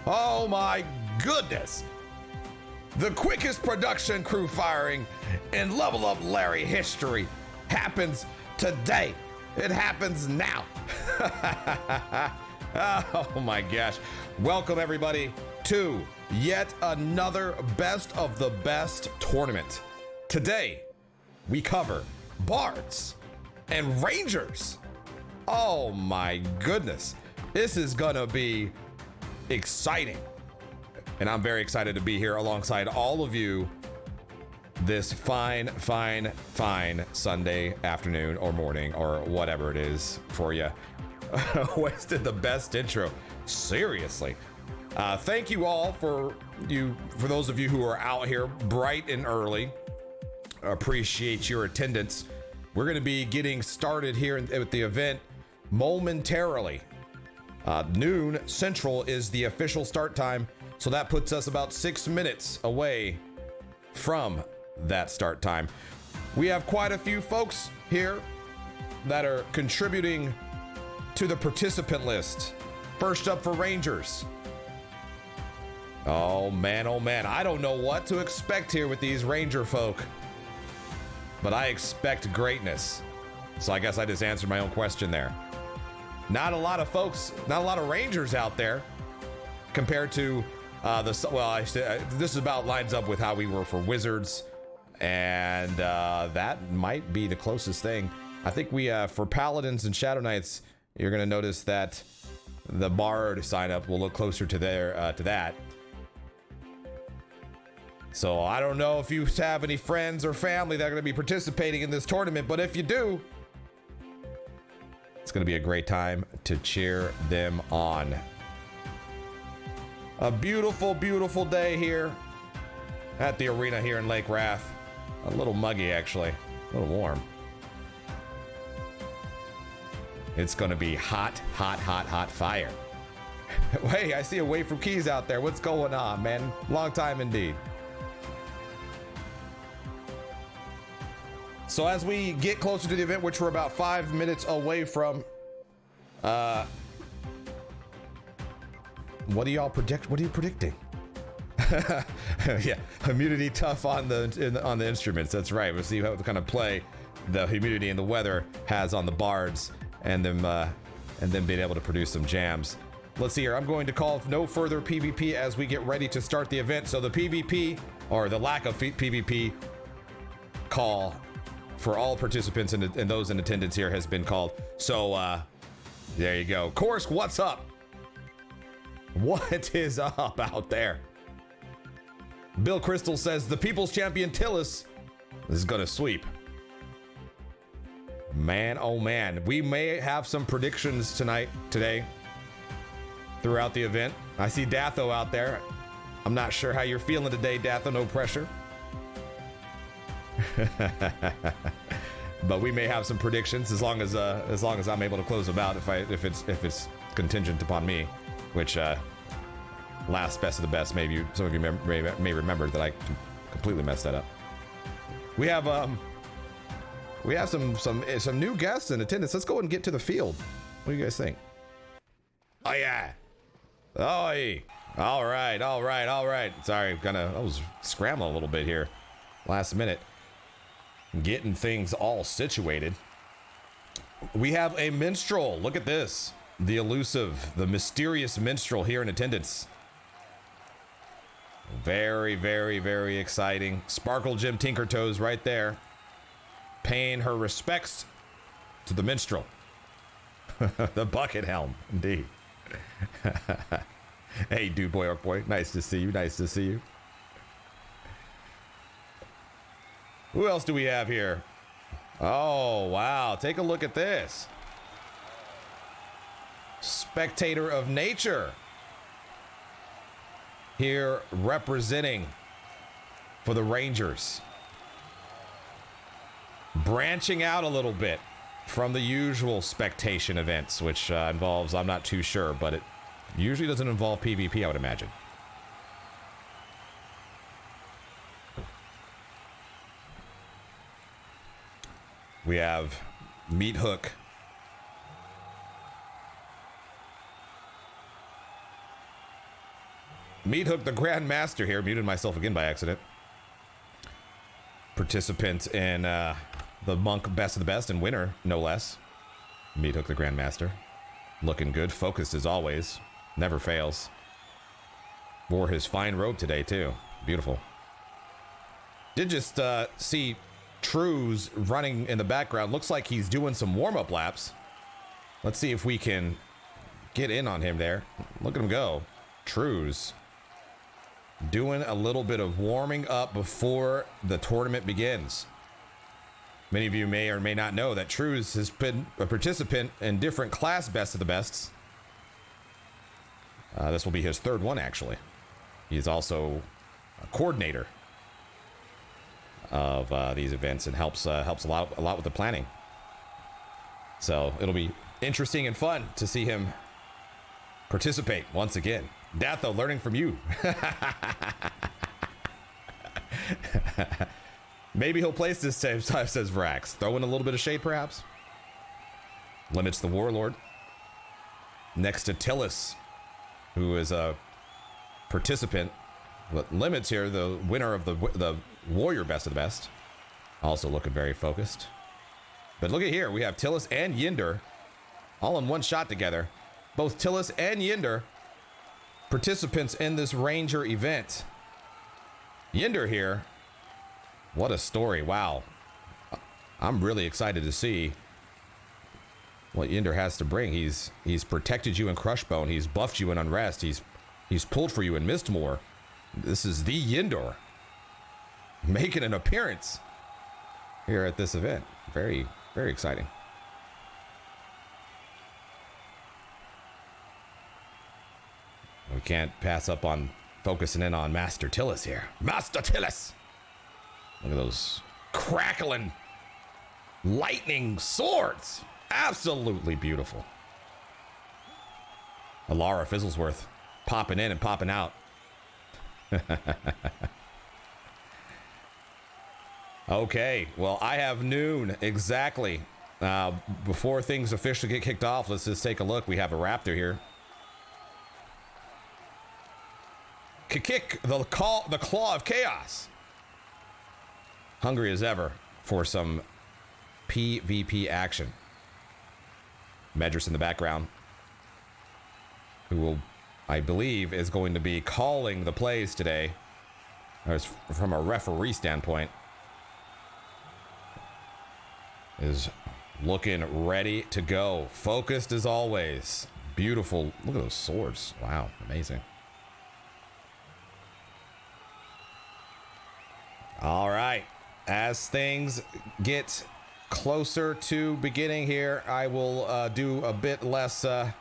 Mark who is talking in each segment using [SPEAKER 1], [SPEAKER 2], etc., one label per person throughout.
[SPEAKER 1] Oh my goodness! The quickest production crew firing in Level Up Larry history happens today. It happens now. Oh my gosh. Welcome everybody to yet another best of the best tournament. Today, we cover Bards and Rangers. Oh my goodness. This is gonna be exciting. And I'm very excited to be here alongside all of you this fine Sunday afternoon or morning or whatever it is for you. Wasted the best intro. Seriously. Thank you all for those of you who are out here bright and early. Appreciate your attendance. We're going to be getting started here at the event momentarily. Noon Central is the official start time, so that puts us about 6 minutes away from that start time. We have quite a few folks here that are contributing to the participant list. First up for Rangers. Oh man, I don't know what to expect here with these Ranger folk, but I expect greatness. So I guess I just answered my own question there. Not a lot of folks, not a lot of Rangers out there compared to this about lines up with how we were for Wizards, and that might be the closest thing. I think we for Paladins and Shadow Knights, you're gonna notice that the Bard sign up will look closer to that. So I don't know if you have any friends or family that are gonna be participating in this tournament, but if you do, it's gonna be a great time to cheer them on. A beautiful, beautiful day here at the arena here in Lake Wrath. A little muggy, actually, a little warm. It's gonna be hot fire. Hey, I see a Wave from Keys out there. What's going on, man? Long time indeed. So as we get closer to the event, which we're about 5 minutes away from, what do y'all predict? What are you predicting? Yeah, humidity tough on the instruments. That's right. We'll see what kind of play the humidity and the weather has on the bards, and then being able to produce some jams. Let's see here. I'm going to call no further PvP as we get ready to start the event. So the PvP, or the lack of PvP call for all participants and those in attendance here has been called. So there you go. Korsk, what's up? What is up out there? Bill Crystal says the People's Champion Tillis is gonna sweep. Man, oh man, we may have some predictions today, throughout the event. I see Datho out there. I'm not sure how you're feeling today, Datho. No pressure. But we may have some predictions as long as I'm able to close them out. If it's contingent upon me, which last best of the best. Maybe some of you may remember that I completely messed that up. We have some new guests in attendance. Let's go ahead and get to the field. What do you guys think? Oh yeah. Oh yeah. All right. Sorry, I was scrambling a little bit here, last minute, getting things all situated. We have a minstrel. Look at this. The elusive, the mysterious minstrel here in attendance. Very, very, very exciting. Sparkle Jim Tinkertoes right there, paying her respects to the minstrel. The bucket helm, indeed. Hey, dude, boy, orc boy. Nice to see you. Who else do we have here? Oh, wow. Take a look at this. Spectator of Nature. Here representing for the Rangers. Branching out a little bit from the usual spectation events, which involves, I'm not too sure, but it usually doesn't involve PvP, I would imagine. We have Meat Hook. Meat Hook the Grandmaster here. Muted myself again by accident. Participant in the Monk Best of the Best and winner, no less. Meat Hook the Grandmaster. Looking good. Focused as always. Never fails. Wore his fine robe today, too. Beautiful. Did just see Trues running in the background. Looks like he's doing some warm-up laps. Let's see if we can get in on him there. Look at him go. Trues doing a little bit of warming up before the tournament begins. Many of you may or may not know that Trues has been a participant in different class Best of the Bests. This will be his third one, actually. He's also a coordinator of these events and helps a lot with the planning. So it'll be interesting and fun to see him participate once again. Datho, learning from you. Maybe he'll place this same time, says Vrax. Throw in a little bit of shade, perhaps. Limits the Warlord. Next to Tillis, who is a participant. But Limits here, the winner of the Warrior Best of the Best. Also looking very focused. But look at here. We have Tillis and Yinder all in one shot together. Both Tillis and Yinder participants in this Ranger event. Yinder here. What a story. Wow. I'm really excited to see what Yinder has to bring. He's protected you in Crushbone. He's buffed you in Unrest. He's pulled for you in Mistmore. This is the Yinder making an appearance here at this event. Very, very exciting. We can't pass up on focusing in on Master Tillis here. Master Tillis! Look at those crackling lightning swords. Absolutely beautiful. Alara Fizzlesworth popping in and popping out. Okay, well, I have noon exactly. Before things officially get kicked off, let's just take a look. We have a Raptor here. Kick the Claw of Chaos. Hungry as ever for some PvP action. Medris in the background, who will, I believe, is going to be calling the plays today, as from a referee standpoint. Is looking ready to go. Focused as always. Beautiful. Look at those swords. Wow, amazing. All right. As things get closer to beginning here, I will do a bit less. Well,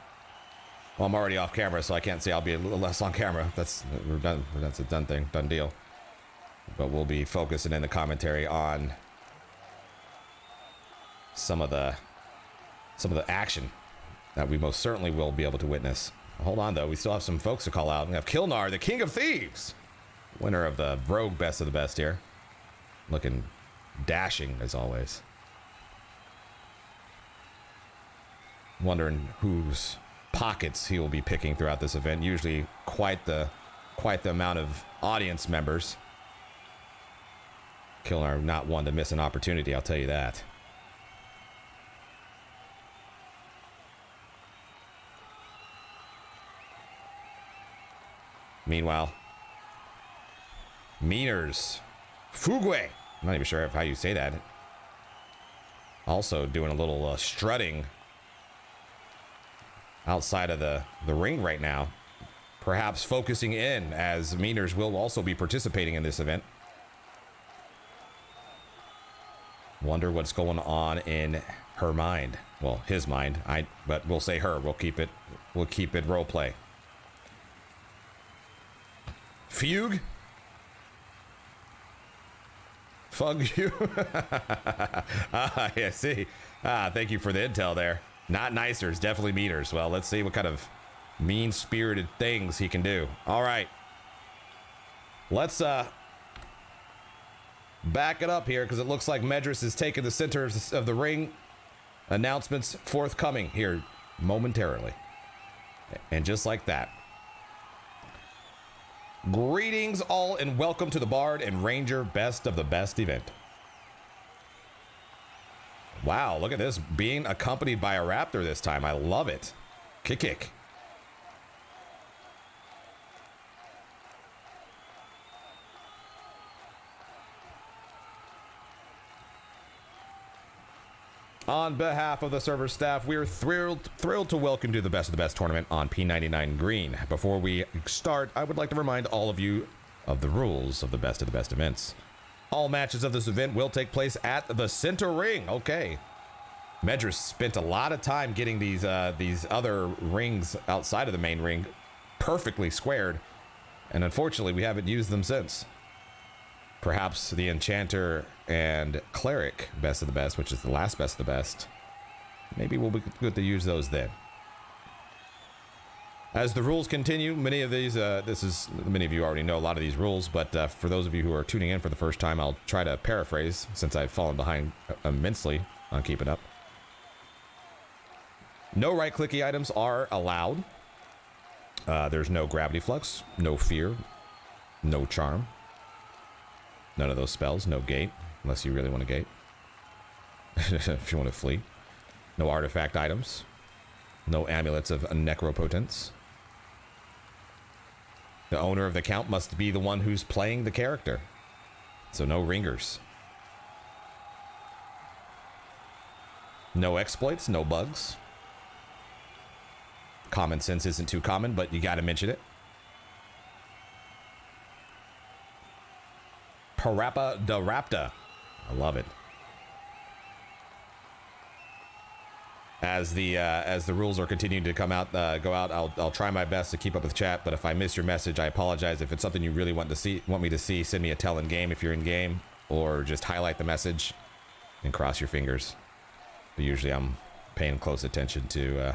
[SPEAKER 1] I'm already off camera, so I can't say I'll be a little less on camera. We're done. That's a done thing, done deal. But we'll be focusing in the commentary on some of the action that we most certainly will be able to witness. Hold on, though. We still have some folks to call out. We have Kilnar, the King of Thieves, winner of the Rogue Best of the Best here. Looking dashing as always. Wondering whose pockets he will be picking throughout this event. Usually quite the amount of audience members. Kilnar not one to miss an opportunity, I'll tell you that. Meanwhile, Meaners, Fugwe, I'm not even sure how you say that. Also doing a little strutting outside of the ring right now. Perhaps focusing in, as Meaners will also be participating in this event. Wonder what's going on in her mind. Well, his mind. But we'll say her. We'll keep it role play. Fugue? Fug you? Yeah, see. Thank you for the intel there. Not nicers, definitely Meaners. Well, let's see what kind of mean-spirited things he can do. All right. Let's back it up here, because it looks like Medris is taking the center of the ring. Announcements forthcoming here momentarily. And just like that. Greetings all and welcome to the Bard and Ranger Best of the Best event. Wow, look at this, being accompanied by a raptor this time. I love it. Kick. On behalf of the server staff, we're thrilled to welcome you to the Best of the Best tournament on P99 Green. Before we start, I would like to remind all of you of the rules of the Best events. All matches of this event will take place at the center ring. Okay. Medras spent a lot of time getting these other rings outside of the main ring perfectly squared, and unfortunately we haven't used them since. Perhaps the Enchanter and Cleric Best of the Best, which is the last Best of the Best, maybe we'll be good to use those then. As the rules continue, many of these, many of you already know a lot of these rules, but for those of you who are tuning in for the first time, I'll try to paraphrase since I've fallen behind immensely on keeping up. No right-clicky items are allowed. There's no Gravity Flux, no Fear, no Charm. None of those spells, no Gate, unless you really want to gate. If you want to flee. No artifact items. No amulets of necropotence. The owner of the account must be the one who's playing the character. So no ringers. No exploits, no bugs. Common sense isn't too common, but you gotta mention it. Parappa da Rapta. I love it. As the rules are continuing to go out, I'll try my best to keep up with chat, but if I miss your message, I apologize. If it's something you really want me to see, send me a tell in game if you're in game, or just highlight the message and cross your fingers. But usually I'm paying close attention to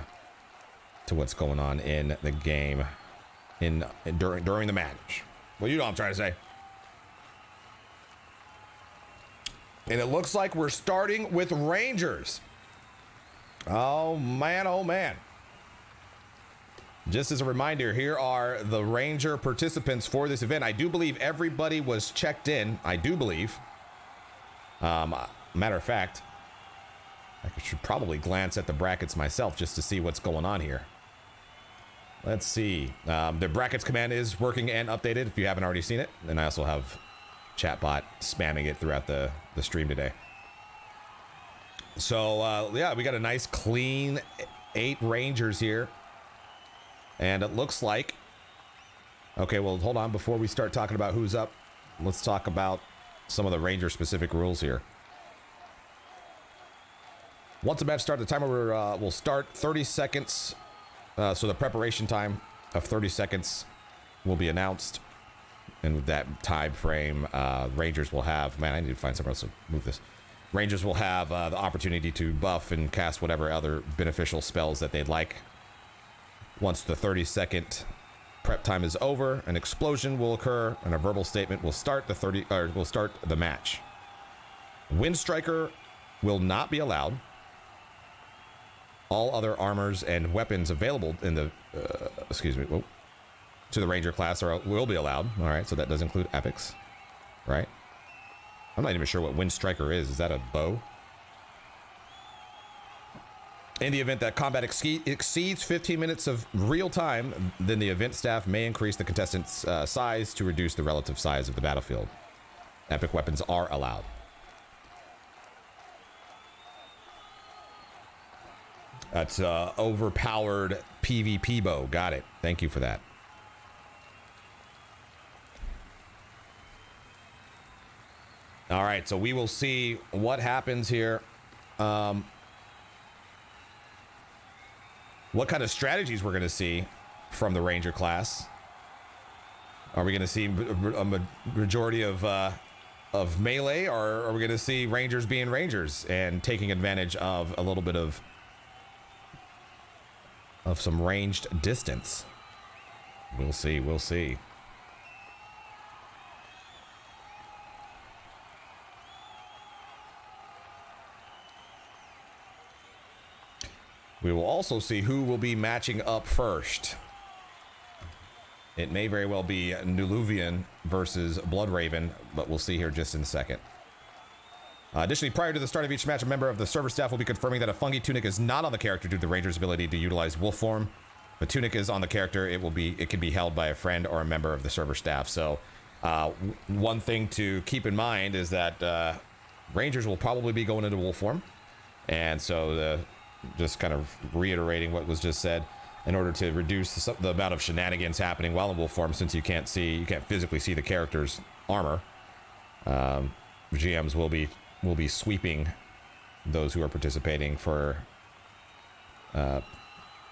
[SPEAKER 1] what's going on in the game during the match. Well, you know what I'm trying to say. And it looks like we're starting with Rangers. Oh man. Just as a reminder, here are the Ranger participants for this event. I do believe everybody was checked in. I do believe. Matter of fact, I should probably glance at the brackets myself just to see what's going on here. Let's see. The brackets command is working and updated if you haven't already seen it. And I also have chatbot spamming it throughout the stream today. So yeah, we got a nice clean 8 Rangers here, and it looks like, okay, well, hold on, before we start talking about who's up, let's talk about some of the Ranger specific rules here. Once the match starts, the timer will start 30 seconds. So the preparation time of 30 seconds will be announced. And with that time frame, Rangers will have... Man, I need to find somewhere else to move this. Rangers will have the opportunity to buff and cast whatever other beneficial spells that they'd like. Once the 30-second prep time is over, an explosion will occur, and a verbal statement will start the match. Windstriker will not be allowed. All other armors and weapons available in the... to the Ranger class will be allowed. All right, so that does include epics, right? I'm not even sure what Windstriker is. Is that a bow? In the event that combat exceeds 15 minutes of real time, then the event staff may increase the contestant's size to reduce the relative size of the battlefield. Epic weapons are allowed. That's overpowered PvP bow. Got it. Thank you for that. All right, so we will see what happens here. What kind of strategies we're going to see from the Ranger class. Are we going to see a majority of melee, or are we going to see Rangers being Rangers and taking advantage of a little bit of some ranged distance? We'll see. We'll see. We will also see who will be matching up first. It may very well be Nuluvian versus Bloodraven, but we'll see here just in a second. Additionally, prior to the start of each match, a member of the server staff will be confirming that a fungi tunic is not on the character due to the ranger's ability to utilize wolf form. If a tunic is on the character, it can be held by a friend or a member of the server staff. So one thing to keep in mind is that rangers will probably be going into wolf form. And so just kind of reiterating what was just said, in order to reduce the amount of shenanigans happening while in wolf form, since you can't physically see the character's armor, GMs will be sweeping those who are participating for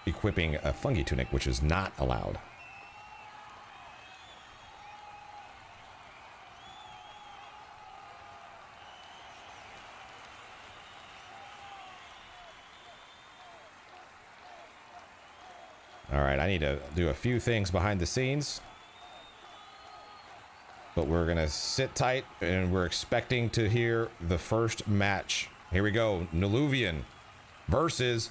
[SPEAKER 1] equipping a fungi tunic, which is not allowed. All right, I need to do a few things behind the scenes, but we're gonna sit tight and we're expecting to hear the first match. Here we go. Nuluvian versus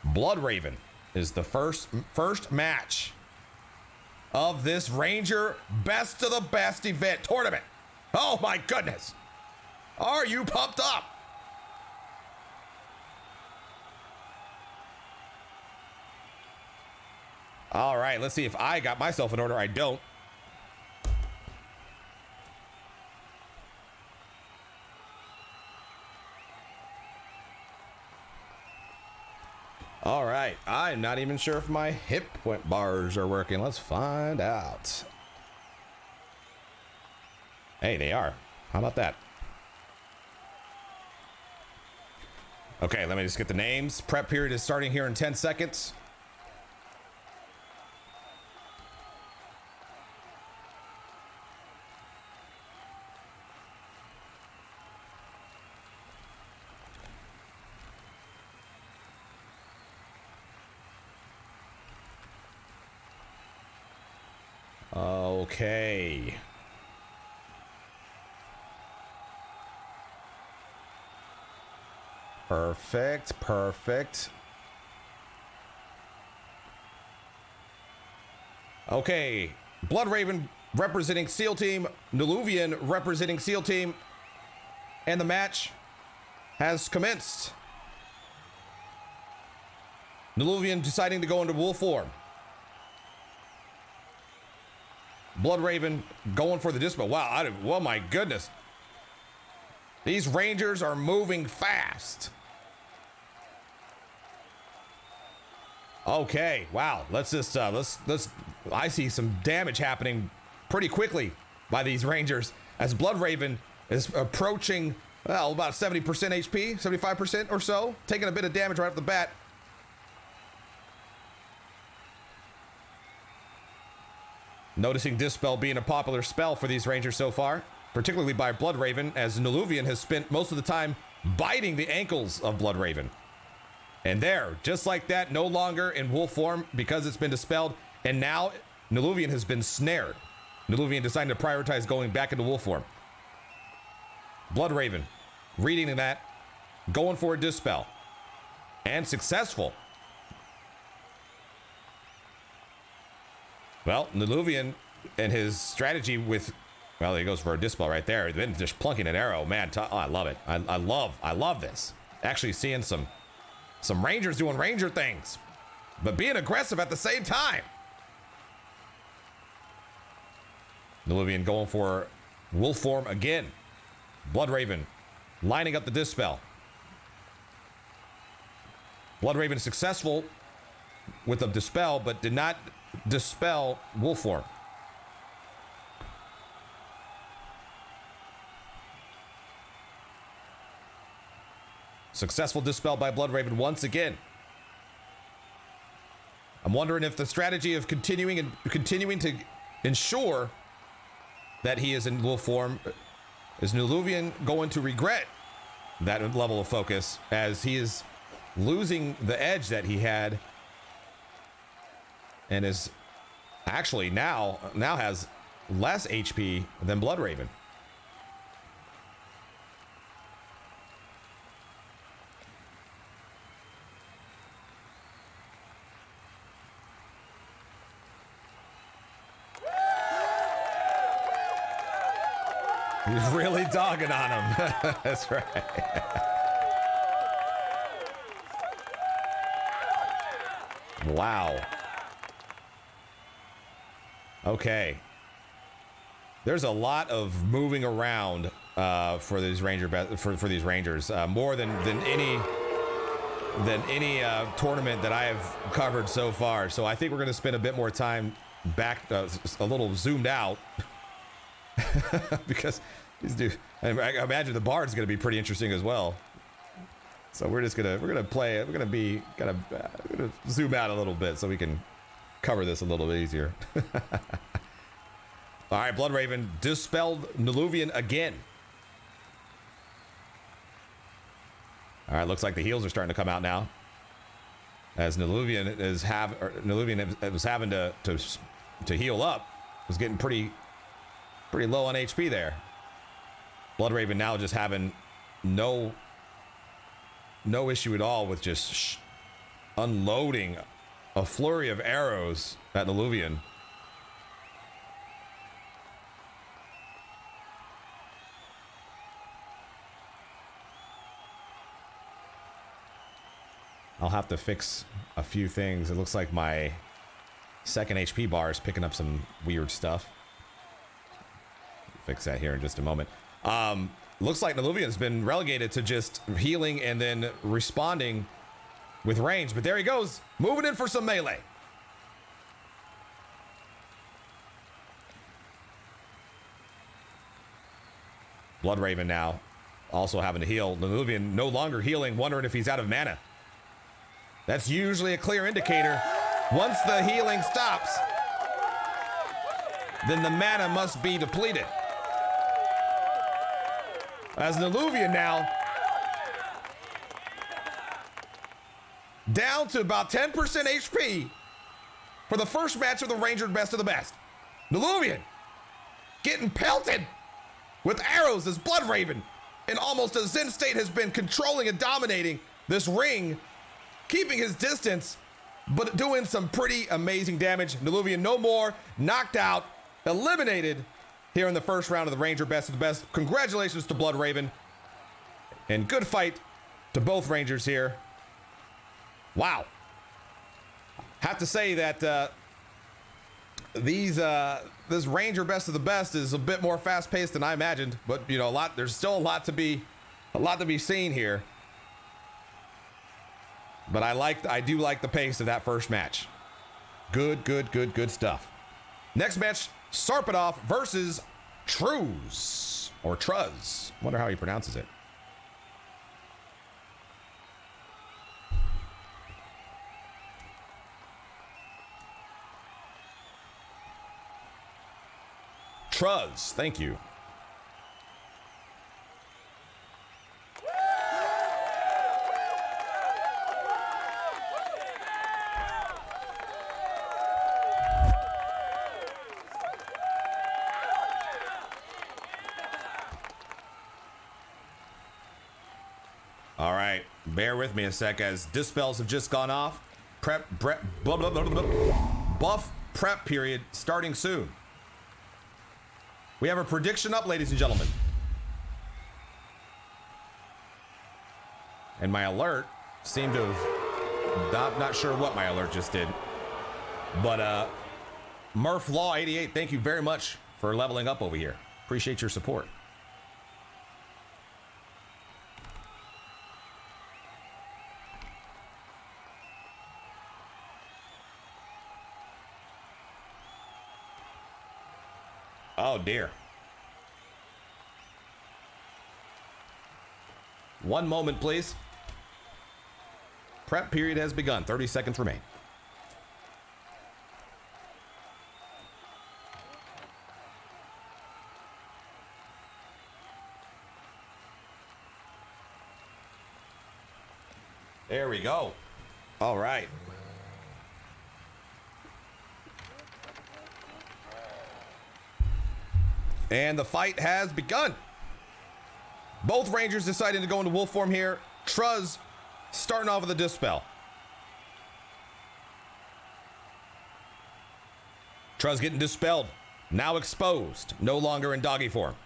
[SPEAKER 1] Bloodraven is the first match of this Ranger Best of the Best event tournament. Oh my goodness. Are you pumped up? All right, let's see if I got myself in order. I don't. All right, I'm not even sure if my hip point bars are working. Let's find out. Hey, they are. How about that? Okay, let me just get the names. Prep period is starting here in 10 seconds. Okay. Perfect. Okay. Bloodraven representing SEAL Team, Nuluvian representing SEAL Team, and the match has commenced. Nuluvian deciding to go into wolf form. Bloodraven going for the dispel. Wow, oh my goodness. These Rangers are moving fast. Okay, wow. Let's I see some damage happening pretty quickly by these Rangers as Bloodraven is approaching, well, about 70% HP, 75% or so, taking a bit of damage right off the bat. Noticing Dispel being a popular spell for these Rangers so far, particularly by Bloodraven, as Nuluvian has spent most of the time biting the ankles of Bloodraven. And there, just like that, no longer in wolf form because it's been dispelled, and now Nuluvian has been snared. Nuluvian deciding to prioritize going back into wolf form. Bloodraven, reading that, going for a Dispel, and successful. Well, Nuluvian and his strategy with, well, he goes for a Dispel right there. Then just plunking an arrow, man. Oh, I love it. I love this. Actually seeing some Rangers doing Ranger things, but being aggressive at the same time. Nuluvian going for wolf form again. Bloodraven lining up the Dispel. Bloodraven successful with the Dispel, but did not dispel wolf form. Successful dispel by Bloodraven once again. I'm wondering if the strategy of continuing to ensure that he is in wolf form, is Nuluvian going to regret that level of focus as he is losing the edge that he had, and is actually now has less HP than Bloodraven. He's really dogging on him. That's right. Wow. Okay. There's a lot of moving around for these for these Rangers, more than any tournament that I have covered so far. So I think we're going to spend a bit more time back, a little zoomed out, because these dudes. I imagine the Bard's going to be pretty interesting as well. So we're gonna play. We're gonna zoom out a little bit so we can cover this a little bit easier. All right, Bloodraven dispelled Neluvian again. All right, looks like the heals are starting to come out now, as Neluvian was having to heal up. Was getting pretty low on HP there. Bloodraven now just having no issue at all with just unloading a flurry of arrows at Neluvian. I'll have to fix a few things. It looks like my second HP bar is picking up some weird stuff. Fix that here in just a moment. Looks like Neluvian's been relegated to just healing and then responding with range, but there he goes, moving in for some melee. Bloodraven now also having to heal. Neluvian no longer healing, wondering if he's out of mana. That's usually a clear indicator. Once the healing stops, then the mana must be depleted. As Neluvian now down to about 10% HP for the first match of the Ranger Best of the Best. Neluvian getting pelted with arrows as Bloodraven in almost a Zen state has been controlling and dominating this ring, keeping his distance, but doing some pretty amazing damage. Neluvian no more, knocked out, eliminated here in the first round of the Ranger Best of the Best. Congratulations to Bloodraven, and good fight to both Rangers here. Wow. Have to say that this Ranger Best of the Best is a bit more fast-paced than I imagined, but you know, there's still a lot to be seen here. But I do like the pace of that first match. Good stuff. Next match, Sarpadov versus Truz, or Truz. Wonder how he pronounces it. Truz, thank you. All right, bear with me a sec as dispels have just gone off. Buff prep period starting soon. We have a prediction up, ladies and gentlemen. And my alert seemed to have, not sure what my alert just did. But Murph Law 88, thank you very much for leveling up over here. Appreciate your support. Oh dear. One moment, please. Prep period has begun. 30 seconds remain. There we go. All right. And the fight has begun. Both Rangers deciding to go into wolf form here. Truz starting off with a dispel. Truz getting dispelled. Now exposed. No longer in doggy form.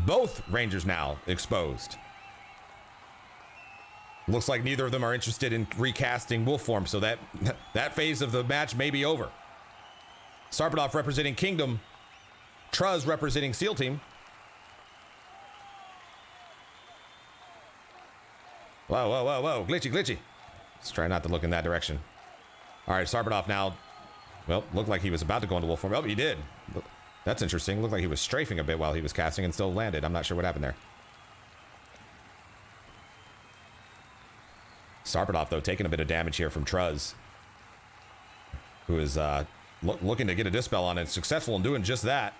[SPEAKER 1] Both Rangers now exposed. Looks like neither of them are interested in recasting wolf form, so that phase of the match may be over. Sarpadov representing Kingdom, Truz representing SEAL Team. Whoa, whoa, whoa, whoa, glitchy, glitchy. Let's try not to look in that direction. All right, Sarpadov now, well, looked like he was about to go into wolf form. Oh, he did. That's interesting. Looked like he was strafing a bit while he was casting and still landed. I'm not sure what happened there. Sarpadov, though, taking a bit of damage here from Truz, who is looking to get a dispel on it. Successful in doing just that.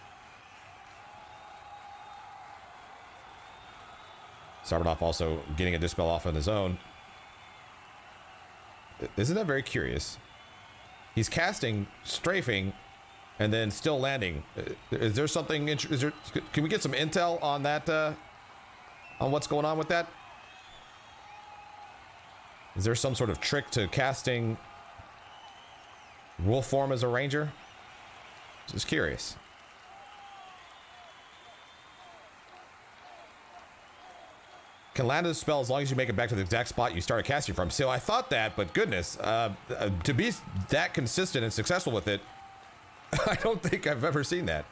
[SPEAKER 1] Sarpadov also getting a dispel off on his own. Isn't that very curious? He's casting, strafing, and then still landing. Is there something? Can we get some intel on that? On what's going on with that? Is there some sort of trick to casting wolf form as a ranger? Just curious. Can land a spell as long as you make it back to the exact spot you started casting from. So I thought that, but goodness, to be that consistent and successful with it, I don't think I've ever seen that.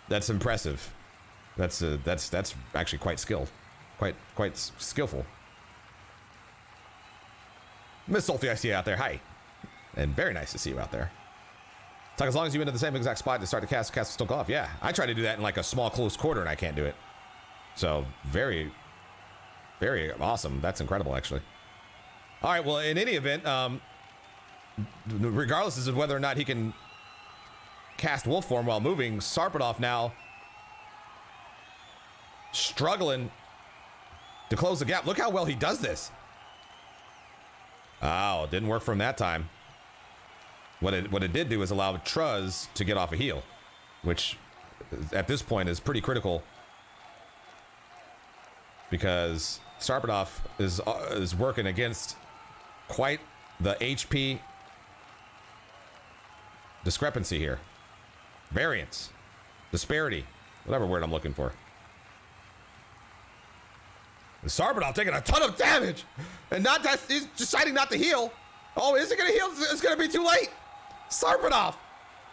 [SPEAKER 1] That's impressive. That's actually quite skilled, quite skillful. Miss Sophie, I see you out there. Hi. And very nice to see you out there. It's like as long as you went to the same exact spot to start to cast will still go off. Yeah, I tried to do that in like a small close quarter and I can't do it. So very, very awesome. That's incredible, actually. All right, well, in any event, regardless of whether or not he can cast wolf form while moving, Sarpadov now struggling to close the gap. Look how well he does this. Oh, it didn't work from that time. What it did do is allow Truz to get off a heal, which at this point is pretty critical because Sarpadov is working against quite the HP discrepancy here. Variance, disparity, whatever word I'm looking for. Sarpadov taking a ton of damage, and he's deciding not to heal. Oh, is it gonna heal? It's gonna be too late. Sarpadov.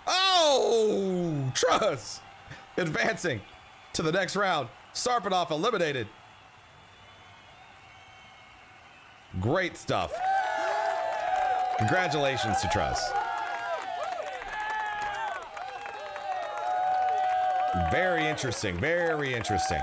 [SPEAKER 1] Oh, Truz advancing to the next round. Sarpadov eliminated. Great stuff. Congratulations to Truz. Very interesting. Very interesting.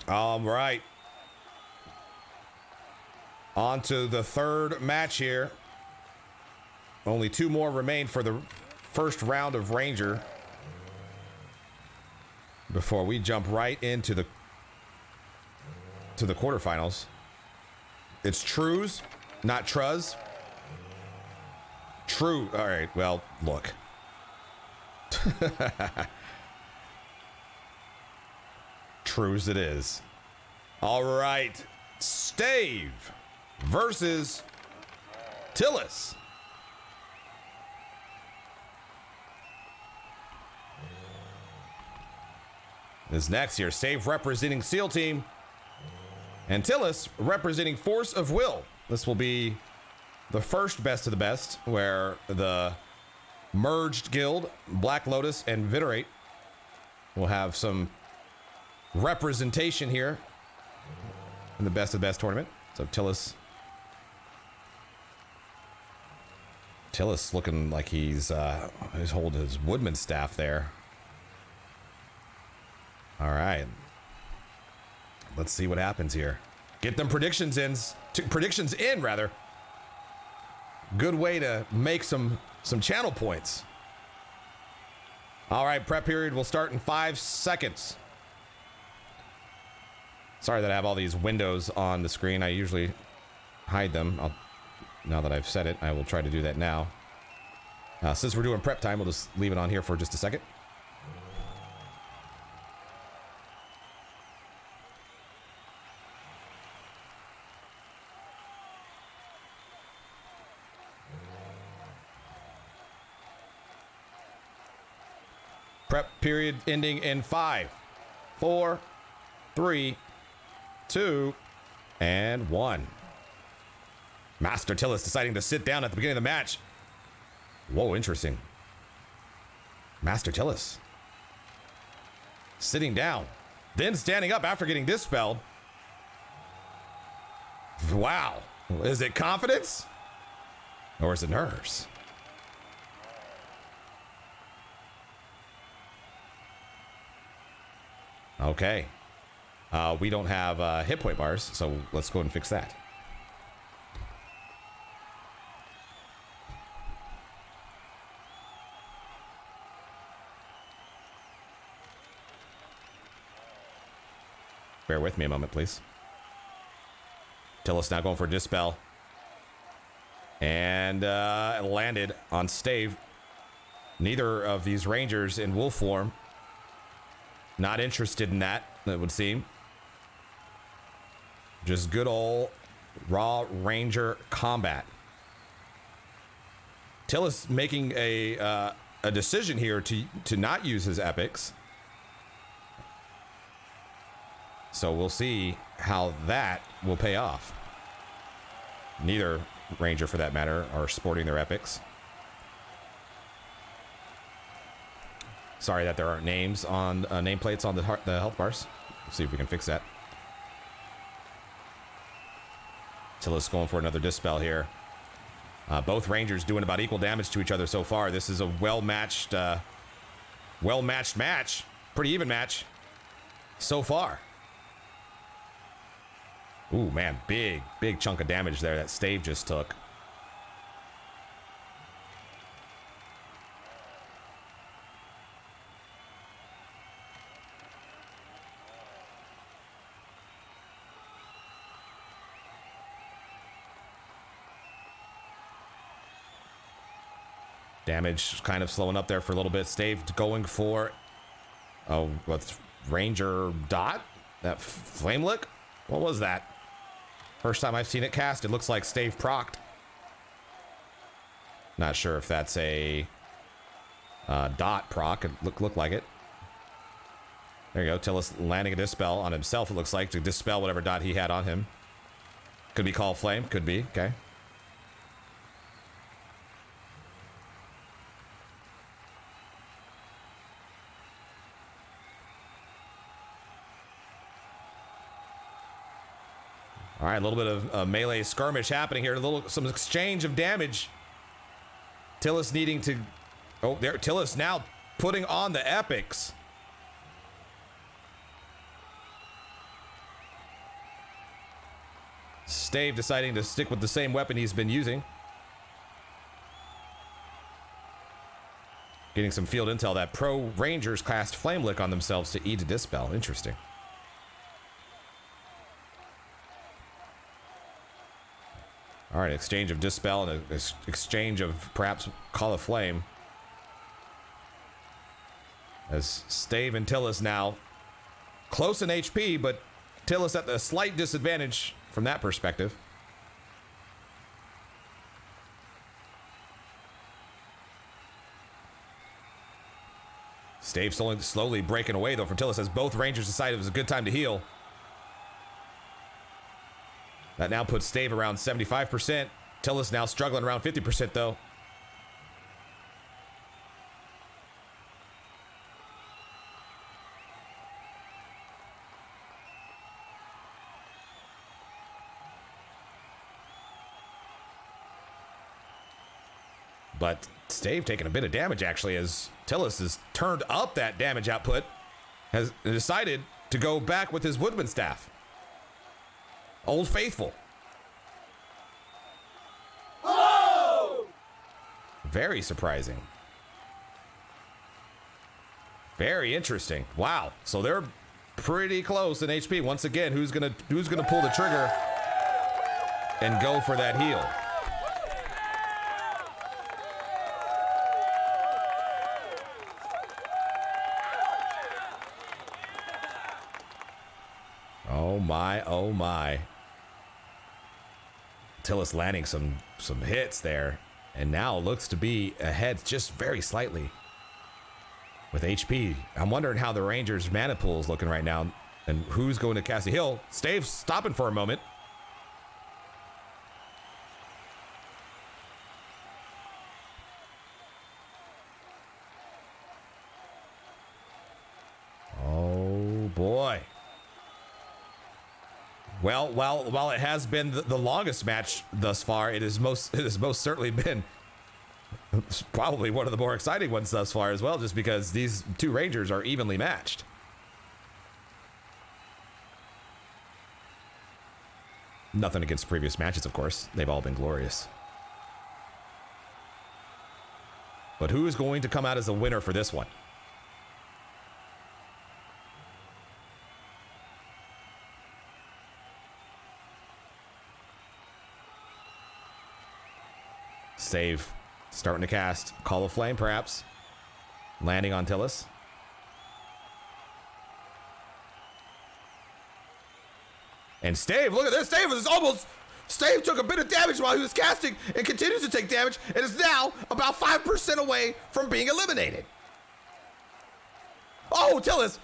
[SPEAKER 1] All right. On to the third match here. Only two more remain for the first round of Ranger before we jump right into the quarterfinals. It's Truz, not Truz. True. All right. Well, look. Truz it is. All right. Stave versus Tillis. Is next here. Stave representing SEAL Team. And Tillis representing Force of Will. This will be the first best of the best, where the merged guild, Black Lotus and Vitorate, will have some representation here in the best of the best tournament. So Tillis looking like he's holding his woodman staff there. All right, let's see what happens here. Get them predictions in rather. Good way to make some channel points. All right, prep period will start in 5 seconds. Sorry that I have all these windows on the screen. I usually hide them. Now that I've said it, I will try to do that now. Since we're doing prep time, we'll just leave it on here for just a second. Prep period ending in 5, 4, 3, 2, and 1. Master Tillis deciding to sit down at the beginning of the match. Whoa, interesting. Master Tillis sitting down, then standing up after getting dispelled. Wow. Is it confidence? Or is it nerves? Okay. We don't have hit point bars, so let's go and fix that. Bear with me a moment, please. Tillis now going for a dispel. And landed on Stave. Neither of these Rangers in wolf form. Not interested in that, it would seem. Just good old raw Ranger combat. Tillis making a decision here to not use his epics. So we'll see how that will pay off. Neither Ranger, for that matter, are sporting their epics. Sorry that there aren't names on nameplates on the health bars. Let's see if we can fix that. Tillis going for another dispel here. Both Rangers doing about equal damage to each other so far. This is a well-matched match. Pretty even match so far. Ooh, man, big chunk of damage there that Stave just took. Damage kind of slowing up there for a little bit. Stave going for, oh, what's Ranger Dot? That Flame Lick? What was that? First time I've seen it cast. It looks like Stave procced. Not sure if that's a dot proc. It looked like it. There you go. Tillis landing a dispel on himself, it looks like, to dispel whatever dot he had on him. Could be Call Flame. Could be. Okay. All right, a little bit of melee skirmish happening here. Some exchange of damage. Tillis needing to... Oh, there. Tillis now putting on the epics. Stave deciding to stick with the same weapon he's been using. Getting some field intel that pro Rangers cast Flame Lick on themselves to eat a dispel. Interesting. All right, exchange of dispel and an exchange of perhaps Call of Flame. As Stave and Tillis now close in HP, but Tillis at a slight disadvantage from that perspective. Stave slowly breaking away though from Tillis as both Rangers decided it was a good time to heal. That now puts Stave around 75%. Tillis now struggling around 50% though. But Stave taking a bit of damage actually as Tillis has turned up that damage output. Has decided to go back with his Woodman Staff. Old Faithful. Oh! Very surprising. Very interesting. Wow. So they're pretty close in HP. Once again, who's gonna pull the trigger and go for that heal? Oh my, oh my. Tillis landing some hits there, and now looks to be ahead just very slightly. with HP. I'm wondering how the Rangers' mana pool is looking right now and who's going to Cassie Hill. Stave stopping for a moment. Oh boy. Well, while it has been the longest match thus far, it has most certainly been probably one of the more exciting ones thus far as well, just because these two Rangers are evenly matched. Nothing against previous matches, of course. They've all been glorious. But who is going to come out as the winner for this one? Save. Starting to cast. Call of Flame, perhaps. Landing on Tillis. And Stave, look at this. Stave is almost... Stave took a bit of damage while he was casting and continues to take damage and is now about 5% away from being eliminated. Oh, Tillis.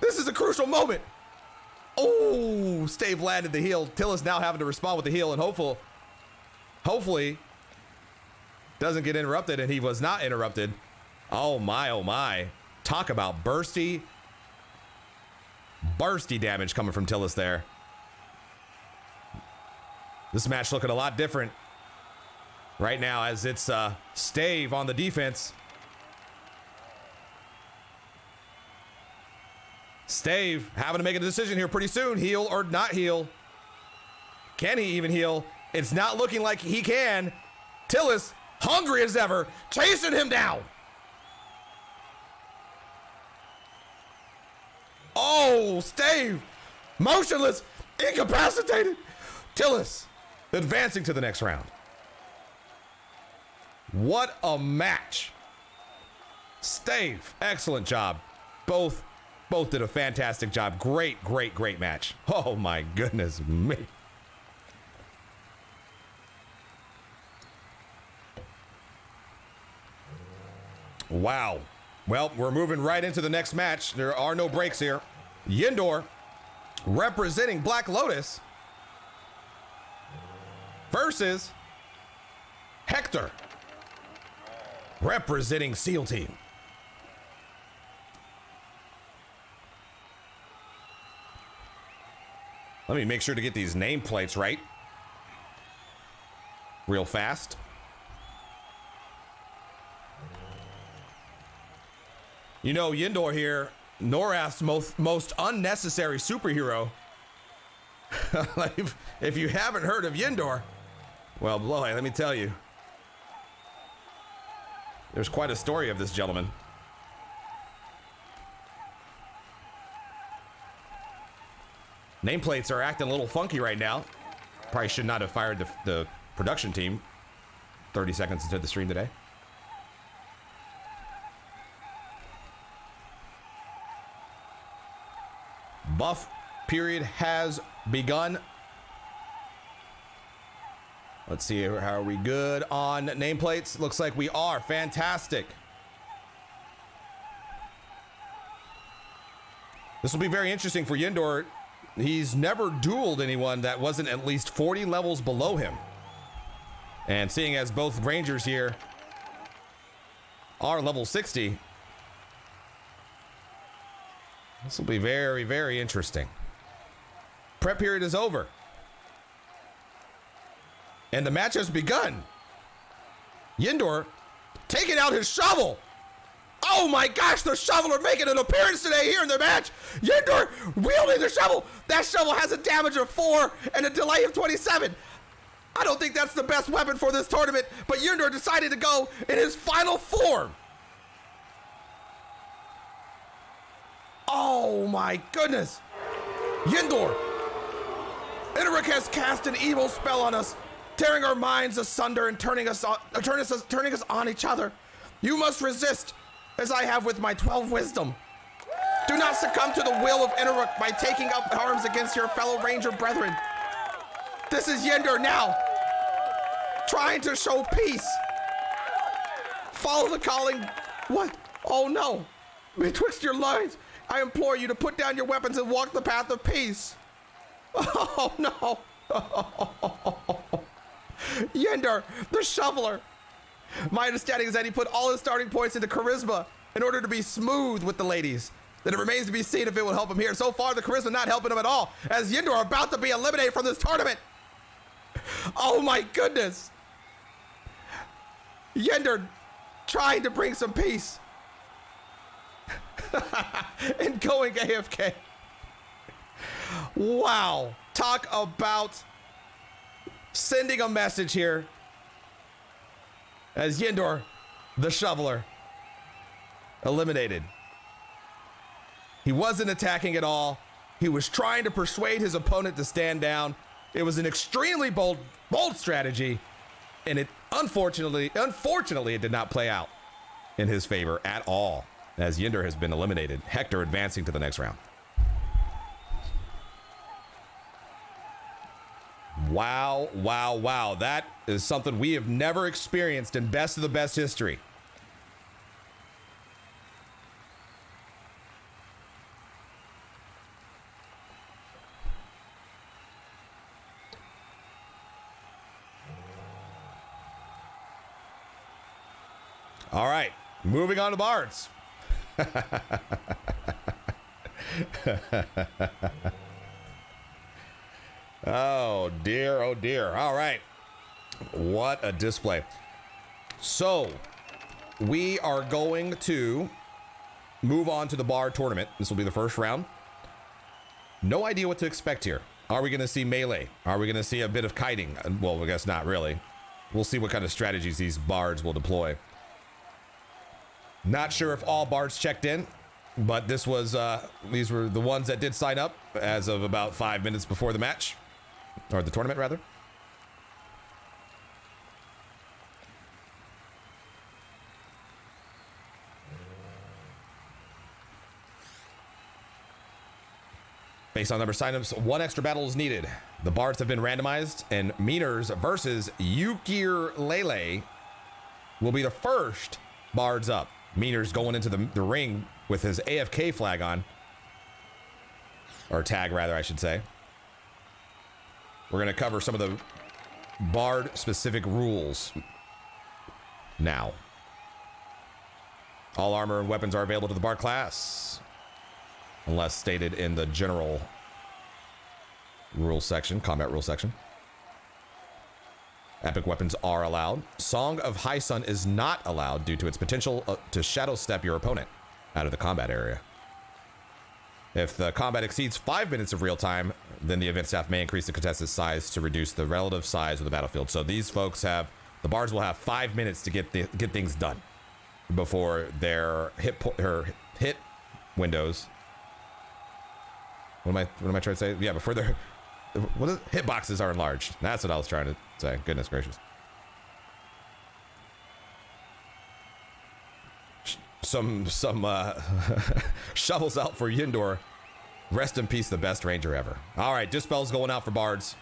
[SPEAKER 1] This is a crucial moment. Oh, Stave landed the heal. Tillis now having to respond with the heal and hopefully doesn't get interrupted, and he was not interrupted. Oh my. Talk about bursty damage coming from Tillis there. This match looking a lot different right now as it's Stave on the defense. Stave having to make a decision here pretty soon. Heal or not heal. Can he even heal? It's not looking like he can. Tillis, hungry as ever, chasing him down. Oh, Stave, motionless, incapacitated. Tillis advancing to the next round. What a match. Stave, excellent job. Both did a fantastic job. Great match. Oh my goodness me. Wow. Well, we're moving right into the next match. There are no breaks here. Yindor, representing Black Lotus, versus Hector, representing SEAL Team. Let me make sure to get these nameplates right real fast. You know, Yindor here, Norath's most unnecessary superhero. If you haven't heard of Yindor, well, boy, let me tell you. There's quite a story of this gentleman. Nameplates are acting a little funky right now. Probably should not have fired the production team 30 seconds into the stream today. Buff period has begun. Let's see, how are we good on nameplates? Looks like we are. Fantastic. This will be very interesting for Yindor. He's never dueled anyone that wasn't at least 40 levels below him. And seeing as both Rangers here are level 60, this will be very interesting. Prep period is over. And the match has begun. Yindor taking out his shovel. Oh my gosh, the shoveler making an appearance today here in the match. Yindor wielding the shovel. That shovel has a damage of 4 and a delay of 27. I don't think that's the best weapon for this tournament, but Yindor decided to go in his final form. Oh my goodness. Yindor. Enric has cast an evil spell on us, tearing our minds asunder and turning us on each other. You must resist, as I have with my 12 wisdom. Do not succumb to the will of Enric by taking up arms against your fellow Ranger brethren. This is Yindor now, trying to show peace. Follow the calling. What? Oh no. Betwixt your lines, I implore you to put down your weapons and walk the path of peace. Oh, no. Yender, the shoveler. My understanding is that he put all his starting points into charisma in order to be smooth with the ladies. Then it remains to be seen if it will help him here. So far, the charisma not helping him at all, as Yender are about to be eliminated from this tournament. Oh my goodness. Yender trying to bring some peace. And going AFK. Wow. Talk about sending a message here. As Yendor, the shoveler, eliminated. He wasn't attacking at all. He was trying to persuade his opponent to stand down. It was an extremely bold strategy, and it unfortunately, it did not play out in his favor at all, as Yender has been eliminated. Hector advancing to the next round. Wow, wow, wow. That is something we have never experienced in Best of the Best history. All right, moving on to Bards. Oh dear, oh dear. All right. What a display. So we are going to move on to the Bard tournament. This will be the first round. No idea what to expect here. Are we going to see melee? Are we going to see a bit of kiting? Well, I guess not really. We'll see what kind of strategies these Bards will deploy. Not sure if all Bards checked in, but this was these were the ones that did sign up as of about 5 minutes before the match, or the tournament rather. Based on number of signups, one extra battle is needed. The Bards have been randomized, and Meaners versus Ukulele will be the first Bards up. Meaners going into the ring with his AFK flag on. Or tag, rather, I should say. We're going to cover some of the Bard-specific rules now. All armor and weapons are available to the Bard class, unless stated in the general rules section, combat rules section. Epic weapons are allowed. Song of High Sun is not allowed due to its potential to shadow step your opponent out of the combat area. If the combat exceeds 5 minutes of real time, then the event staff may increase the contestant's size to reduce the relative size of the battlefield. So these folks have, the Bards will have 5 minutes to get things done before their hit windows. What am I trying to say? Yeah, before their hit boxes are enlarged. That's what I was trying to say. Goodness gracious. Some shovels out for Yindor. Rest in peace, the best ranger ever. All right, dispel's going out for Bards.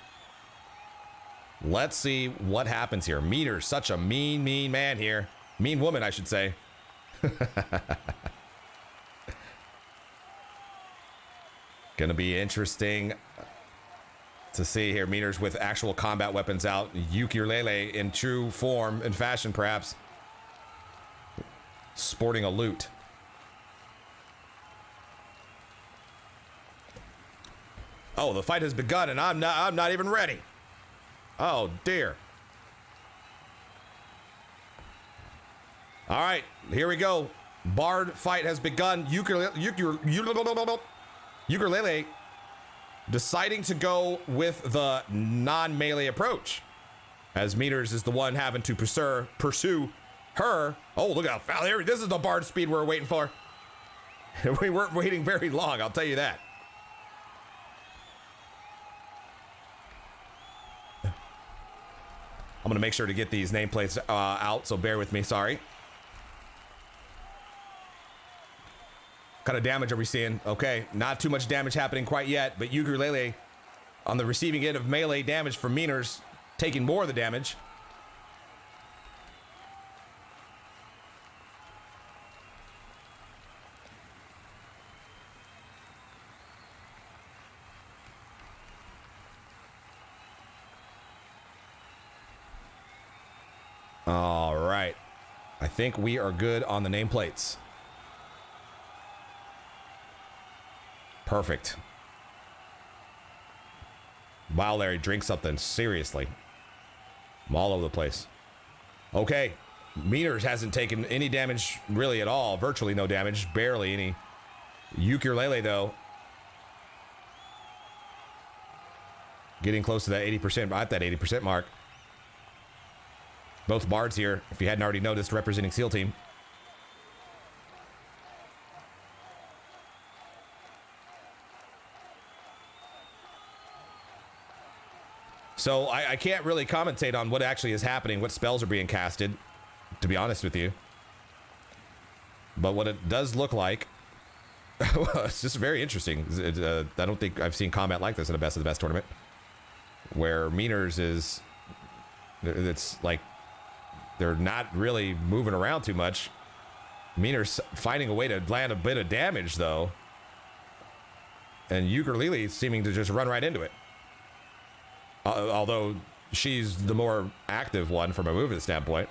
[SPEAKER 1] Let's see what happens here. Meter's such a mean man here. Mean woman, I should say. Gonna be interesting to see here. Meters with actual combat weapons out. Ukulele in true form and fashion, perhaps. Sporting a lute. Oh, the fight has begun and I'm not even ready. Oh dear. All right, here we go. Bard fight has begun. Ukulele deciding to go with the non-melee approach, as Meters is the one having to pursue her. Oh, look how fast. This is the Bard speed we're waiting for. We weren't waiting very long, I'll tell you that. I'm gonna make sure to get these nameplates out, so bear with me, sorry. What kind of damage are we seeing? Okay, not too much damage happening quite yet, but Ukulele on the receiving end of melee damage from Meaners, taking more of the damage. All right. I think we are good on the nameplates. Perfect. Wow, Larry, drink something. Seriously. I'm all over the place. Okay. Meters hasn't taken any damage really at all. Virtually no damage. Barely any. Ukulele, though. Getting close to that 80%, at that 80% mark. Both bards here, if you hadn't already noticed, representing SEAL Team. So I can't really commentate on what actually is happening, what spells are being casted, to be honest with you. But what it does look like, it's just very interesting. I don't think I've seen combat like this in a Best of the Best tournament, where Meaners is, it's like they're not really moving around too much. Meaners finding a way to land a bit of damage, though. And Ukulele seeming to just run right into it. Although she's the more active one from a movement standpoint.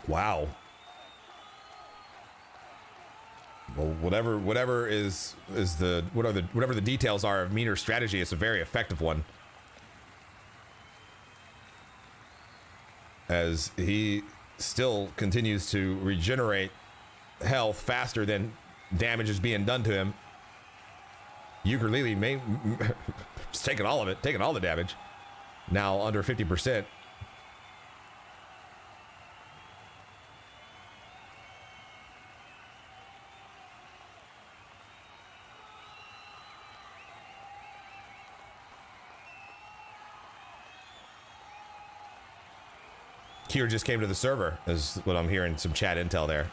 [SPEAKER 1] Wow. Well, whatever is the whatever the details are of Meaner's strategy, it's a very effective one. As he still continues to regenerate health faster than damage is being done to him. Ukulele may just taking all of it, taking all the damage. Now under 50%. Kier just came to the server, is what I'm hearing, some chat intel there.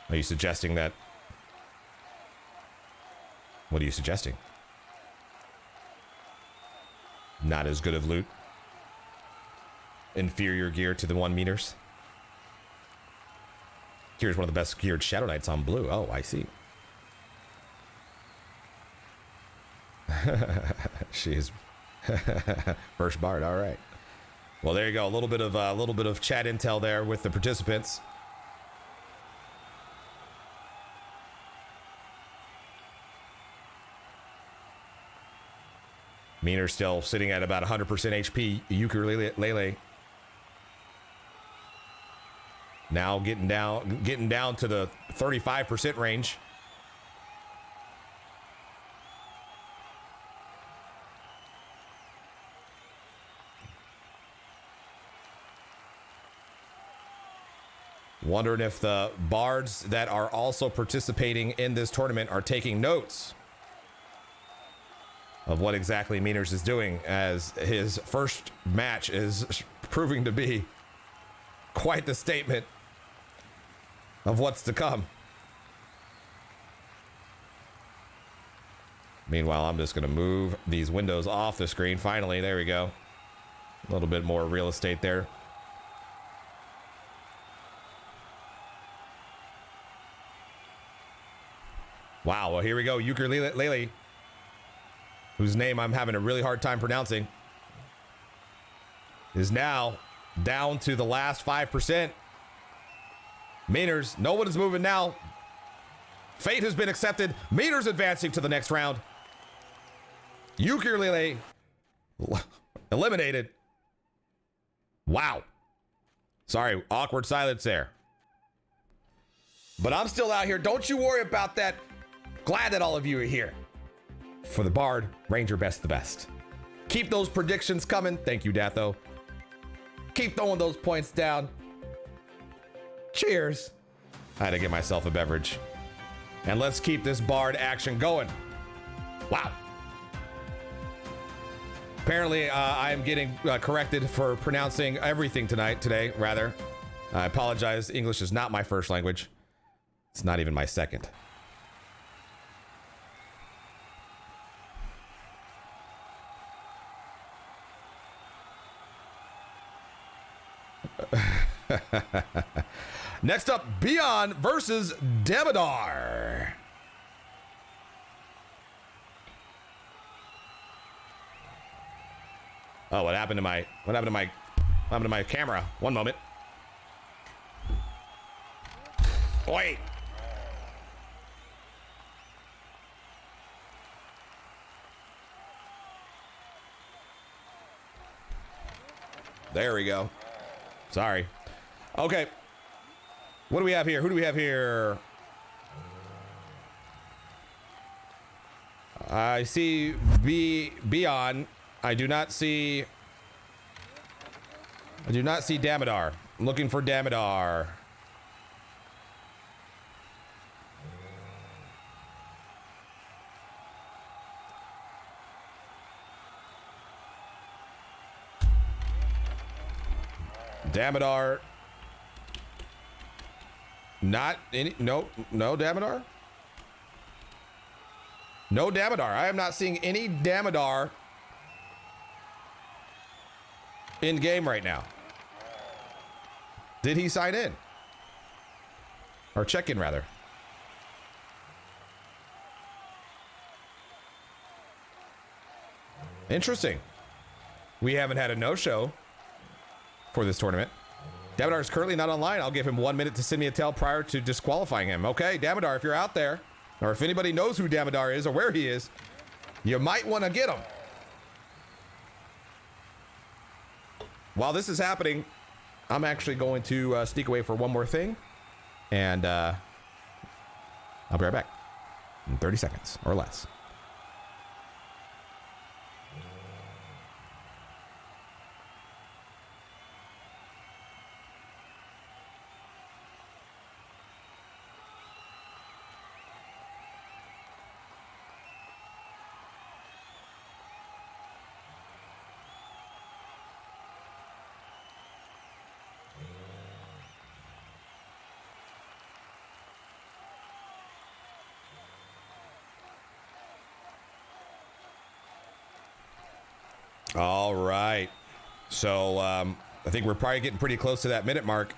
[SPEAKER 1] Are you suggesting that? What are you suggesting? Not as good of loot? Inferior gear to the 1 meters? Kier's one of the best geared Shadow Knights on blue. Oh, I see. She is first bard, all right. Well, there you go. A little bit of chat intel there with the participants. Meaner still sitting at about 100% HP. Ukulele now getting down to the 35% range. Wondering if the bards that are also participating in this tournament are taking notes of what exactly Meaners is doing, as his first match is proving to be quite the statement of what's to come. Meanwhile, I'm just going to move these windows off the screen. Finally, there we go. A little bit more real estate there. Wow, well, here we go. Ukulele, whose name I'm having a really hard time pronouncing, is now down to the last 5%. Meaners, no one is moving now. Fate has been accepted. Meaners advancing to the next round. Ukulele eliminated. Wow. Sorry, awkward silence there. But I'm still out here. Don't you worry about that. Glad that all of you are here. For the Bard, Ranger Best the Best. Keep those predictions coming. Thank you, Datho. Keep throwing those points down. Cheers. I had to get myself a beverage. And let's keep this Bard action going. Wow. Apparently, I'm getting corrected for pronouncing everything today, rather. I apologize. English is not my first language. It's not even my second. Next up, Beyond versus Damodar. Oh, what happened to my camera? One moment. Wait. There we go. Sorry. Okay. What do we have here? Who do we have here? I see Beyond. I do not see Damodar. I'm looking for Damodar. Damodar. Not any. No Damodar. No Damodar. I am not seeing any Damodar in game right now. Did he sign in? Or check in, rather. Interesting. We haven't had a no-show for this tournament. Damodar is currently not online. I'll give him 1 minute to send me a tell prior to disqualifying him. Okay, Damodar, if you're out there, or if anybody knows who Damodar is or where he is, you might want to get him. While this is happening, I'm actually going to sneak away for one more thing, and I'll be right back in 30 seconds or less. All right. So I think we're probably getting pretty close to that minute mark.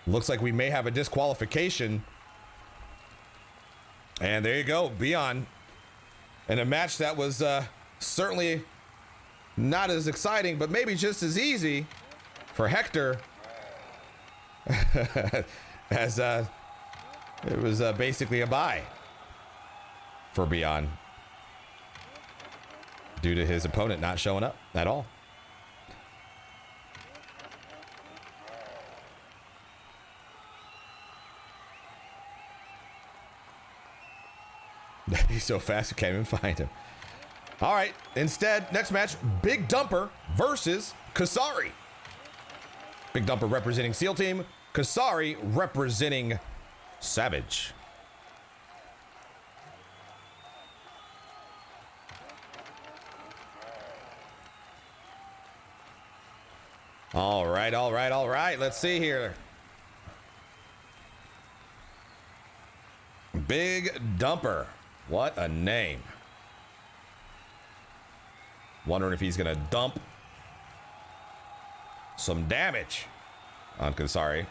[SPEAKER 1] Looks like we may have a disqualification. And there you go, Beyond. In a match that was certainly not as exciting, but maybe just as easy for Hector. As it was basically a bye for Beyond, due to his opponent not showing up at all. He's so fast, I can't even find him. All right, instead, next match, Big Dumper versus Kasari. Big Dumper representing SEAL Team, Kasari representing Savage. All right, all right, all right. Let's see here. Big Dumper. What a name. Wondering if he's going to dump some damage on Kasari.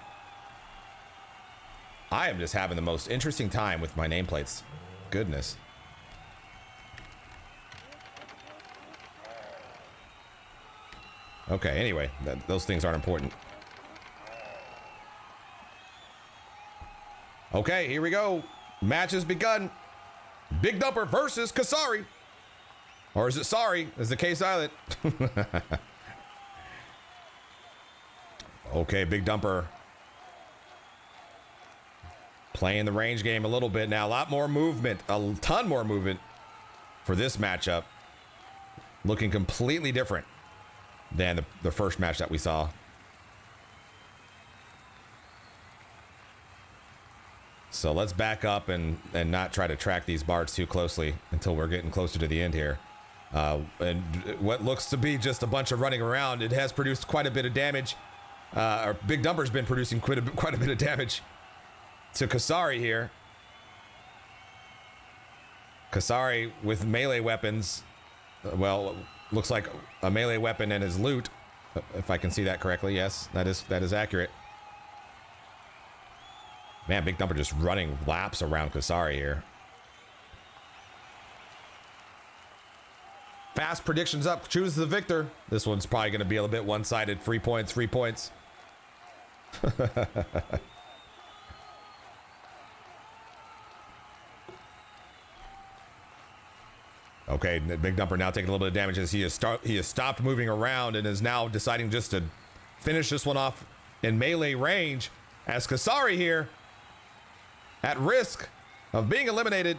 [SPEAKER 1] I am just having the most interesting time with my nameplates. Goodness. Okay, anyway, those things aren't important. Okay, here we go. Match has begun. Big Dumper versus Kasari. Or is it sorry? Is the case silent? Okay, Big Dumper playing the range game a little bit now. A lot more movement, a ton more movement for this matchup. Looking completely different than the first match that we saw. So let's back up and not try to track these bards too closely until we're getting closer to the end here. And what looks to be just a bunch of running around, it has produced quite a bit of damage. Or Big Dumper's been producing quite a bit of damage to Kasari here. Kasari with melee weapons. Well, looks like a melee weapon and his loot, if I can see that correctly. Yes, that is accurate. Man, Big Dumper just running laps around Kasari here. Fast predictions up. Choose the victor. This one's probably going to be a little bit one-sided. 3 points, 3 points. Okay, Big Dumper now taking a little bit of damage as he has stopped moving around and is now deciding just to finish this one off in melee range as Kasari here at risk of being eliminated.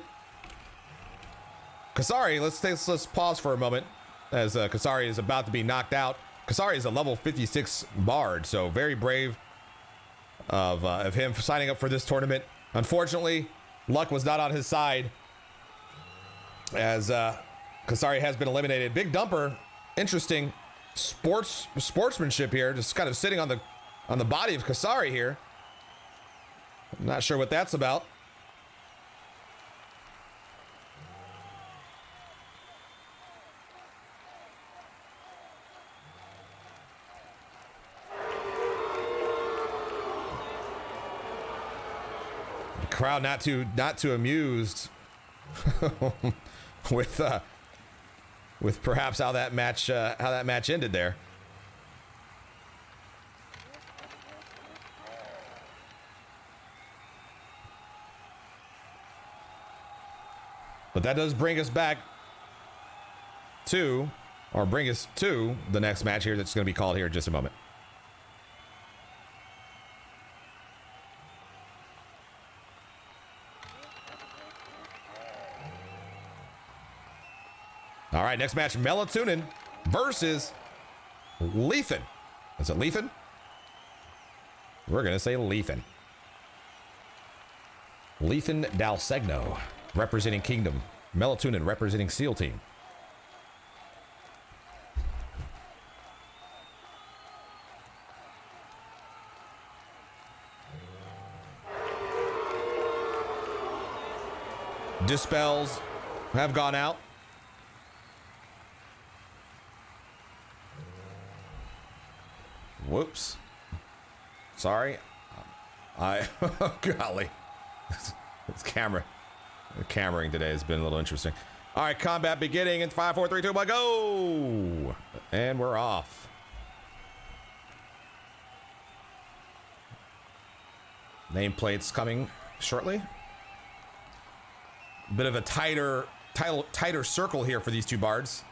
[SPEAKER 1] Kasari, let's pause for a moment as Kasari is about to be knocked out. Kasari is a level 56 bard, so very brave of him for signing up for this tournament. Unfortunately, luck was not on his side as Kasari has been eliminated. Big Dumper, interesting sportsmanship here, just kind of sitting on the body of Kasari here. I'm not sure what that's about. The crowd not too amused with perhaps how that match ended there. But that does bring us back to, or bring us to the next match here that's going to be called here in just a moment. All right, next match, Melatonin versus Lethan. Is it Lethan? We're going to say Lethan. Lethan Dalsegno, representing Kingdom. Melatonin, representing SEAL Team. Dispels have gone out. Whoops. Sorry. Golly. This cameraing today has been a little interesting. All right, combat beginning in 5, 4, 3, 2, 1, go! And we're off. Nameplates coming shortly. Bit of a tighter circle here for these two bards.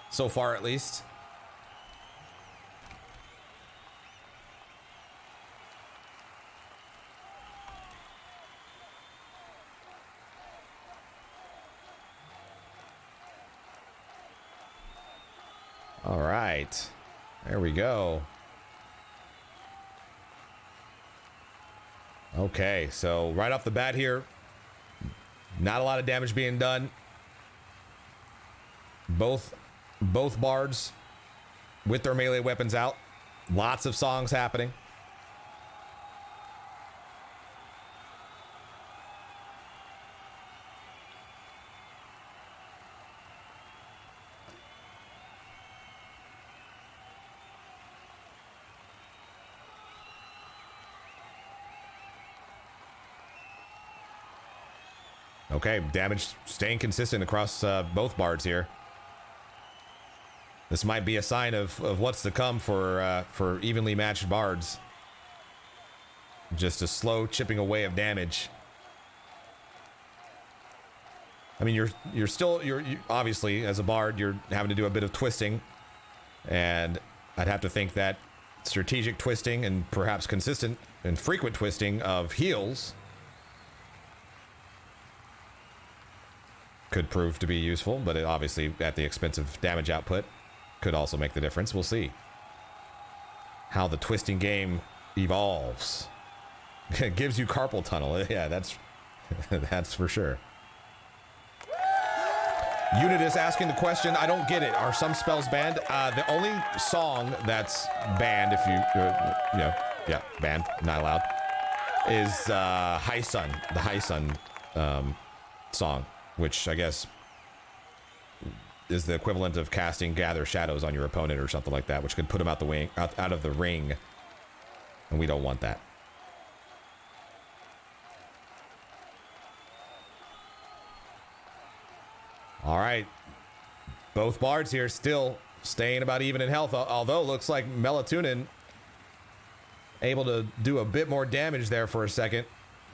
[SPEAKER 1] So far, at least. All right, there we go. Okay, so right off the bat here, not a lot of damage being done. Both bards with their melee weapons out. Lots of songs happening. Okay, damage staying consistent across both bards here. This might be a sign of what's to come for evenly matched bards. Just a slow chipping away of damage. I mean, you're obviously as a bard you're having to do a bit of twisting, and I'd have to think that strategic twisting and perhaps consistent and frequent twisting of heals could prove to be useful, but it obviously at the expense of damage output could also make the difference. We'll see how the twisting game evolves. It gives you carpal tunnel. Yeah, that's for sure. Unit is asking the question. I don't get it. Are some spells banned? The only song that's banned, if you banned, not allowed, is High Sun, the High Sun song, which I guess is the equivalent of casting Gather Shadows on your opponent or something like that, which could put him out of the ring, and we don't want that. All right. Both bards here still staying about even in health, although looks like Melatonin able to do a bit more damage there for a second,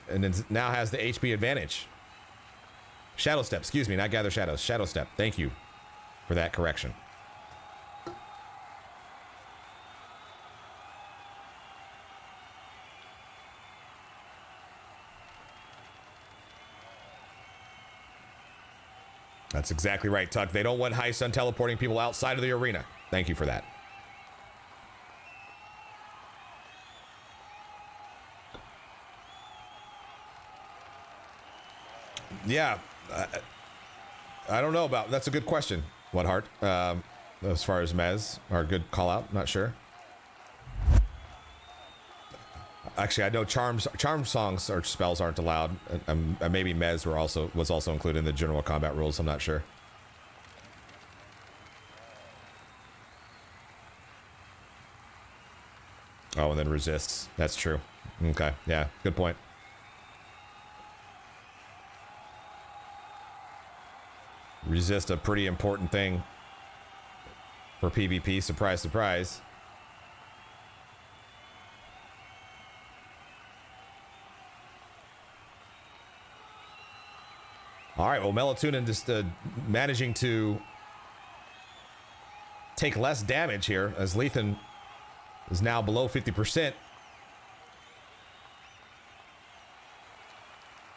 [SPEAKER 1] and then now has the HP advantage. Shadow Step, excuse me, not Gather Shadows. Shadow Step, thank you for that correction. That's exactly right, Tuck. They don't want High Sun teleporting people outside of the arena. Thank you for that. Yeah, I don't know about. That's a good question, Whatheart. As far as Mez, or good call out. Not sure. Actually, I know charm songs or spells aren't allowed. Maybe Mez was also included in the general combat rules. I'm not sure. Oh, and then resists. That's true. Okay, yeah, good point. Resist, a pretty important thing for PvP. Surprise, surprise. All right, well, Melatonin just managing to take less damage here as Lethan is now below 50%. It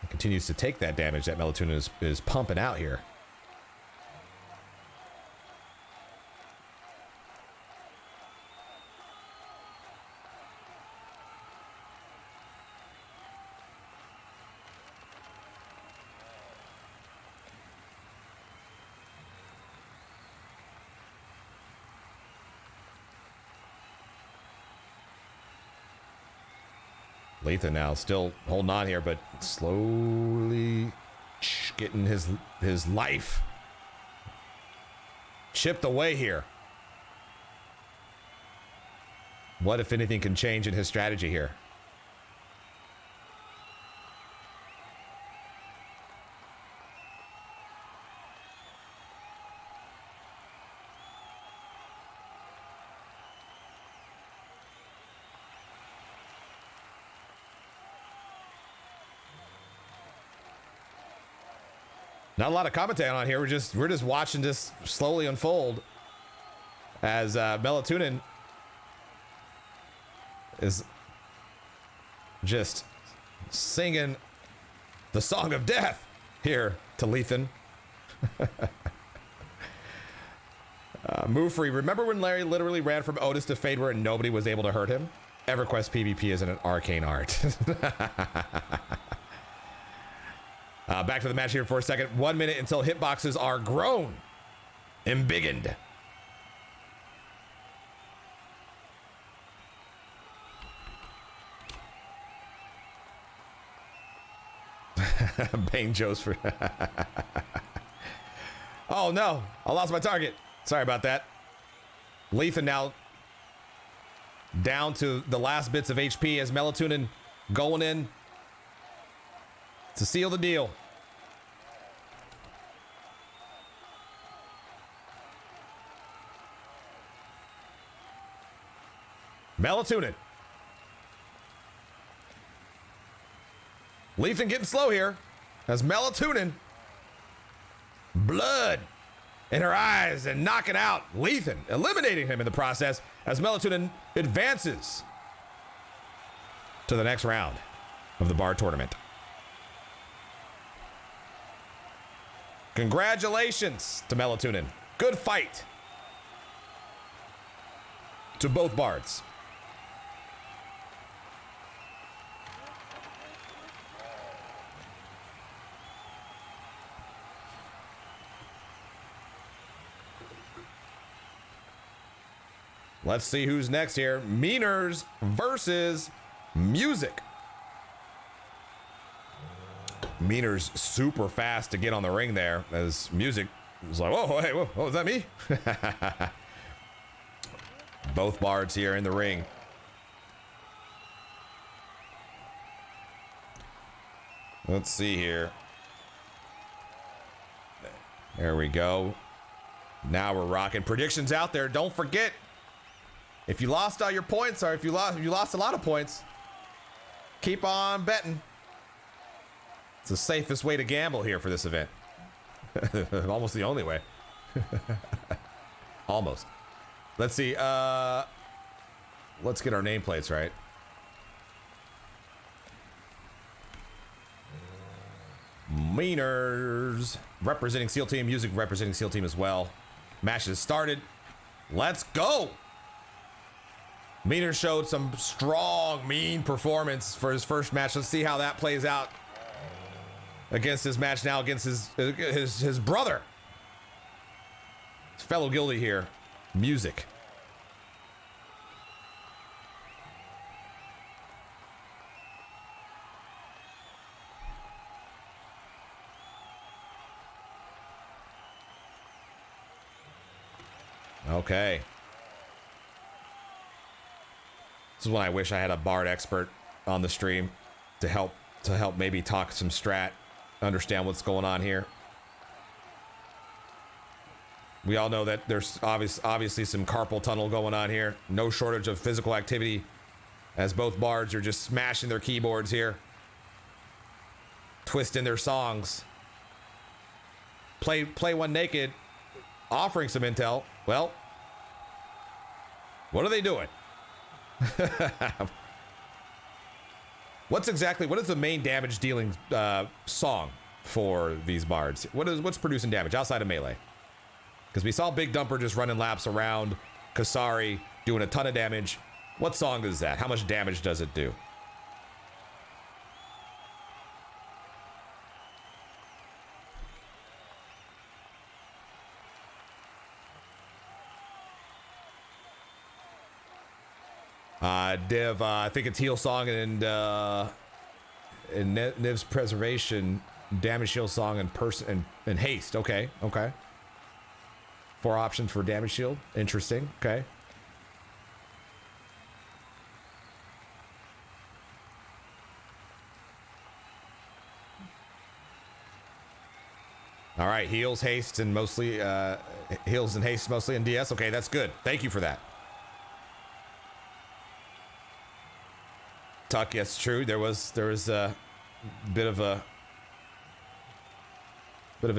[SPEAKER 1] continues to take that damage that Melatonin is pumping out here. Lethan now still holding on here, but slowly getting his life chipped away here. What, if anything, can change in his strategy here? Not a lot of commentating on here. We're just watching this slowly unfold as Melatonin is just singing the song of death here to Lethan. Move free. Remember when Larry literally ran from Otis to Fadewear and nobody was able to hurt him? EverQuest PvP isn't an arcane art. Back to the match here for a second. 1 minute until hitboxes are grown. Embiggened. Bane Joe's for... Oh no, I lost my target. Sorry about that. Lethan now down to the last bits of HP as Melatonin going in to seal the deal. Melatonin. Lethan getting slow here as Melatonin. Blood in her eyes and knocking out Lethan, eliminating him in the process as Melatonin advances to the next round of the Bard Tournament. Congratulations to Melatonin. Good fight to both bards. Let's see who's next here. Meaners versus Music. Meaners super fast to get on the ring there as Music was like, whoa, hey, whoa, is that me? Both bards here in the ring. Let's see here. There we go. Now we're rocking. Predictions out there. Don't forget, if you lost all your points, or if you lost a lot of points, keep on betting. It's the safest way to gamble here for this event. Almost the only way. Almost. Let's see. Let's get our nameplates right. Meaners representing SEAL Team. Music representing SEAL Team as well. Match has started. Let's go. Meaners showed some strong, mean performance for his first match. Let's see how that plays out against his match now against his brother. His fellow guildie here. Music. Okay. This is when I wish I had a Bard expert on the stream to help maybe talk some strat, understand what's going on here. We all know that there's obviously some carpal tunnel going on here. No shortage of physical activity as both bards are just smashing their keyboards here. Twisting their songs. Play one naked, offering some intel. Well, what are they doing? What is the main damage dealing song for these bards? What's producing damage outside of melee? Because we saw Big Dumper just running laps around Kasari doing a ton of damage. What song is that? How much damage does it do? Div, I think it's heal song and Niv's preservation, damage shield song and haste. Okay. 4 options for damage shield. Interesting. Okay. All right, heals, haste, and mostly heals and haste mostly in DS. Okay, that's good. Thank you for that. Tuck, yes, true. There was a bit of a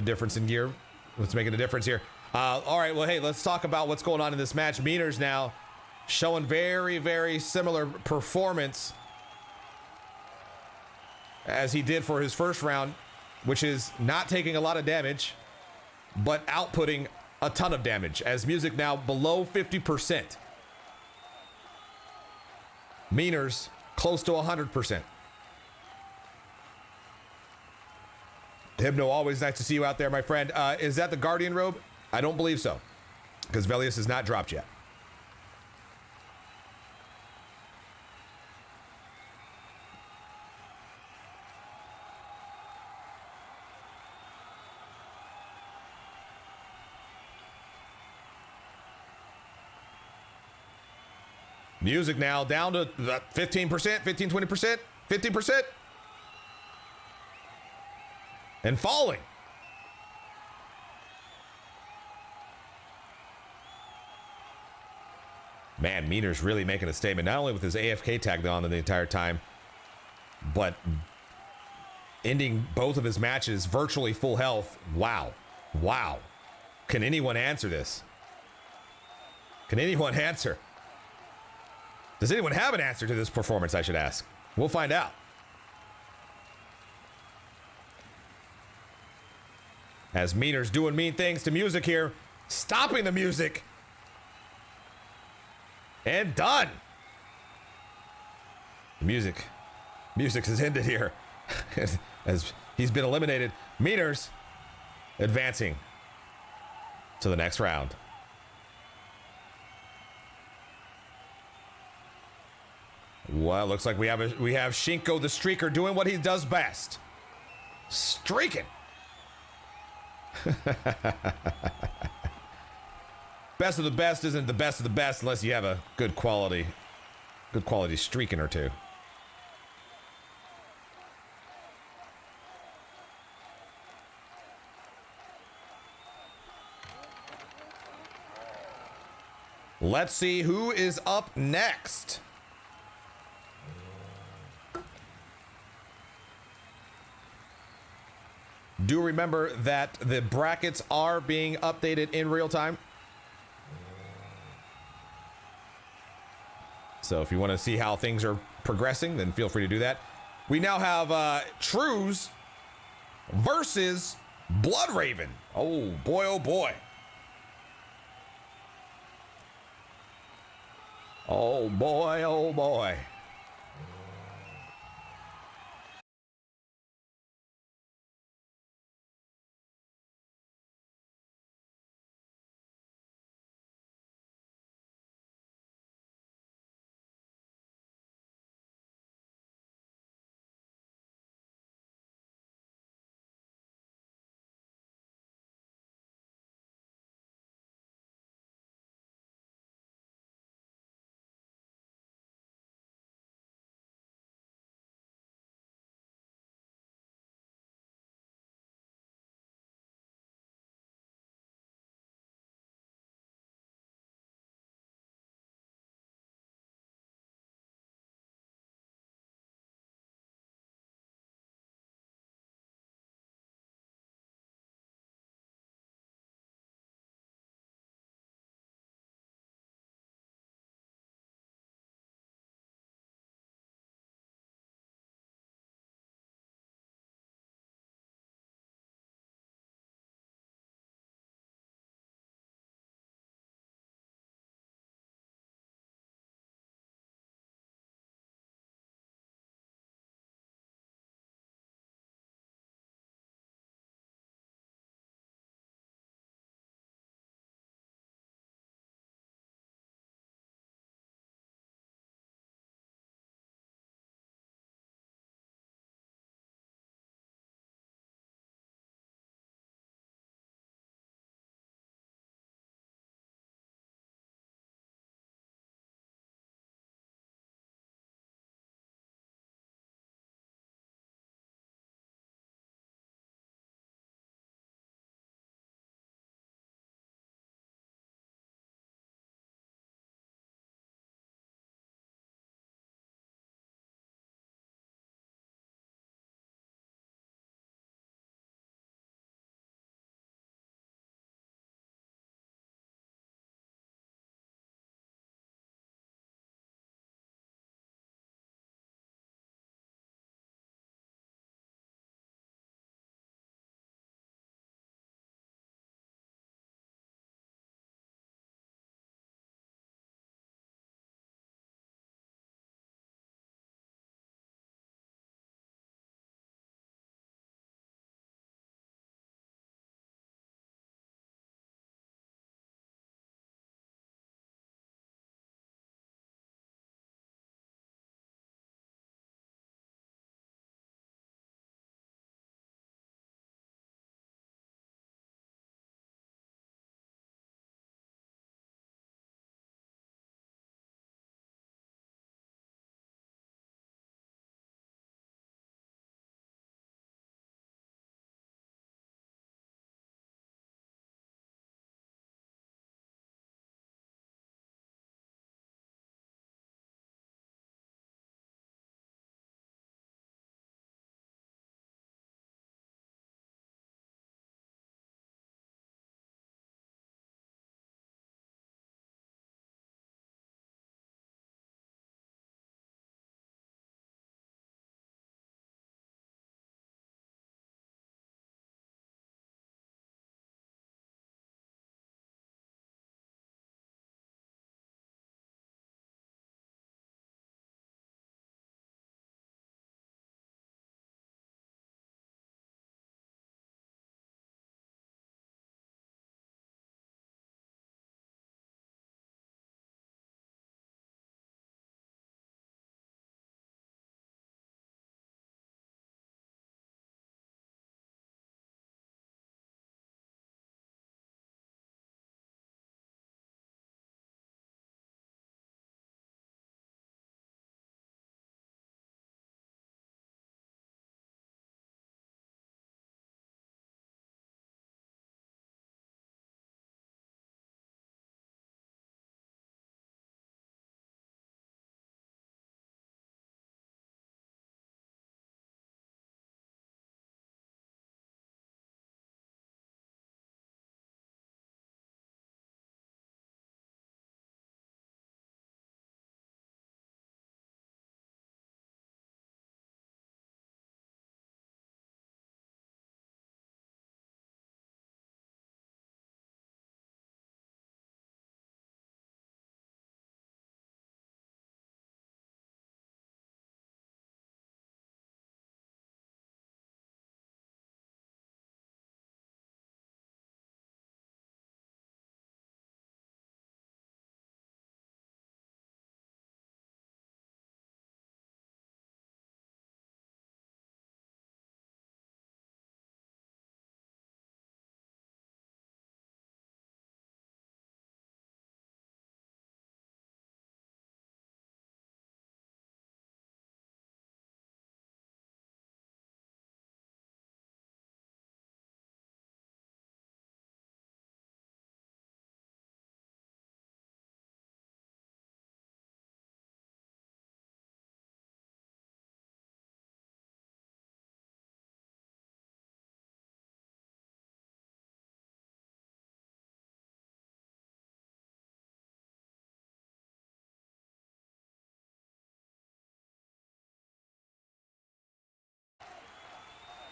[SPEAKER 1] difference in gear. What's making a difference here? All right, well, hey, let's talk about what's going on in this match. Meaners now showing very, very similar performance as he did for his first round, which is not taking a lot of damage, but outputting a ton of damage, as Music now below 50%. Meaners close to 100%. Hypno, always nice to see you out there, my friend. Is that the Guardian robe? I don't believe so, because Velius has not dropped yet. Music now down to 15%, 20%, 50%. And falling. Man, Meaner's really making a statement, not only with his AFK tagged on the entire time, but ending both of his matches virtually full health. Wow. Wow. Can anyone answer this? Can anyone answer? Does anyone have an answer to this performance, I should ask? We'll find out. As Meaner's doing mean things to Music here, stopping the music. And done. Music has ended here as he's been eliminated. Meaners advancing to the next round. Well, looks like we have Shinko the Streaker doing what he does best. Streaking. Best of the best isn't the best of the best unless you have a good quality streaking or two. Let's see who is up next. Do remember that the brackets are being updated in real time. So if you want to see how things are progressing, then feel free to do that. We now have Trues versus Blood Raven. Oh boy, oh boy. Oh boy, oh boy.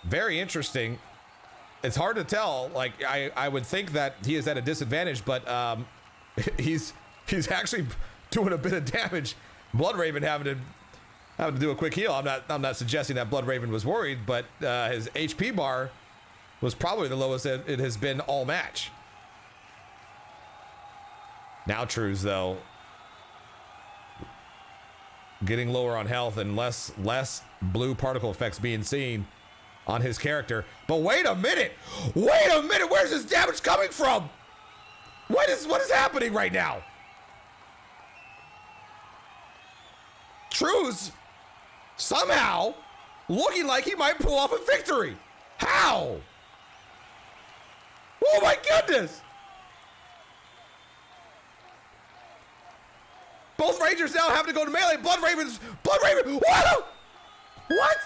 [SPEAKER 1] Very interesting. It's hard to tell. Like, I would think that he is at a disadvantage, but he's actually doing a bit of damage. Bloodraven having to do a quick heal. I'm not suggesting that Bloodraven was worried, but his HP bar was probably the lowest it has been all match. Now Trues, though, getting lower on health and less blue particle effects being seen on his character. But wait a minute! Wait a minute! Where's this damage coming from? What is happening right now? Trues somehow looking like he might pull off a victory. How? Oh my goodness! Both Rangers now have to go to melee. Bloodraven, what?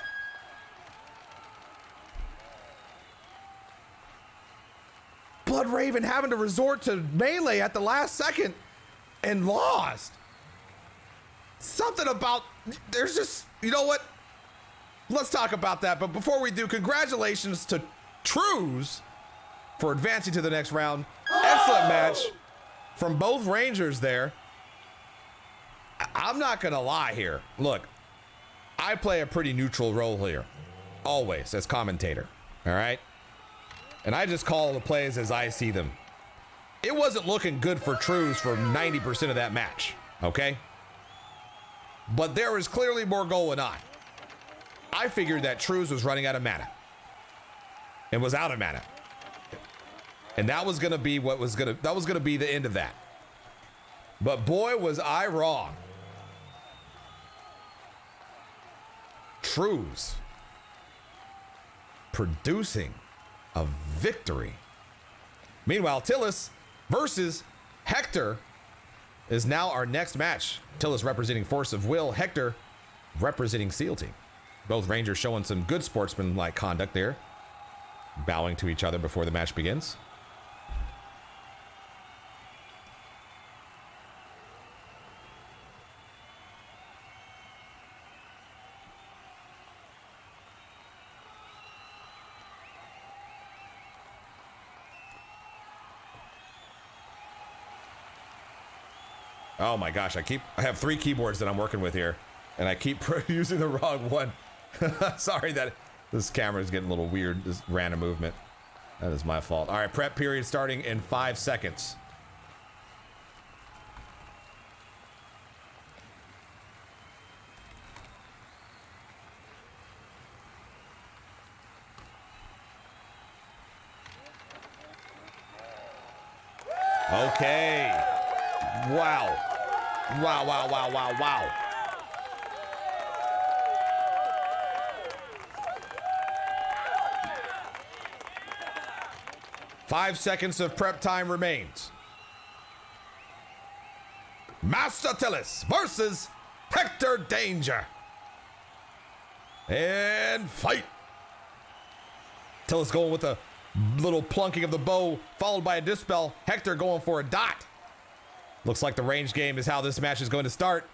[SPEAKER 1] Bloodraven having to resort to melee at the last second and lost. Something about, there's just, you know what? Let's talk about that. But before we do, congratulations to Trues for advancing to the next round. Excellent match from both Rangers there. I'm not gonna lie here. Look, I play a pretty neutral role here, always as commentator, all right? And I just call the plays as I see them. It wasn't looking good for Trues for 90% of that match, okay? But there was clearly more going on. I figured that Trues was running out of mana and was out of mana. And that was gonna be that was gonna be the end of that. But boy, was I wrong. Trues producing a victory. Meanwhile, Tillis versus Hector is now our next match. Tillis representing Force of Will, Hector representing SEAL Team. Both Rangers showing some good sportsmanlike conduct there, bowing to each other before the match begins. Oh my gosh, I have 3 keyboards that I'm working with here, and I keep using the wrong one. Sorry that this camera is getting a little weird, this random movement. That is my fault. All right, prep period starting in 5 seconds. Okay. Wow. Wow. 5 seconds of prep time remains. Master Tillis versus Hector Danger. And fight. Tillis going with a little plunking of the bow, followed by a dispel. Hector going for a dot. Looks like the range game is how this match is going to start.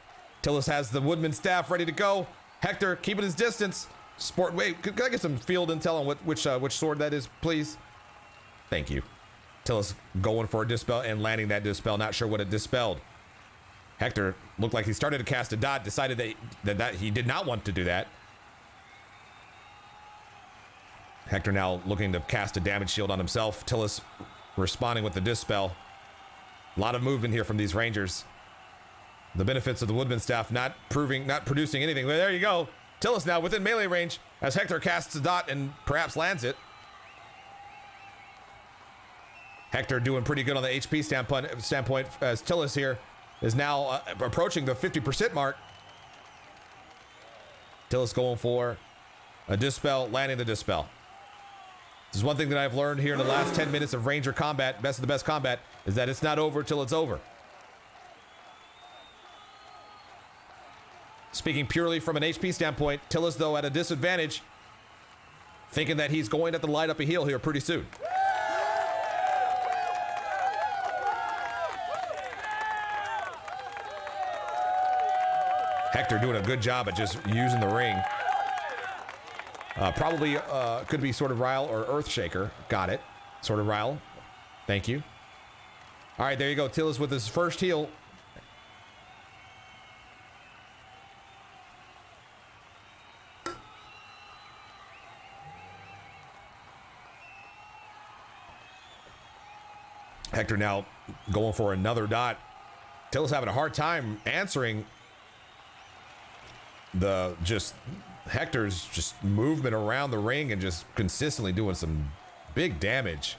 [SPEAKER 1] Tillis has the woodman staff ready to go. Hector keeping his distance. Wait, could I get some field intel on which sword that is, please? Thank you. Tillis going for a dispel and landing that dispel. Not sure what it dispelled. Hector looked like he started to cast a dot, decided that he did not want to do that. Hector now looking to cast a damage shield on himself. Tillis responding with the dispel. A lot of movement here from these Rangers. The benefits of the woodman staff not producing anything. Well, there you go. Tillis now within melee range as Hector casts a dot and perhaps lands it. Hector doing pretty good on the HP standpoint as Tillis here is now approaching the 50% mark. Tillis going for a dispel, landing the dispel. This is one thing that I've learned here in the last 10 minutes of Ranger combat, best of the best combat, is that it's not over till it's over. Speaking purely from an HP standpoint, Tillis, though, at a disadvantage, thinking that he's going to have to light up a heal here pretty soon. Hector doing a good job at just using the ring. Probably could be Sword of Ryle or Earthshaker. Got it. Sword of Ryle. Thank you. All right, there you go. Tillis with his first heal. Hector now going for another dot. Tillis having a hard time answering the Hector's just movement around the ring and just consistently doing some big damage.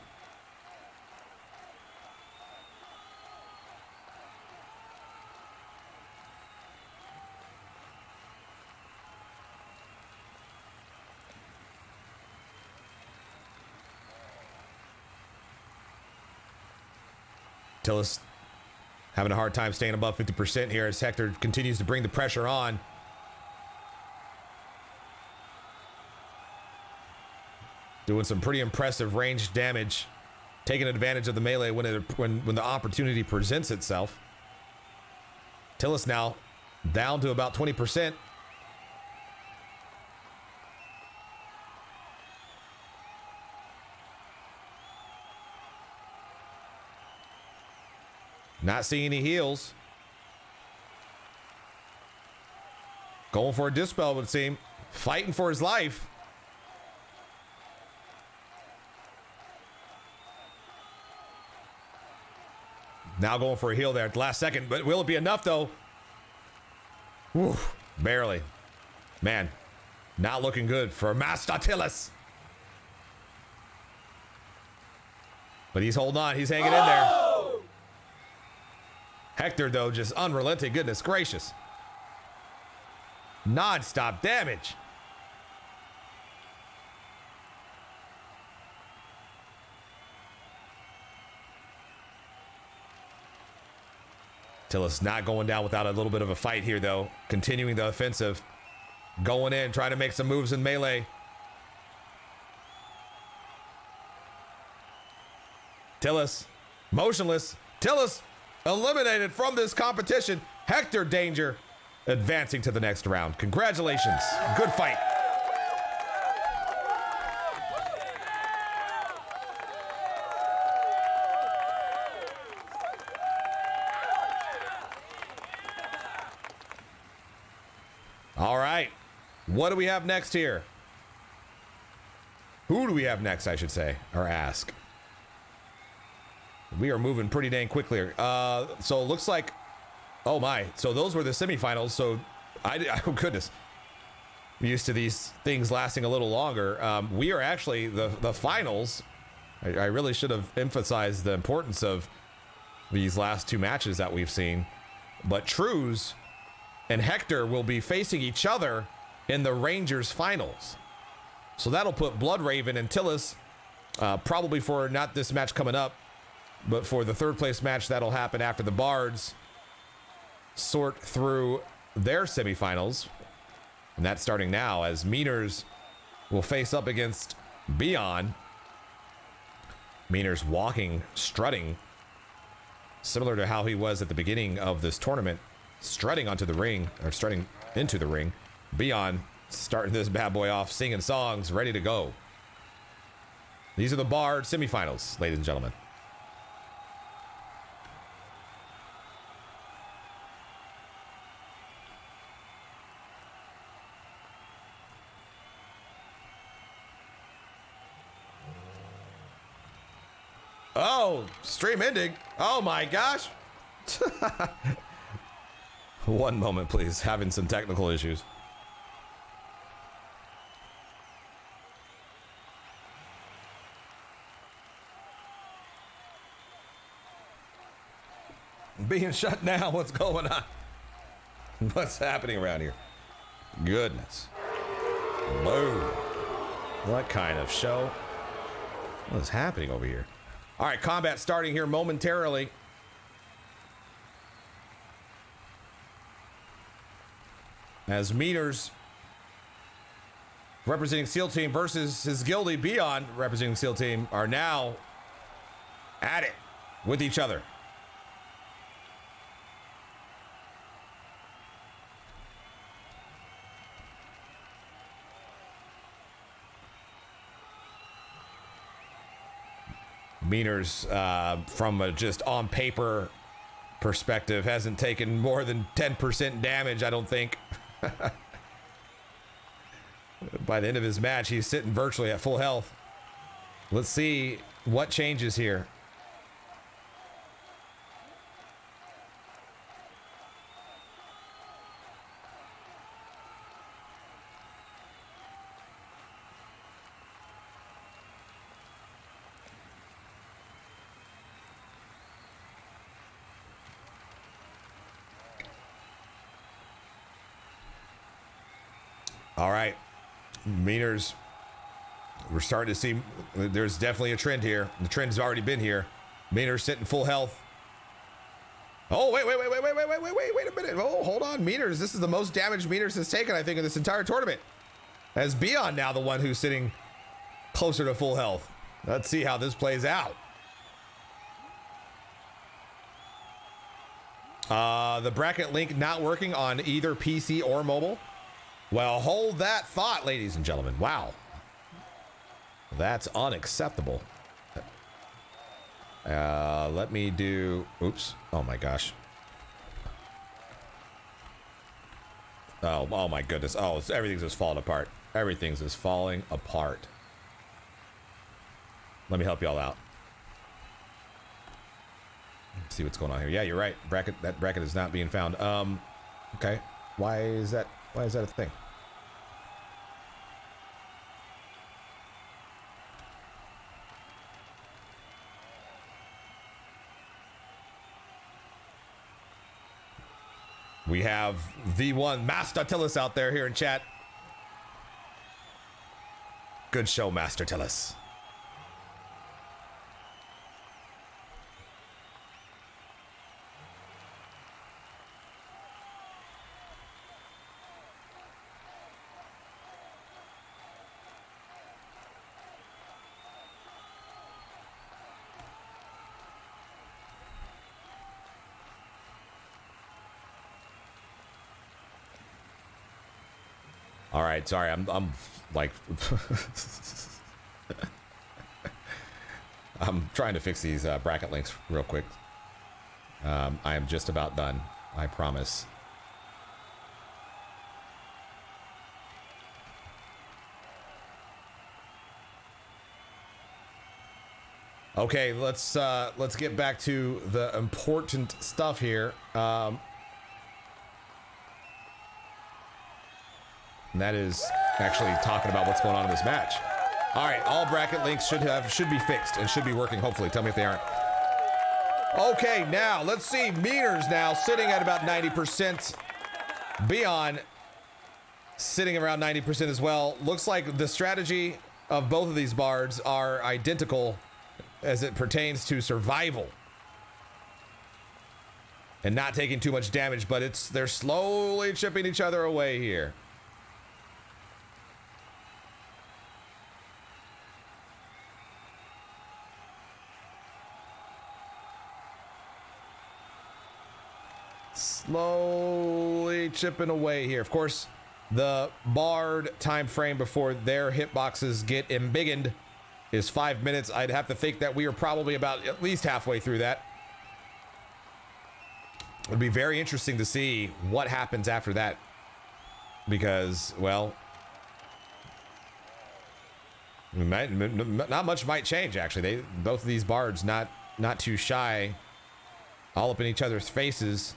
[SPEAKER 1] Tillis having a hard time staying above 50% here as Hector continues to bring the pressure on. Doing some pretty impressive range damage, taking advantage of the melee when the opportunity presents itself. Tillis now down to about 20%. Not seeing any heals. Going for a dispel, it would seem. Fighting for his life. Now going for a heal there at the last second, but will it be enough though? Woo, barely. Man, not looking good for Master Tillis. But he's holding on, he's hanging in there. Hector, though, just unrelenting. Goodness gracious. Non-stop damage. Tillis not going down without a little bit of a fight here, though. Continuing the offensive. Going in, trying to make some moves in melee. Tillis, motionless. Tillis eliminated from this competition. Hector Danger advancing to the next round. Congratulations. Good fight. All right. What do we have next here? Who do we have next, I should say, or ask? We are moving pretty dang quickly. So it looks like, oh my. So those were the semifinals. So oh goodness. I'm used to these things lasting a little longer. We are actually the finals. I really should have emphasized the importance of these last two matches that we've seen. But Trues and Hector will be facing each other in the Rangers finals. So that'll put Bloodraven and Tillis probably for not this match coming up, but for the third place match that'll happen after the Bards sort through their semifinals. And that's starting now as Meaners will face up against Beyond. Meaners walking, strutting, similar to how he was at the beginning of this tournament, strutting onto the ring, or strutting into the ring. Beyond starting this bad boy off, singing songs, ready to go. These are the Bard semifinals, ladies and gentlemen. Oh, stream ending. Oh my gosh. One moment, please. Having some technical issues. Being shut down. What's going on? What's happening around here? Goodness. Whoa. What kind of show? What is happening over here? All right, combat starting here momentarily. As Meaners representing SEAL Team versus his guildie Beyond representing SEAL Team are now at it with each other. Meaners, from a just on paper perspective, hasn't taken more than 10% damage, I don't think. By the end of his match, he's sitting virtually at full health. Let's see what changes here. All right, Meaners, we're starting to see there's definitely a trend here. The trend has already been here. Meaners sitting full health. Oh, wait a minute. Oh, hold on. Meaners, this is the most damage Meaners has taken, I think, in this entire tournament. As Beyond now the one who's sitting closer to full health. Let's see how this plays out. The bracket link not working on either PC or mobile. Well, hold that thought, ladies and gentlemen. Wow. That's unacceptable. Let me do... Oops. Oh, my gosh. Oh my goodness. Oh, everything's just falling apart. Everything's just falling apart. Let me help y'all out. Let's see what's going on here. Yeah, you're right. That bracket is not being found. Okay. Why is that a thing? We have V1 Master Tillis out there here in chat. Good show, Master Tillis. All right, sorry, I'm like, I'm trying to fix these bracket links real quick. I am just about done, I promise. Okay, let's get back to the important stuff here. And that is actually talking about what's going on in this match. All right, all bracket links should be fixed and should be working, hopefully. Tell me if they aren't. Okay, now let's see. Meaners now sitting at about 90%. Beyond sitting around 90% as well. Looks like the strategy of both of these bards are identical as it pertains to survival and not taking too much damage, but they're slowly chipping each other away here. Slowly chipping away here. Of course, the Bard time frame before their hitboxes get embiggened is 5 minutes. I'd have to think that we are probably about at least halfway through that. It'd be very interesting to see what happens after that, because, well, not much might change. Actually, both of these bards not too shy, all up in each other's faces.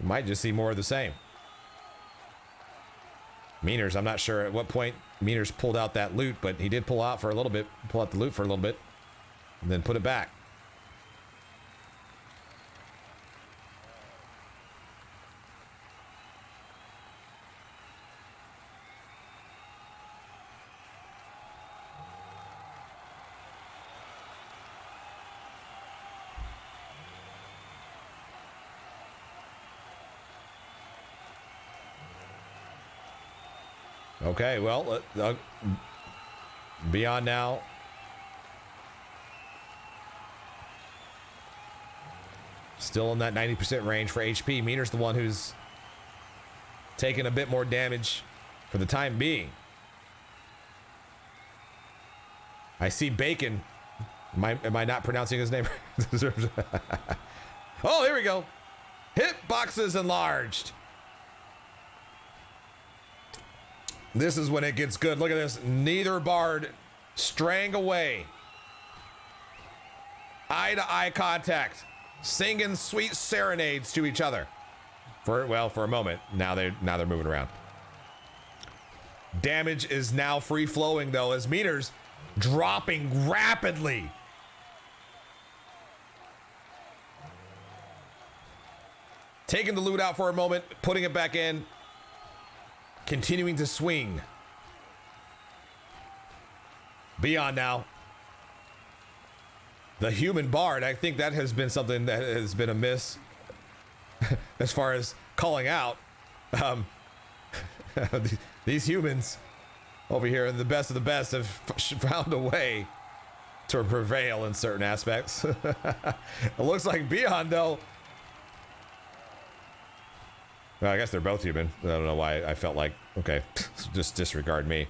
[SPEAKER 1] We might just see more of the same. Meaners, I'm not sure at what point Meaners pulled out that loot, but he did pull out the loot for a little bit, and then put it back. Okay, well, Beyond now. Still in that 90% range for HP. Meaner's the one who's taking a bit more damage for the time being. I see Bacon. Am I not pronouncing his name? Oh, here we go. Hitboxes enlarged. This is when it gets good. Look at this. Neither Bard straying away. Eye-to-eye contact. Singing sweet serenades to each other. For a moment. Now they're moving around. Damage is now free flowing though, as meters dropping rapidly. Taking the loot out for a moment, putting it back in, continuing to swing. Beyond now. The human bard, I think that has been something that has been amiss as far as calling out. These humans over here, and the best of the best, have found a way to prevail in certain aspects. It looks like Beyond, though. Well, I guess they're both human. I don't know why I felt like, okay, just disregard me.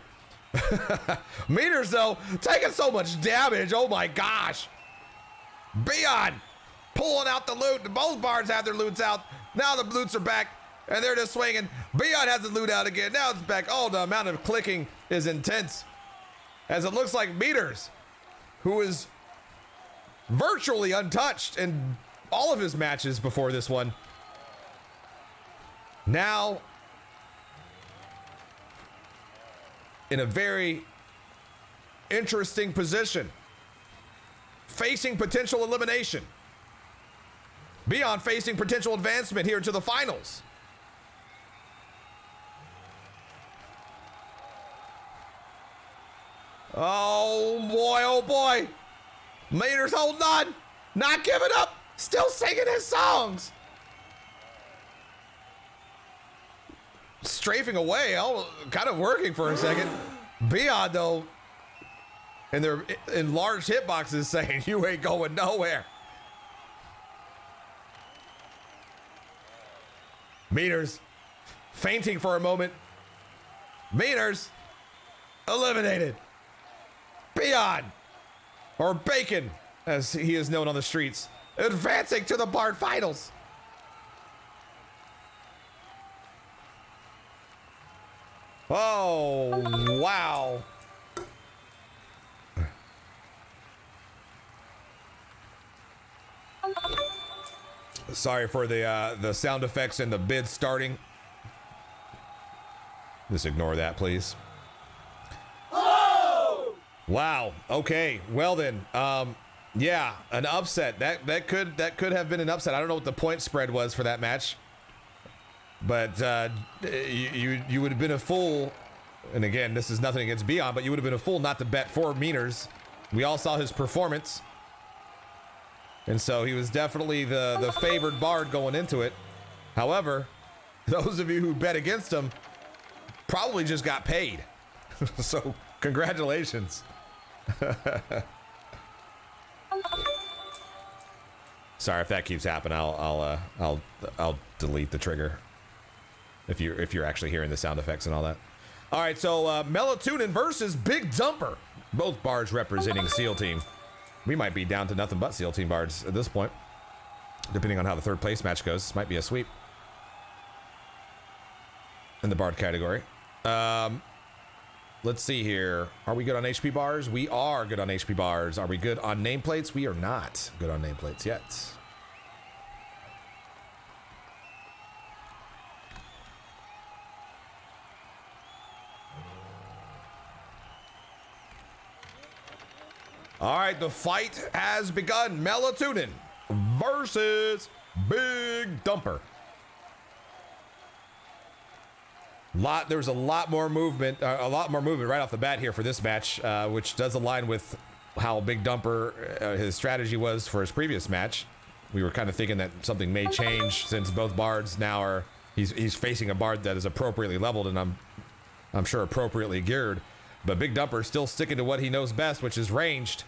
[SPEAKER 1] Meters, though, taking so much damage. Oh my gosh. Beyond pulling out the loot. Both bards have their loots out. Now the loots are back, and they're just swinging. Beyond has the loot out again. Now it's back. Oh, the amount of clicking is intense. As it looks like Meters, who is virtually untouched in all of his matches before this one, now in a very interesting position, facing potential elimination. Beyond facing potential advancement here to the finals. Oh boy, oh boy. Mater's holding on, not giving up, still singing his songs. Strafing away, kind of working for a second. Beyond, though, and their enlarged hitboxes saying, you ain't going nowhere. Meters fainting for a moment. Meters eliminated. Beyond, or Bacon, as he is known on the streets, advancing to the Bard Finals. Oh, wow. Sorry for the sound effects and the bid starting. Just ignore that, please. Oh! Wow. Okay. Well then, yeah, an upset. That could have been an upset. I don't know what the point spread was for that match. But you would have been a fool, and again, this is nothing against Beyond, but you would have been a fool not to bet for Meters. We all saw his performance, and so he was definitely the favored bard going into it. However, those of you who bet against him probably just got paid. So congratulations. Sorry if that keeps happening. I'll delete the trigger. If you're actually hearing the sound effects and all that. All right, so Melatonin versus Big Dumper. Both bards representing SEAL Team. We might be down to nothing but SEAL Team bards at this point. Depending on how the third place match goes. This might be a sweep. In the bard category. Let's see here. Are we good on HP bars? We are good on HP bars. Are we good on nameplates? We are not good on nameplates yet. All right, the fight has begun. Melatonin versus Big Dumper. There was a lot more movement right off the bat here for this match, which does align with how Big Dumper his strategy was for his previous match. We were kind of thinking that something may change since both bards now are he's facing a bard that is appropriately leveled and I'm sure appropriately geared. But Big Dumper is still sticking to what he knows best, which is ranged.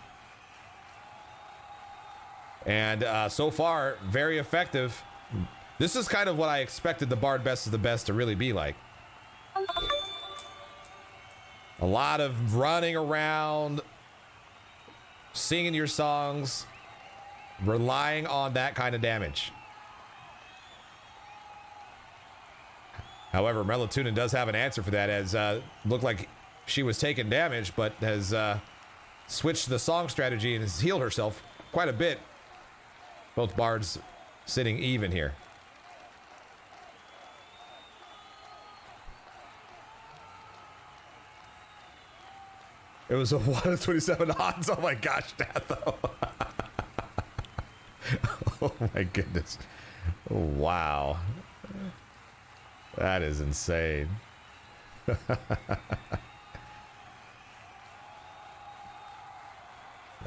[SPEAKER 1] And so far, very effective. This is kind of what I expected the Bard Best of the Best to really be like. A lot of running around, singing your songs, relying on that kind of damage. However, Melatonin does have an answer for that, as looked like she was taking damage, but has switched to the song strategy and has healed herself quite a bit. Both bards sitting even here. It was a 1 in 27 odds. Oh my gosh, Dad, though. Oh my goodness. Wow. That is insane. All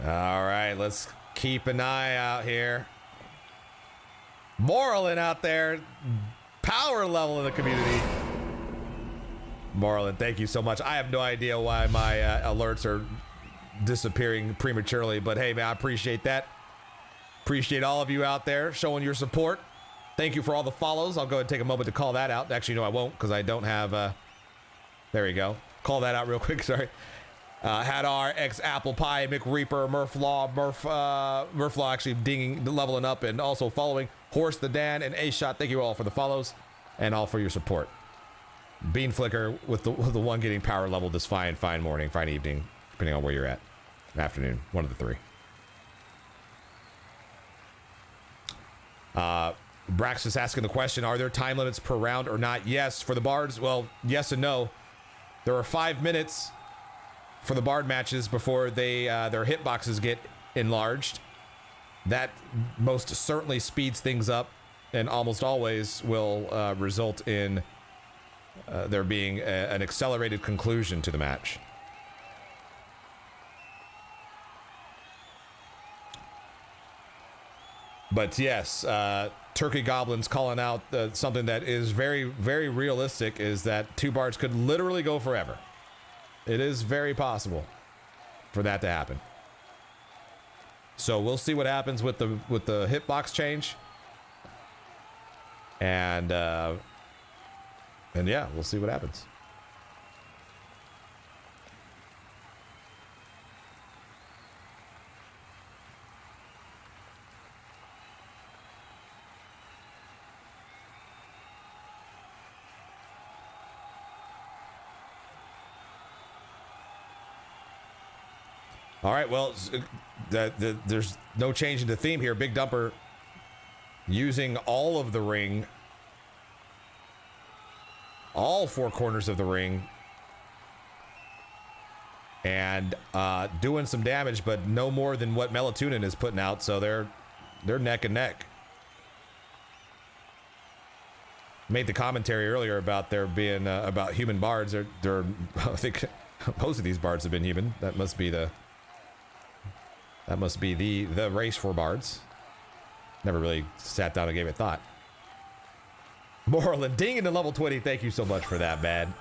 [SPEAKER 1] right, let's keep an eye out here. Morlin out there, power level in the community. Morlin, thank you so much. I have no idea why my alerts are disappearing prematurely, but hey, man, I appreciate that. Appreciate all of you out there showing your support. Thank you for all the follows. I'll go ahead and take a moment to call that out. Actually, no, I won't, because I don't have... there we go. Call that out real quick, sorry. Hadar, X Apple Pie, McReaper, Murphlaw actually dinging, leveling up, and also following Horse the Dan and A-Shot. Thank you all for the follows and all for your support. Bean Flicker with the one getting power level this fine morning, fine evening, depending on where you're at. Afternoon, one of the three. Brax is asking the question, are there time limits per round or not? Yes, for the bards, well, yes and no. There are 5 minutes for the bard matches before they their hitboxes get enlarged. That most certainly speeds things up and almost always will result in there being an accelerated conclusion to the match. But yes, Turkey Goblin's calling out something that is very, very realistic, is that 2 bards could literally go forever. It is very possible for that to happen. So we'll see what happens with the hitbox change. And yeah, we'll see what happens. All right, well, there's no change in the theme here. Big Dumper using all of the ring, all 4 corners of the ring, and doing some damage, but no more than what Melatonin is putting out, so they're neck and neck. Made the commentary earlier about there being about human bards. They're I think most of these bards have been human. That must be the race for bards. Never really sat down and gave it thought. Moreland ding into level 20. Thank you so much for that, man.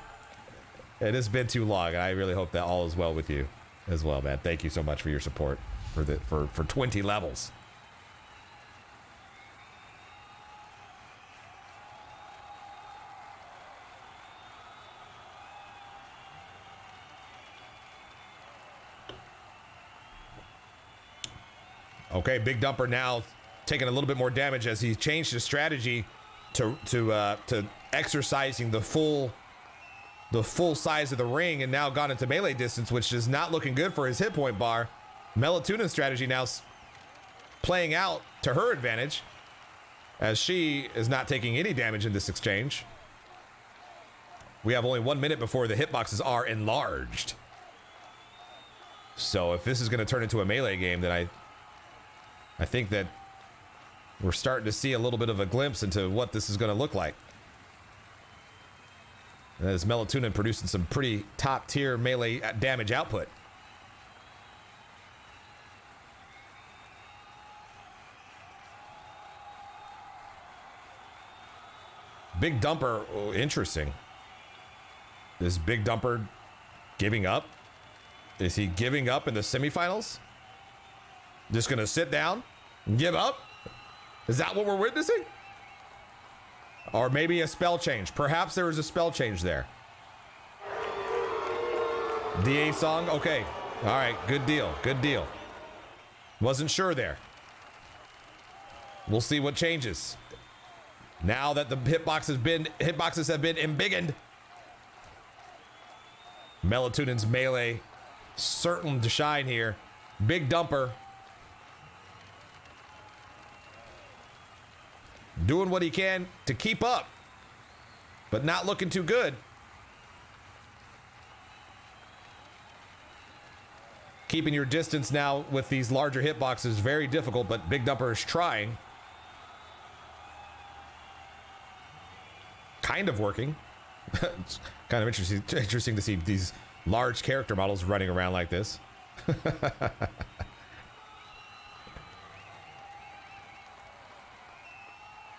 [SPEAKER 1] It has been too long, and I really hope that all is well with you as well, man. Thank you so much for your support for 20 levels. Okay, Big Dumper now taking a little bit more damage as he changed his strategy to exercising the full size of the ring, and now gone into melee distance, which is not looking good for his hit point bar. Melatonin's strategy now playing out to her advantage, as she is not taking any damage in this exchange. We have only 1 minute before the hitboxes are enlarged. So if this is going to turn into a melee game, then I think that we're starting to see a little bit of a glimpse into what this is going to look like. As Melatonin producing some pretty top tier melee damage output. Big Dumper, oh, interesting. Is Big Dumper giving up? Is he giving up in the semifinals? Just gonna sit down and give up? Is that what we're witnessing? Or maybe a spell change. Perhaps there is a spell change there. DA song, okay. All right, good deal, good deal. Wasn't sure there. We'll see what changes. Now that the hitboxes have been embiggened. Melatonin's melee certain to shine here. Big Dumper doing what he can to keep up, but not looking too good. Keeping your distance now with these larger hitboxes is very difficult, but Big Dumper is trying. Kind of working. It's kind of interesting to see these large character models running around like this.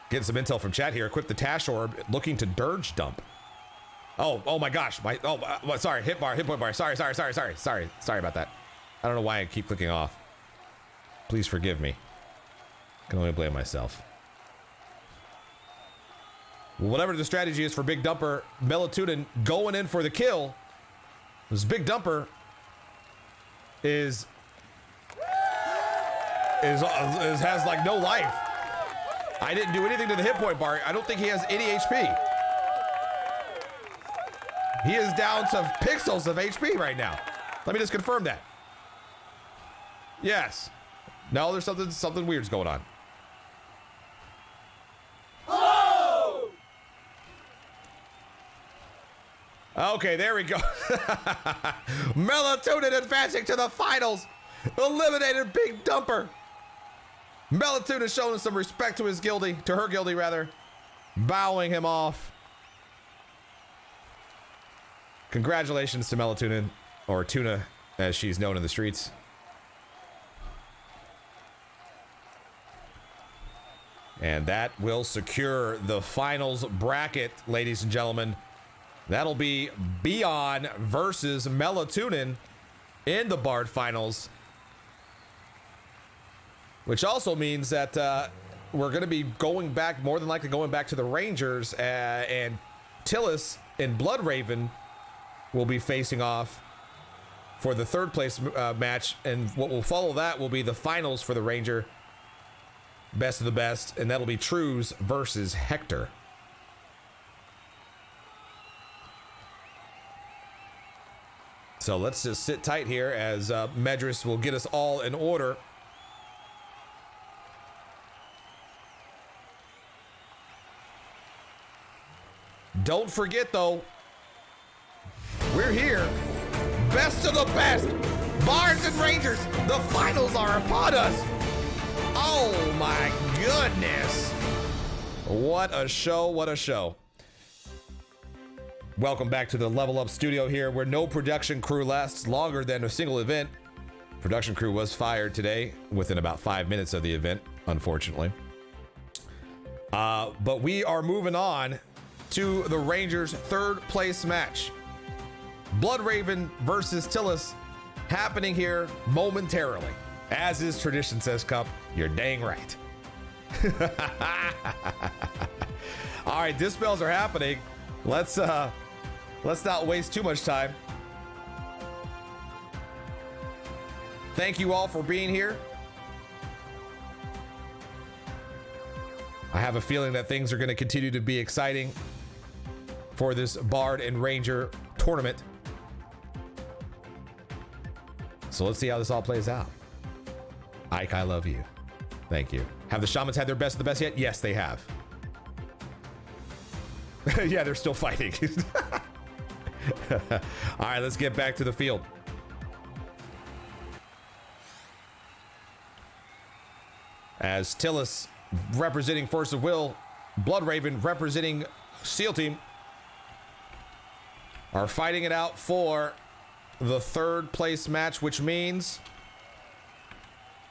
[SPEAKER 1] Getting some intel from chat here. Equip the Tash Orb, looking to Dirge Dump. Oh my gosh. Sorry, hit point bar. Sorry about that. I don't know why I keep clicking off. Please forgive me. Can only blame myself. Whatever the strategy is for Big Dumper, Melatonin going in for the kill. This Big Dumper has like no life. I didn't do anything to the hit point bar. I don't think he has any HP. He is down to pixels of HP right now. Let me just confirm that. Yes. No, there's something weird's going on. Oh! Okay, there we go. Melatonin advancing to the finals. Eliminated Big Dumper. Melatonin showing some respect to her guildie rather. Bowing him off. Congratulations to Melatonin, or Tuna, as she's known in the streets. And that will secure the finals bracket, ladies and gentlemen. That'll be Beyond versus Melatonin in the Bard finals. Which also means that we're going to be going back, more than likely going back to the Rangers, and Tillis and Bloodraven will be facing off for the third place match. And what will follow that will be the finals for the Ranger. Best of the best, and that'll be Trues versus Hector. So let's just sit tight here as Medris will get us all in order. Don't forget though, we're here. Best of the best. Bards and Rangers, the finals are upon us. Oh my goodness. What a show, what a show. Welcome back to the Level Up studio here, where no production crew lasts longer than a single event. Production crew was fired today within about 5 minutes of the event, unfortunately. But we are moving on to the Rangers' third place match. Bloodraven versus Tillis happening here momentarily. As is tradition, says Cup. You're dang right. All right, dispels are happening. Let's not waste too much time. Thank you all for being here. I have a feeling that things are going to continue to be exciting for this Bard and Ranger tournament. So let's see how this all plays out. Ike, I love you. Thank you. Have the Shamans had their best of the best yet? Yes, they have. Yeah, they're still fighting. All right, let's get back to the field. As Tillis representing Force of Will, Bloodraven representing SEAL Team are fighting it out for the third place match, which means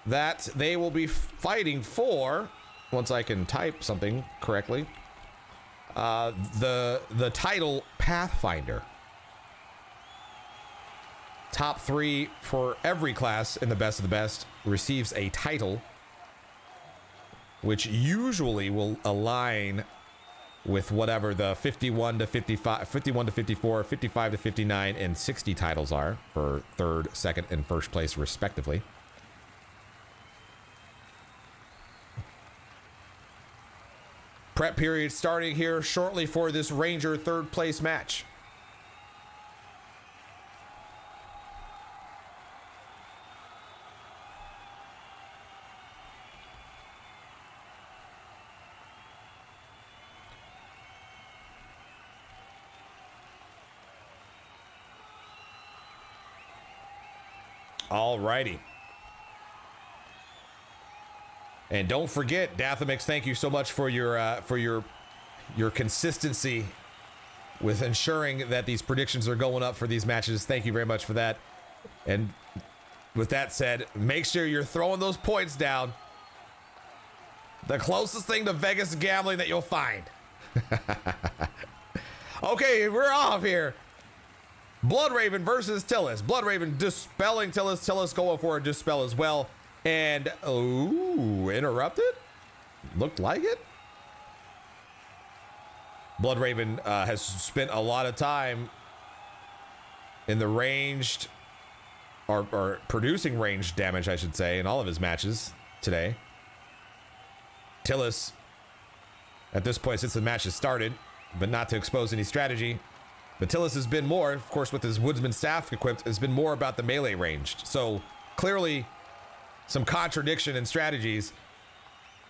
[SPEAKER 1] that they will be fighting for, once I can type something correctly, the title Pathfinder. Top 3 for every class in the best of the best receives a title, which usually will align with whatever the 51 to 55, 51 to 54, 55 to 59, and 60 titles are for third, second, and first place respectively. Prep period starting here shortly for this Ranger third place match. All righty. And don't forget, Dathomix, thank you so much for your consistency with ensuring that these predictions are going up for these matches. Thank you very much for that. And with that said, make sure you're throwing those points down. The closest thing to Vegas gambling that you'll find. Okay, we're off here. Bloodraven versus Tillis. Bloodraven dispelling Tillis. Tillis going for a dispel as well. And, ooh, interrupted? Looked like it. Bloodraven has spent a lot of time in the ranged, or producing ranged damage, I should say, in all of his matches today. Tillis, at this point, since the match has started, but not to expose any strategy, but Tillis has been more, of course, with his Woodsman staff equipped, has been more about the melee ranged. So, clearly, some contradiction in strategies.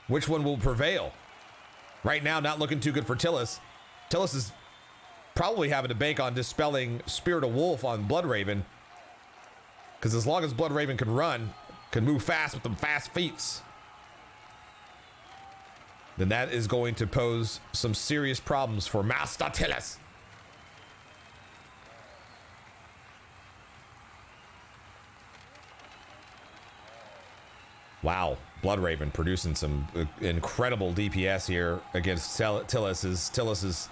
[SPEAKER 1] Which one will prevail? Right now, not looking too good for Tillis. Tillis is probably having to bank on dispelling Spirit of Wolf on Bloodraven. Because as long as Bloodraven can run, can move fast with them fast feet, then that is going to pose some serious problems for Master Tillis. Wow, Bloodraven producing some incredible DPS here against Tillis. Tillis is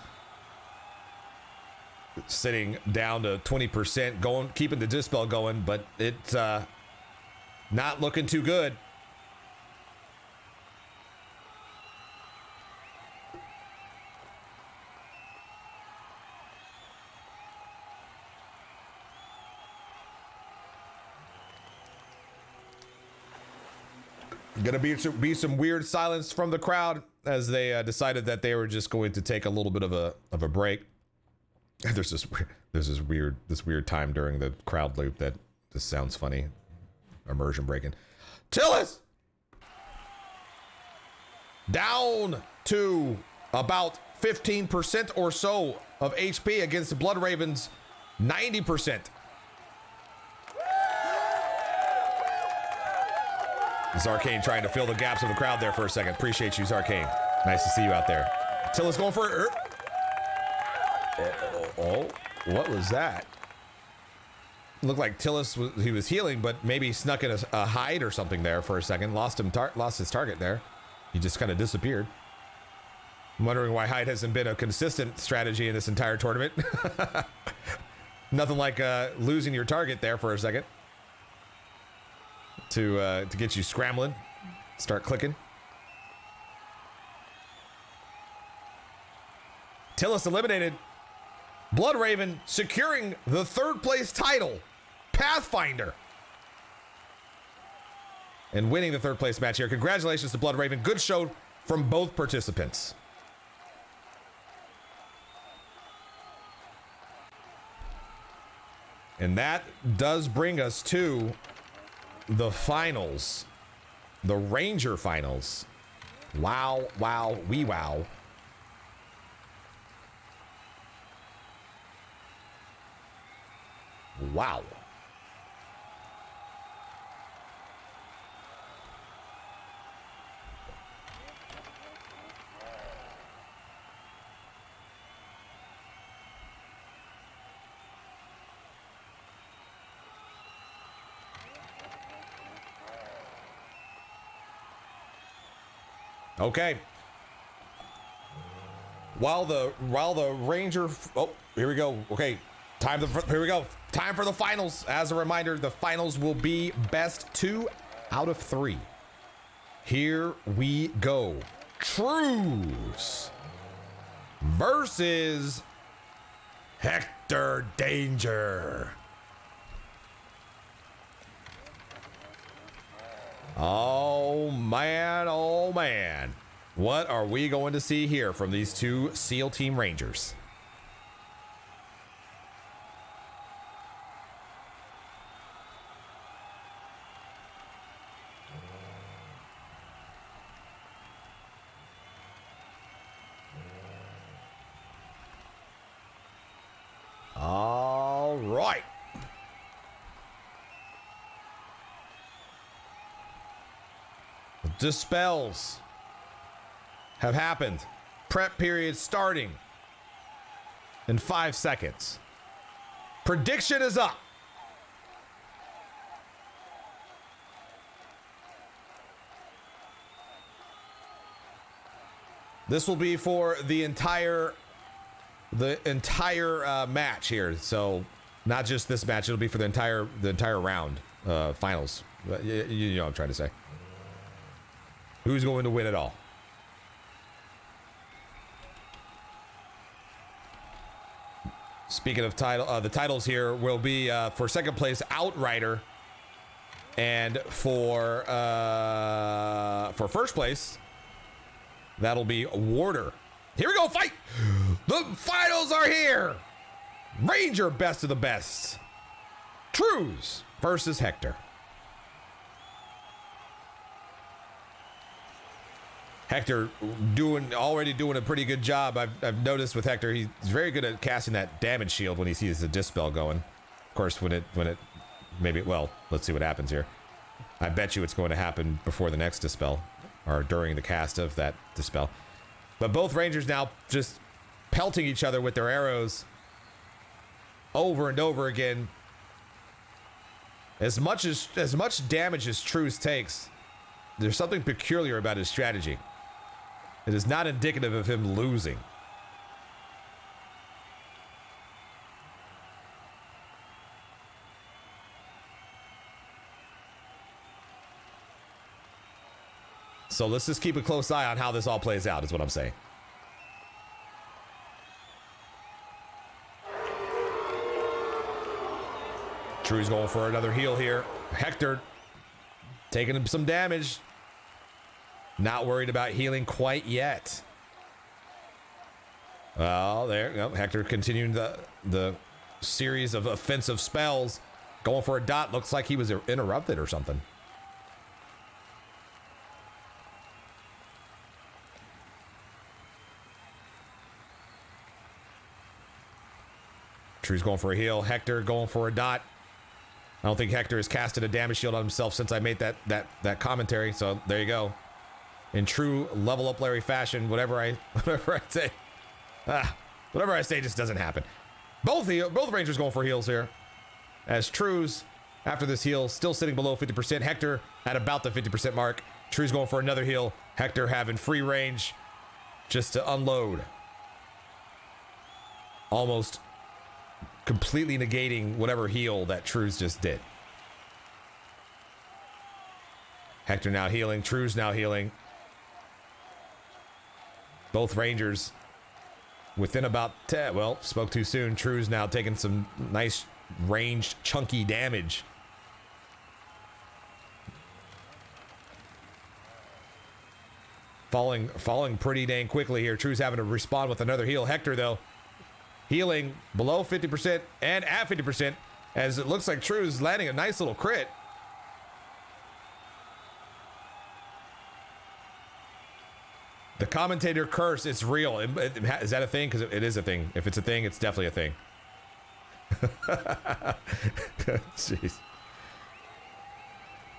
[SPEAKER 1] sitting down to 20%, keeping the dispel going, but it's not looking too good. Gonna be some weird silence from the crowd as they decided that they were just going to take a little bit of a break. There's this weird time during the crowd loop that just sounds funny. Immersion breaking. Tillis down to about 15% or so of HP against Bloodraven's 90%. Zarkane trying to fill the gaps of the crowd there for a second. Appreciate you, Zarkane. Nice to see you out there. Tillis going for it. Oh, what was that? Looked like Tillis was healing, but maybe snuck in a hide or something there for a second. Lost his target there. He just kind of disappeared. I'm wondering why hide hasn't been a consistent strategy in this entire tournament. Nothing like losing your target there for a second. To get you scrambling, start clicking. Tillis eliminated. Bloodraven securing the third place title, Pathfinder, and winning the third place match here. Congratulations to Bloodraven. Good show from both participants. And that does bring us to the finals, the Ranger finals. Wow, wow, wee wow. Wow. Okay. While the Ranger, oh, here we go. Okay, here we go. Time for the finals. As a reminder, the finals will be best 2 out of 3. Here we go. Trues versus Hector Danger. Oh man, What are we going to see here from these two SEAL Team Rangers? All right. Dispels have happened. Prep period starting in 5 seconds. Prediction is up. This will be for the entire match here. So not just this match, it'll be for the entire round, finals. You know what I'm trying to say. Who's going to win it all? Speaking of title, the titles here will be for second place Outrider, and for first place that'll be Warder. Here we go, fight! The finals are here. Ranger best of the best. Trues versus Hector. Hector already doing a pretty good job. I've noticed with Hector, he's very good at casting that damage shield when he sees the dispel going. Of course, when it well, let's see what happens here. I bet you it's going to happen before the next dispel, or during the cast of that dispel. But both Rangers now just pelting each other with their arrows over and over again. As much damage as Trues takes, there's something peculiar about his strategy. It is not indicative of him losing. So let's just keep a close eye on how this all plays out, is what I'm saying. True's going for another heal here. Hector taking some damage. Not worried about healing quite yet. Well, there you go. Hector continuing the series of offensive spells. Going for a dot. Looks like he was interrupted or something. True's going for a heal. Hector going for a dot. I don't think Hector has casted a damage shield on himself since I made that commentary. So there you go. In true Level Up Larry fashion, whatever I say, whatever I say just doesn't happen. Both Rangers going for heals here. As Trues, after this heal, still sitting below 50%. Hector at about the 50% mark. Trues going for another heal. Hector having free range just to unload. Almost completely negating whatever heal that Trues just did. Hector now healing. Trues now healing. Both Rangers within about 10. Well, spoke too soon. Trues now taking some nice ranged, chunky damage. Falling pretty dang quickly here. Trues having to respond with another heal. Hector, though, healing below 50% and at 50%, as it looks like Trues landing a nice little crit. The commentator curse, it's real. Is that a thing? Because it is a thing. If it's a thing, it's definitely a thing. Jeez.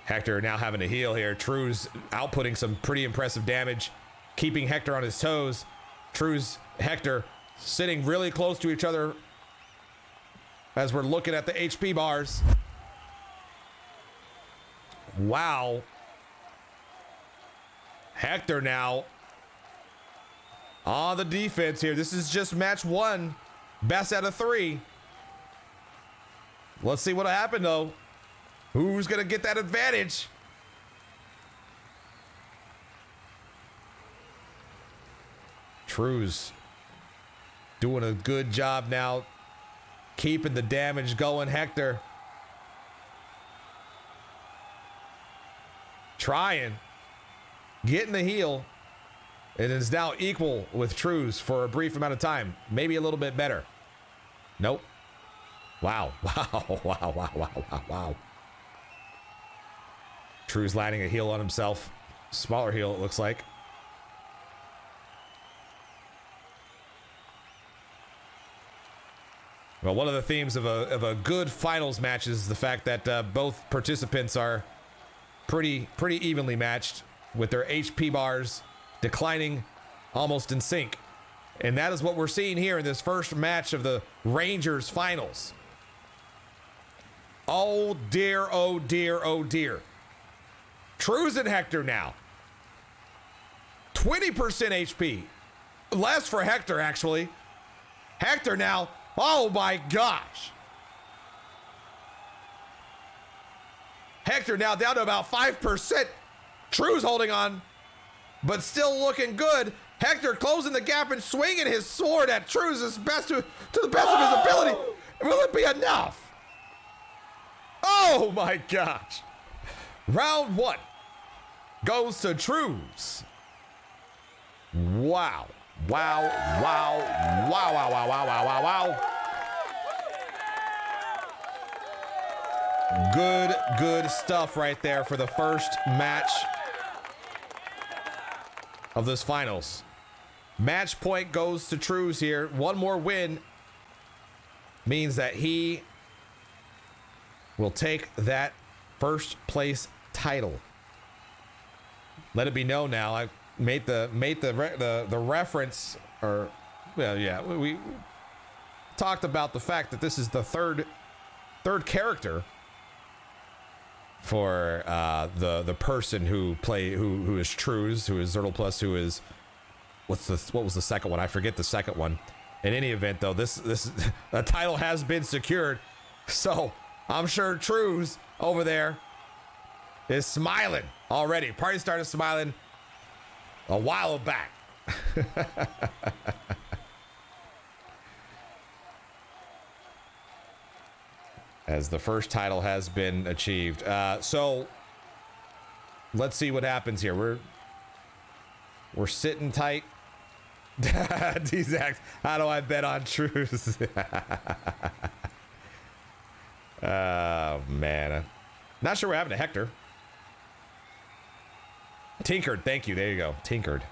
[SPEAKER 1] Hector now having to heal here. Trues outputting some pretty impressive damage, keeping Hector on his toes. Trues, Hector sitting really close to each other as we're looking at the HP bars. Wow. Hector now on the defense here. This is just match 1. Best out of 3. Let's see what'll happen, though. Who's going to get that advantage? Trues doing a good job now, keeping the damage going. Hector trying, getting the heal. It is now equal with Trues for a brief amount of time. Maybe a little bit better. Nope. Wow. Wow. Wow. Wow. Wow. Wow. Wow. Trues landing a heal on himself. Smaller heal, it looks like. Well, one of the themes of a good finals match is the fact that both participants are pretty evenly matched with their HP bars declining almost in sync. And that is what we're seeing here in this first match of the Rangers finals. Oh dear, oh dear, oh dear. Trues and Hector now. 20% HP. Less for Hector, actually. Hector now, oh my gosh. Hector now down to about 5%. Trues holding on, but still looking good. Hector closing the gap and swinging his sword at Trues' best to the best of his ability. Will it be enough? Oh my gosh. Round one goes to Trues. Wow. Wow. Wow. Wow. Wow. Wow. Wow. Wow. Wow. Wow. Good stuff right there for the first match of this finals. Match point goes to Trues here. One more win means that he will take that first place title. Let it be known now. I made the reference, or well, yeah, we talked about the fact that this is the third character for the person who is Trues, who is Zertle Plus, who is what was the second one? I forget the second one. In any event, though, this the title has been secured, so I'm sure Trues over there is smiling already. Party started smiling a while back. As the first title has been achieved. So let's see what happens here. We're sitting tight. D-Zax, how do I bet on Trues? Oh, man. Not sure what happened to Hector. Tinkered, thank you. There you go. Tinkered.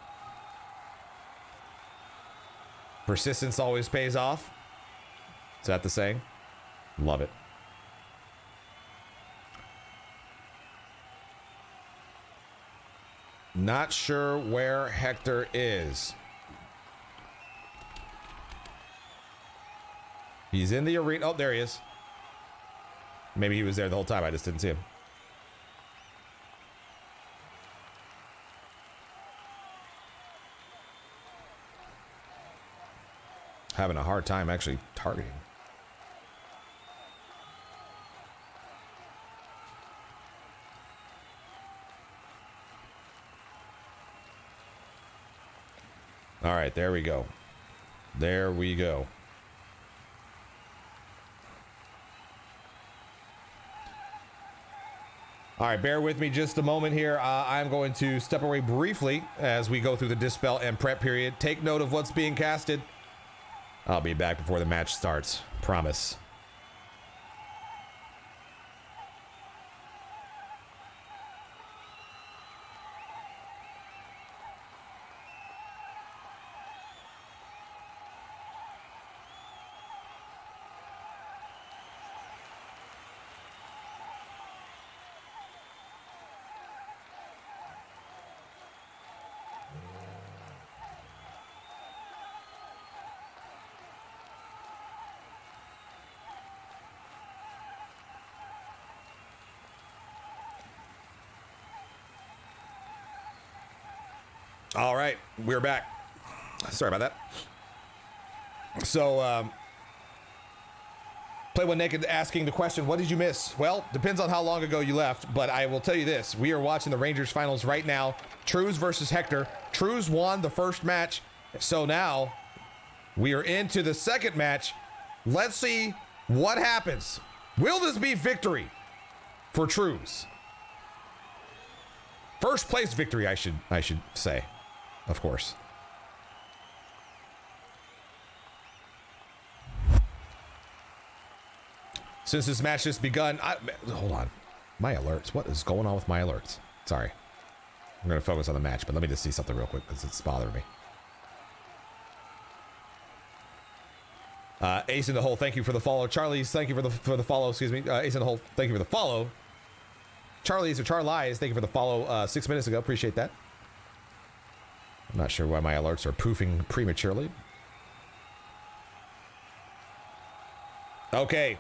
[SPEAKER 1] Persistence always pays off. Is that the saying? Love it. Not sure where Hector is. He's in the arena. Oh, there he is. Maybe he was there the whole time. I just didn't see him. Having a hard time actually targeting. All right, there we go. There we go. All right, bear with me just a moment here. I'm going to step away briefly as we go through the dispel and prep period. Take note of what's being casted. I'll be back before the match starts. Promise. All right, we're back. Sorry about that. So, Play One Naked asking the question, what did you miss? Well, depends on how long ago you left, but I will tell you this. We are watching the Rangers finals right now. Trues versus Hector. Trues won the first match, so now we are into the second match. Let's see what happens. Will this be victory for Trues? First place victory, I should say. of course. Since this match just begun, hold on. My alerts. What is going on with my alerts? Sorry. I'm going to focus on the match, but let me just see something real quick because it's bothering me. Ace in the hole, thank you for the follow. Charlie's, thank you for the follow. Excuse me. Ace in the hole, thank you for the follow. Charlie's or Charlies, thank you for the follow 6 minutes ago. Appreciate that. I'm not sure why my alerts are poofing prematurely. Okay.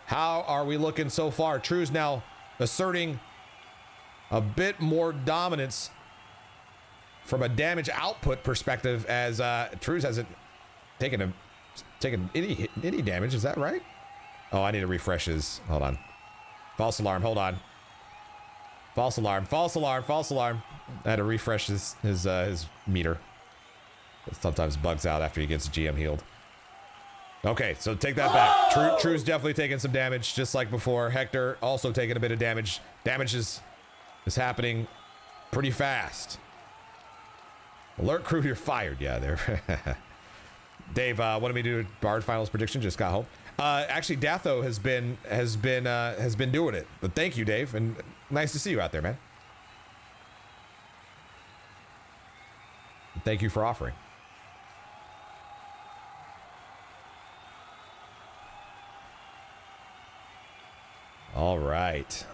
[SPEAKER 1] How are we looking so far? True's now asserting a bit more dominance from a damage output perspective, as True's hasn't taken any damage. Is that right? Oh, I need to refresh his. Hold on. False alarm. Hold on. False alarm. False alarm. False alarm. I had to refresh his meter. It sometimes bugs out after he gets GM healed. Okay, so take that back. True's definitely taking some damage, just like before. Hector also taking a bit of damage. Damage is happening pretty fast. Alert crew, you're fired. Yeah, there. Dave, what did we do? Bard finals prediction. Just got home. Actually, Datho has been doing it. But thank you, Dave, and nice to see you out there, man. Thank you for offering. All right.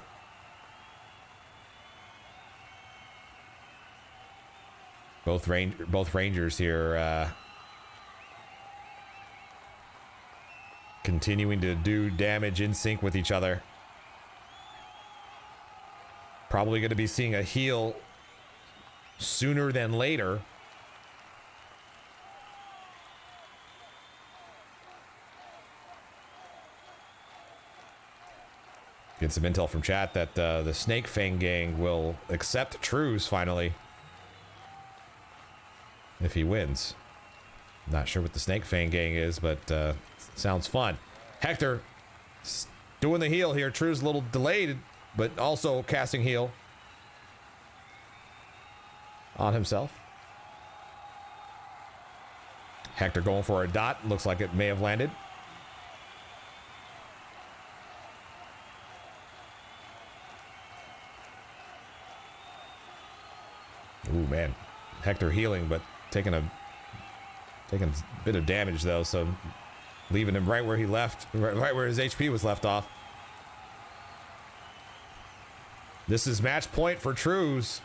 [SPEAKER 1] Both Rangers here continuing to do damage in sync with each other. Probably going to be seeing a heal sooner than later. Get some intel from chat that the Snake Fang gang will accept True's finally if he wins. Not sure what the Snake Fang gang is, but sounds fun. Hector doing the heal here. True's a little delayed, but also casting heal on himself. Hector going for a dot. Looks like it may have landed. Ooh, man. Hector healing, but taking a bit of damage, though, so leaving him right where he left, right where his HP was left off. This is match point for Trues.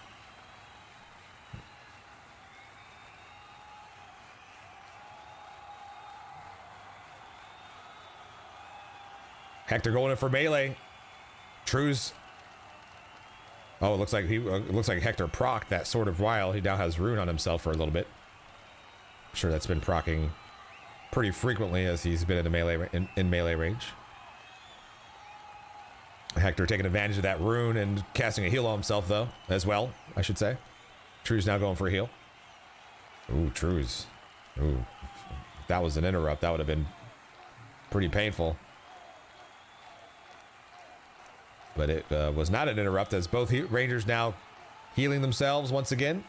[SPEAKER 1] Hector going in for melee. Trues. Oh, it looks like Hector procced that Sword of Wile. He now has Rune on himself for a little bit. I'm sure that's been proccing pretty frequently as he's been in the melee range. Hector taking advantage of that Rune and casting a heal on himself, though, as well, I should say. True's now going for a heal. Ooh, True's. Ooh, if that was an interrupt, that would have been pretty painful. But it was not an interrupt, as both Rangers now healing themselves once again.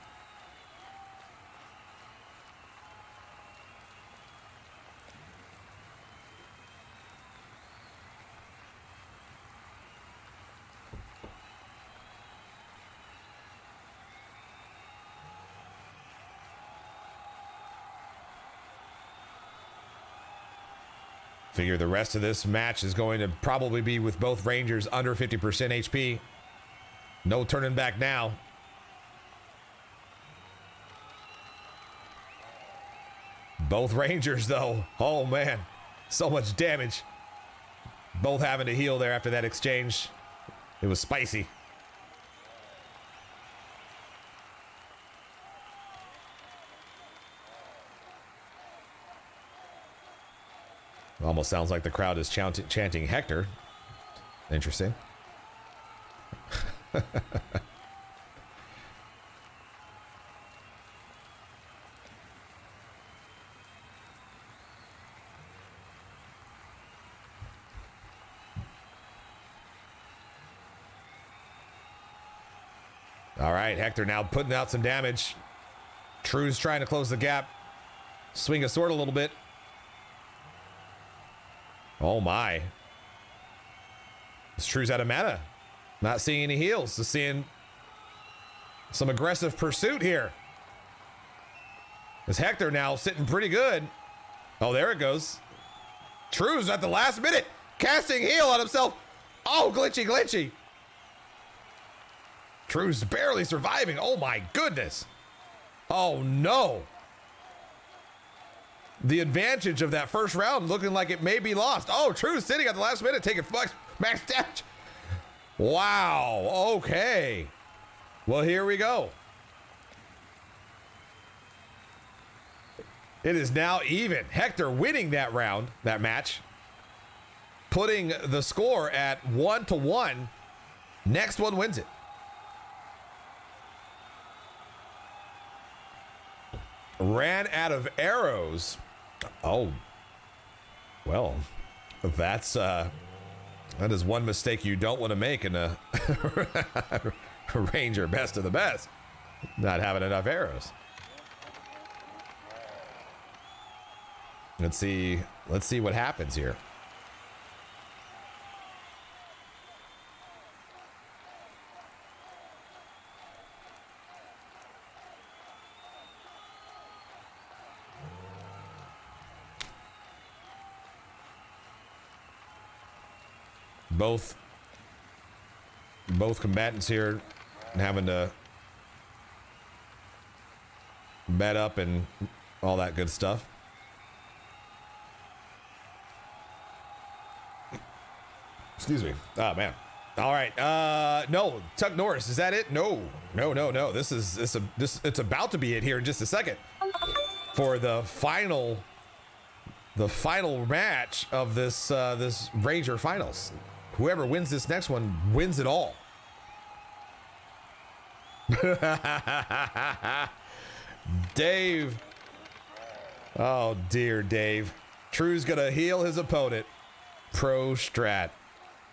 [SPEAKER 1] Figure the rest of this match is going to probably be with both Rangers under 50% HP. No turning back now. Both Rangers, though. Oh, man. So much damage. Both having to heal there after that exchange. It was spicy. Almost sounds like the crowd is chanting Hector. Interesting. All right, Hector now putting out some damage. True's trying to close the gap. Swing a sword a little bit. Oh my. This True's out of mana. Not seeing any heals. Just seeing some aggressive pursuit here. This Hector now sitting pretty good. Oh, there it goes. True's at the last minute. Casting heal on himself. Oh, glitchy, glitchy. True's barely surviving. Oh my goodness. Oh no. The advantage of that first round looking like it may be lost. Oh, True's sitting at the last minute taking max damage. Wow. Okay. Well, here we go. It is now even. Hector winning that round, that match. Putting the score at 1-1. Next one wins it. Ran out of arrows. Oh. Well, that's that is one mistake you don't want to make in a Ranger best of the best. Not having enough arrows. Let's see what happens here. Both combatants here having to bet up and all that good stuff. Excuse me. Oh man. All right. No, Chuck Norris, is that it? No. This it's about to be it here in just a second for the final match of this this Ranger finals. Whoever wins this next one wins it all. Dave. Oh dear, Dave. True's gonna heal his opponent. Pro strat.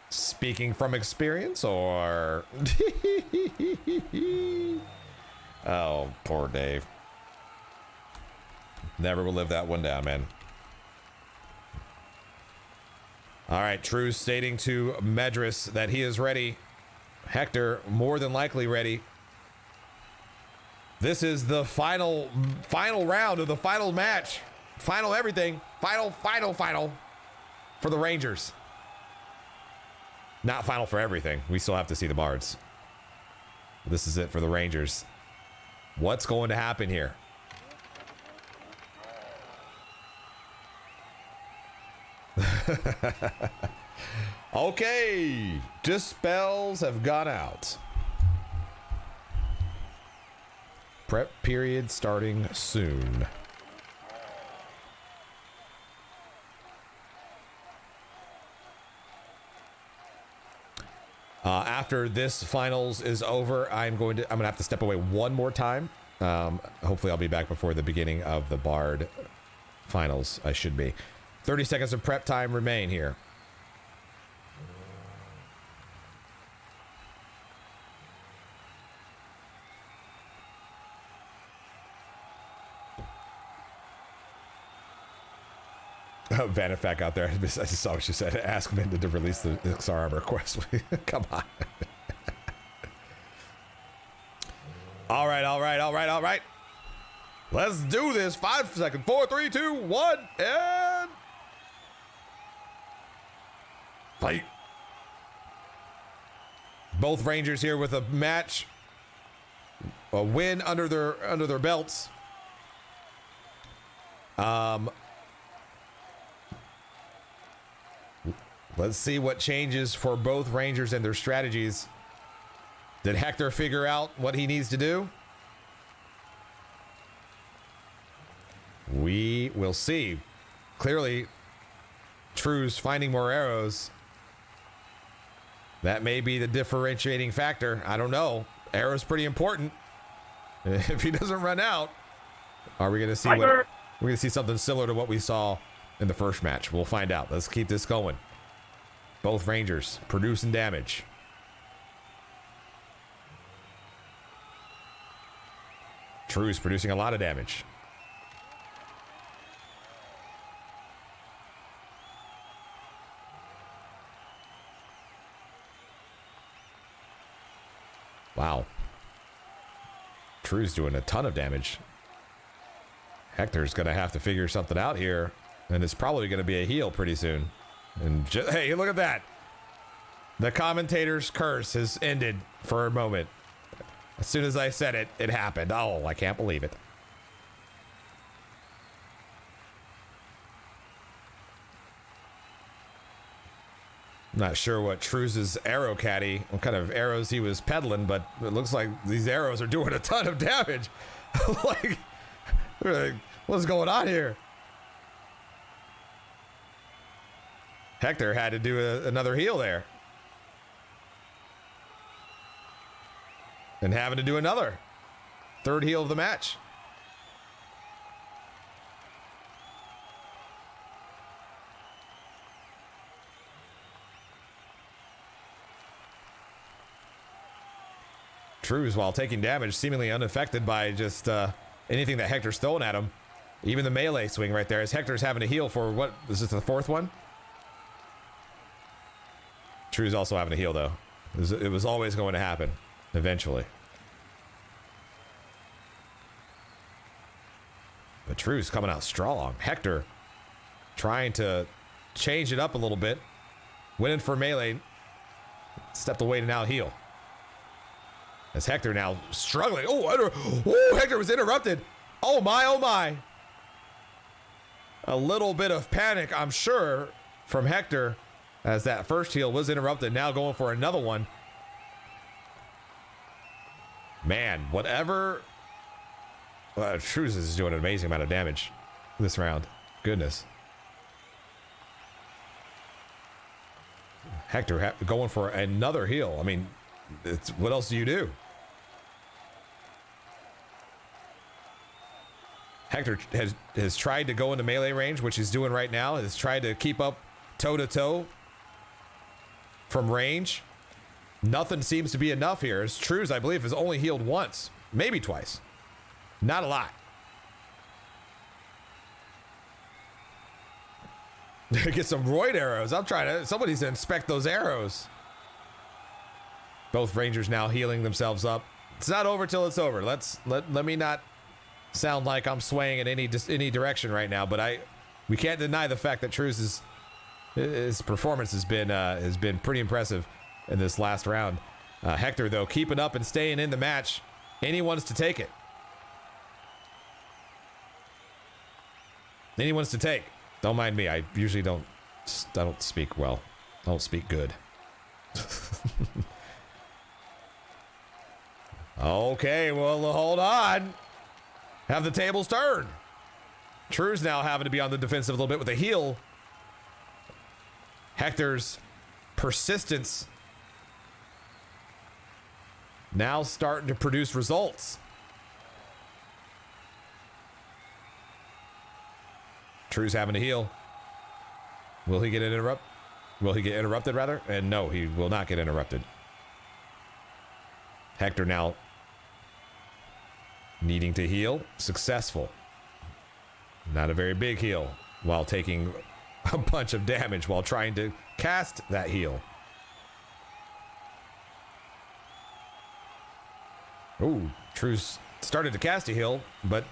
[SPEAKER 1] Speaking from experience, or oh, poor Dave. Never will live that one down, man. All right, True stating to Medris that he is ready. Hector more than likely ready. This is the final round of the final match. Final everything. Final for the Rangers. Not final for everything. We still have to see the Bards. This is it for the Rangers. What's going to happen here? Okay, dispels have gone out. Prep period starting soon. After this finals is over, I'm gonna have to step away one more time. Hopefully I'll be back before the beginning of the Bard finals. I should be. 30 seconds of prep time remain here. Oh, Vanifak out there. I just saw what she said. Ask Minda to release the XR armor quest. Come on. All right. Let's do this. 5 seconds. 4, 3, 2, 1, and fight. Both Rangers here with a match, a win under their belts. Let's see what changes for both Rangers and their strategies. Did Hector figure out what he needs to do? We will see. Clearly, True's finding more arrows. That may be the differentiating factor. I don't know. Arrows pretty important. If he doesn't run out, are we going to see we're going to see something similar to what we saw in the first match? We'll find out. Let's keep this going. Both Rangers producing damage. True's producing a lot of damage. Wow. True's doing a ton of damage. Hector's going to have to figure something out here, and it's probably going to be a heal pretty soon. And hey, look at that. The commentator's curse has ended for a moment. As soon as I said it, it happened. Oh, I can't believe it. I'm not sure what True's arrow caddy, what kind of arrows he was peddling, but it looks like these arrows are doing a ton of damage. like, what's going on here? Hector had to do another heal there. And having to do another. Third heal of the match. True's, while taking damage, seemingly unaffected by just anything that Hector's throwing at him. Even the melee swing right there, as Hector's having to heal for what? Is this the fourth one? True's also having to heal, though. It was always going to happen, eventually. But True's coming out strong. Hector trying to change it up a little bit. Went in for melee. Stepped away to now heal. As Hector now struggling. Oh, Hector was interrupted. Oh my, oh my. A little bit of panic, I'm sure, from Hector, as that first heal was interrupted. Now going for another one. Man, whatever. True's is doing an amazing amount of damage this round. Goodness. Hector going for another heal. I mean, what else do you do? Hector has tried to go into melee range, which he's doing right now. Has tried to keep up toe-to-toe from range. Nothing seems to be enough here. As True's, I believe, has only healed once, maybe twice. Not a lot. Get some roid arrows. I'm trying to. Somebody needs to inspect those arrows. Both Rangers now healing themselves up. It's not over till it's over. Let me not sound like I'm swaying in any direction right now, but we can't deny the fact that True's his performance has been pretty impressive in this last round. Hector, though, keeping up and staying in the match. Anyone's to take it. Anyone's to take. Don't mind me. I usually don't speak well. I don't speak good. Okay, well, hold on. Have the tables turned. True's now having to be on the defensive a little bit with a heal. Hector's persistence now starting to produce results. True's having to heal. Will he get interrupted? Will he get interrupted, rather? And no, he will not get interrupted. Hector now needing to heal. Successful. Not a very big heal while taking a bunch of damage while trying to cast that heal. Ooh, True's started to cast a heal, but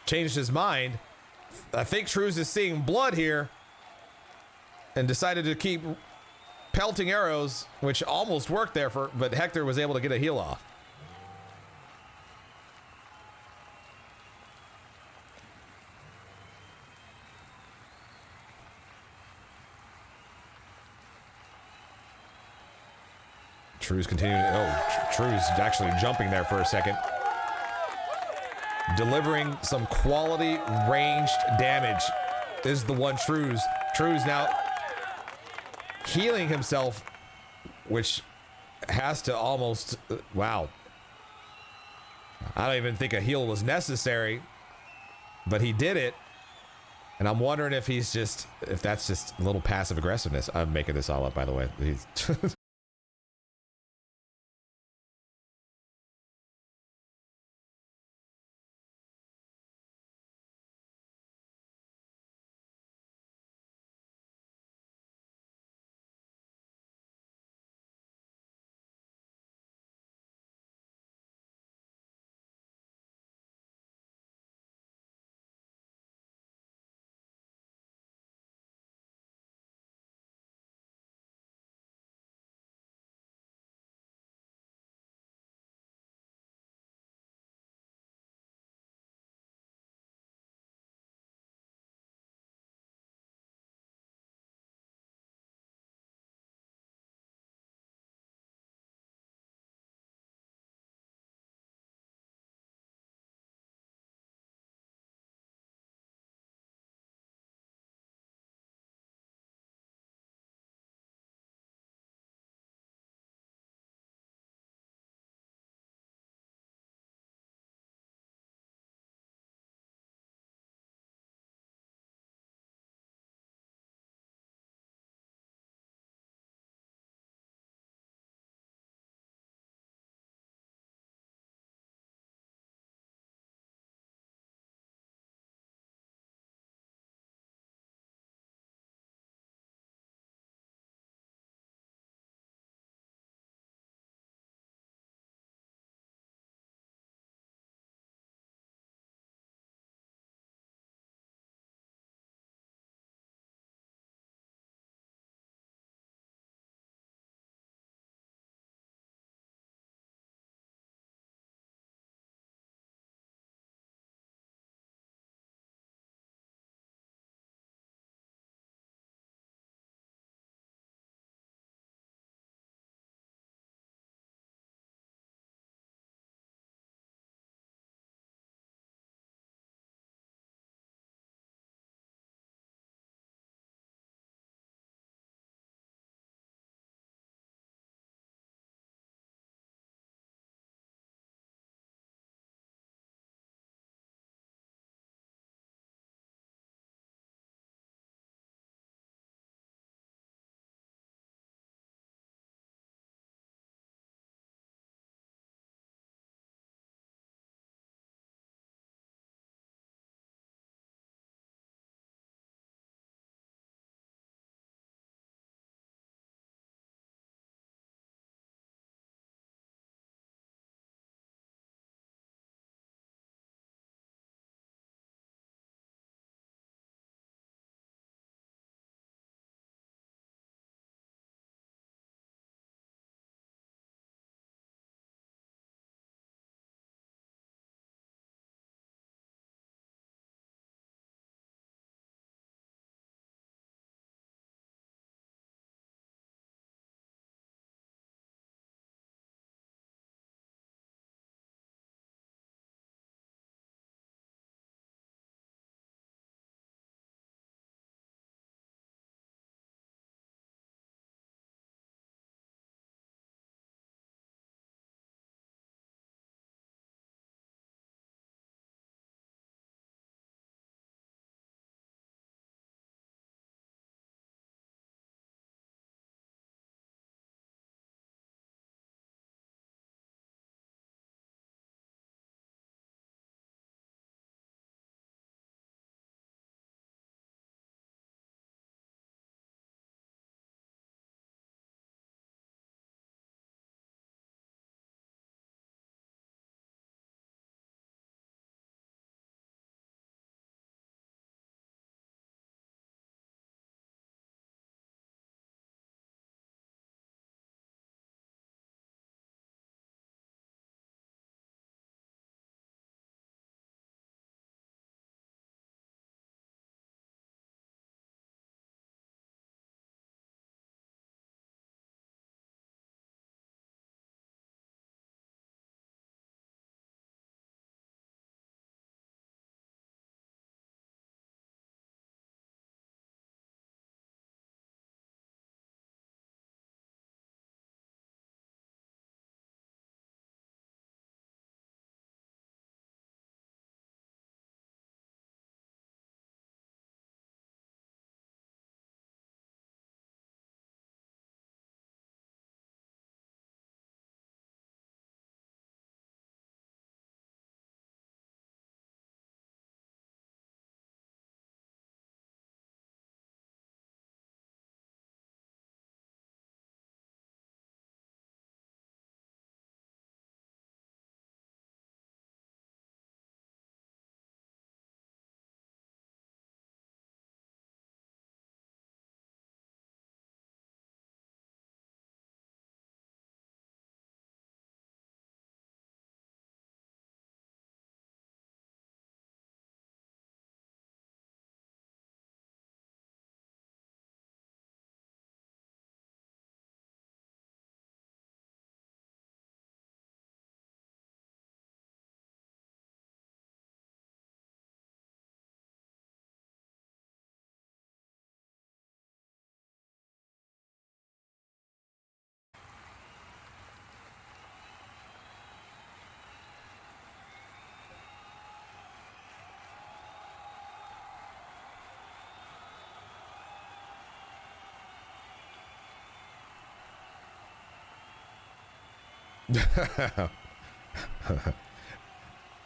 [SPEAKER 1] changed his mind. I think True's is seeing blood here and decided to keep pelting arrows, which almost worked there but Hector was able to get a heal off. True's continuing. True's actually jumping there for a second. Delivering some quality ranged damage is the one True's. True's now healing himself, which has to almost, wow. I don't even think a heal was necessary, but he did it. And I'm wondering if that's just a little passive aggressiveness. I'm making this all up, by the way.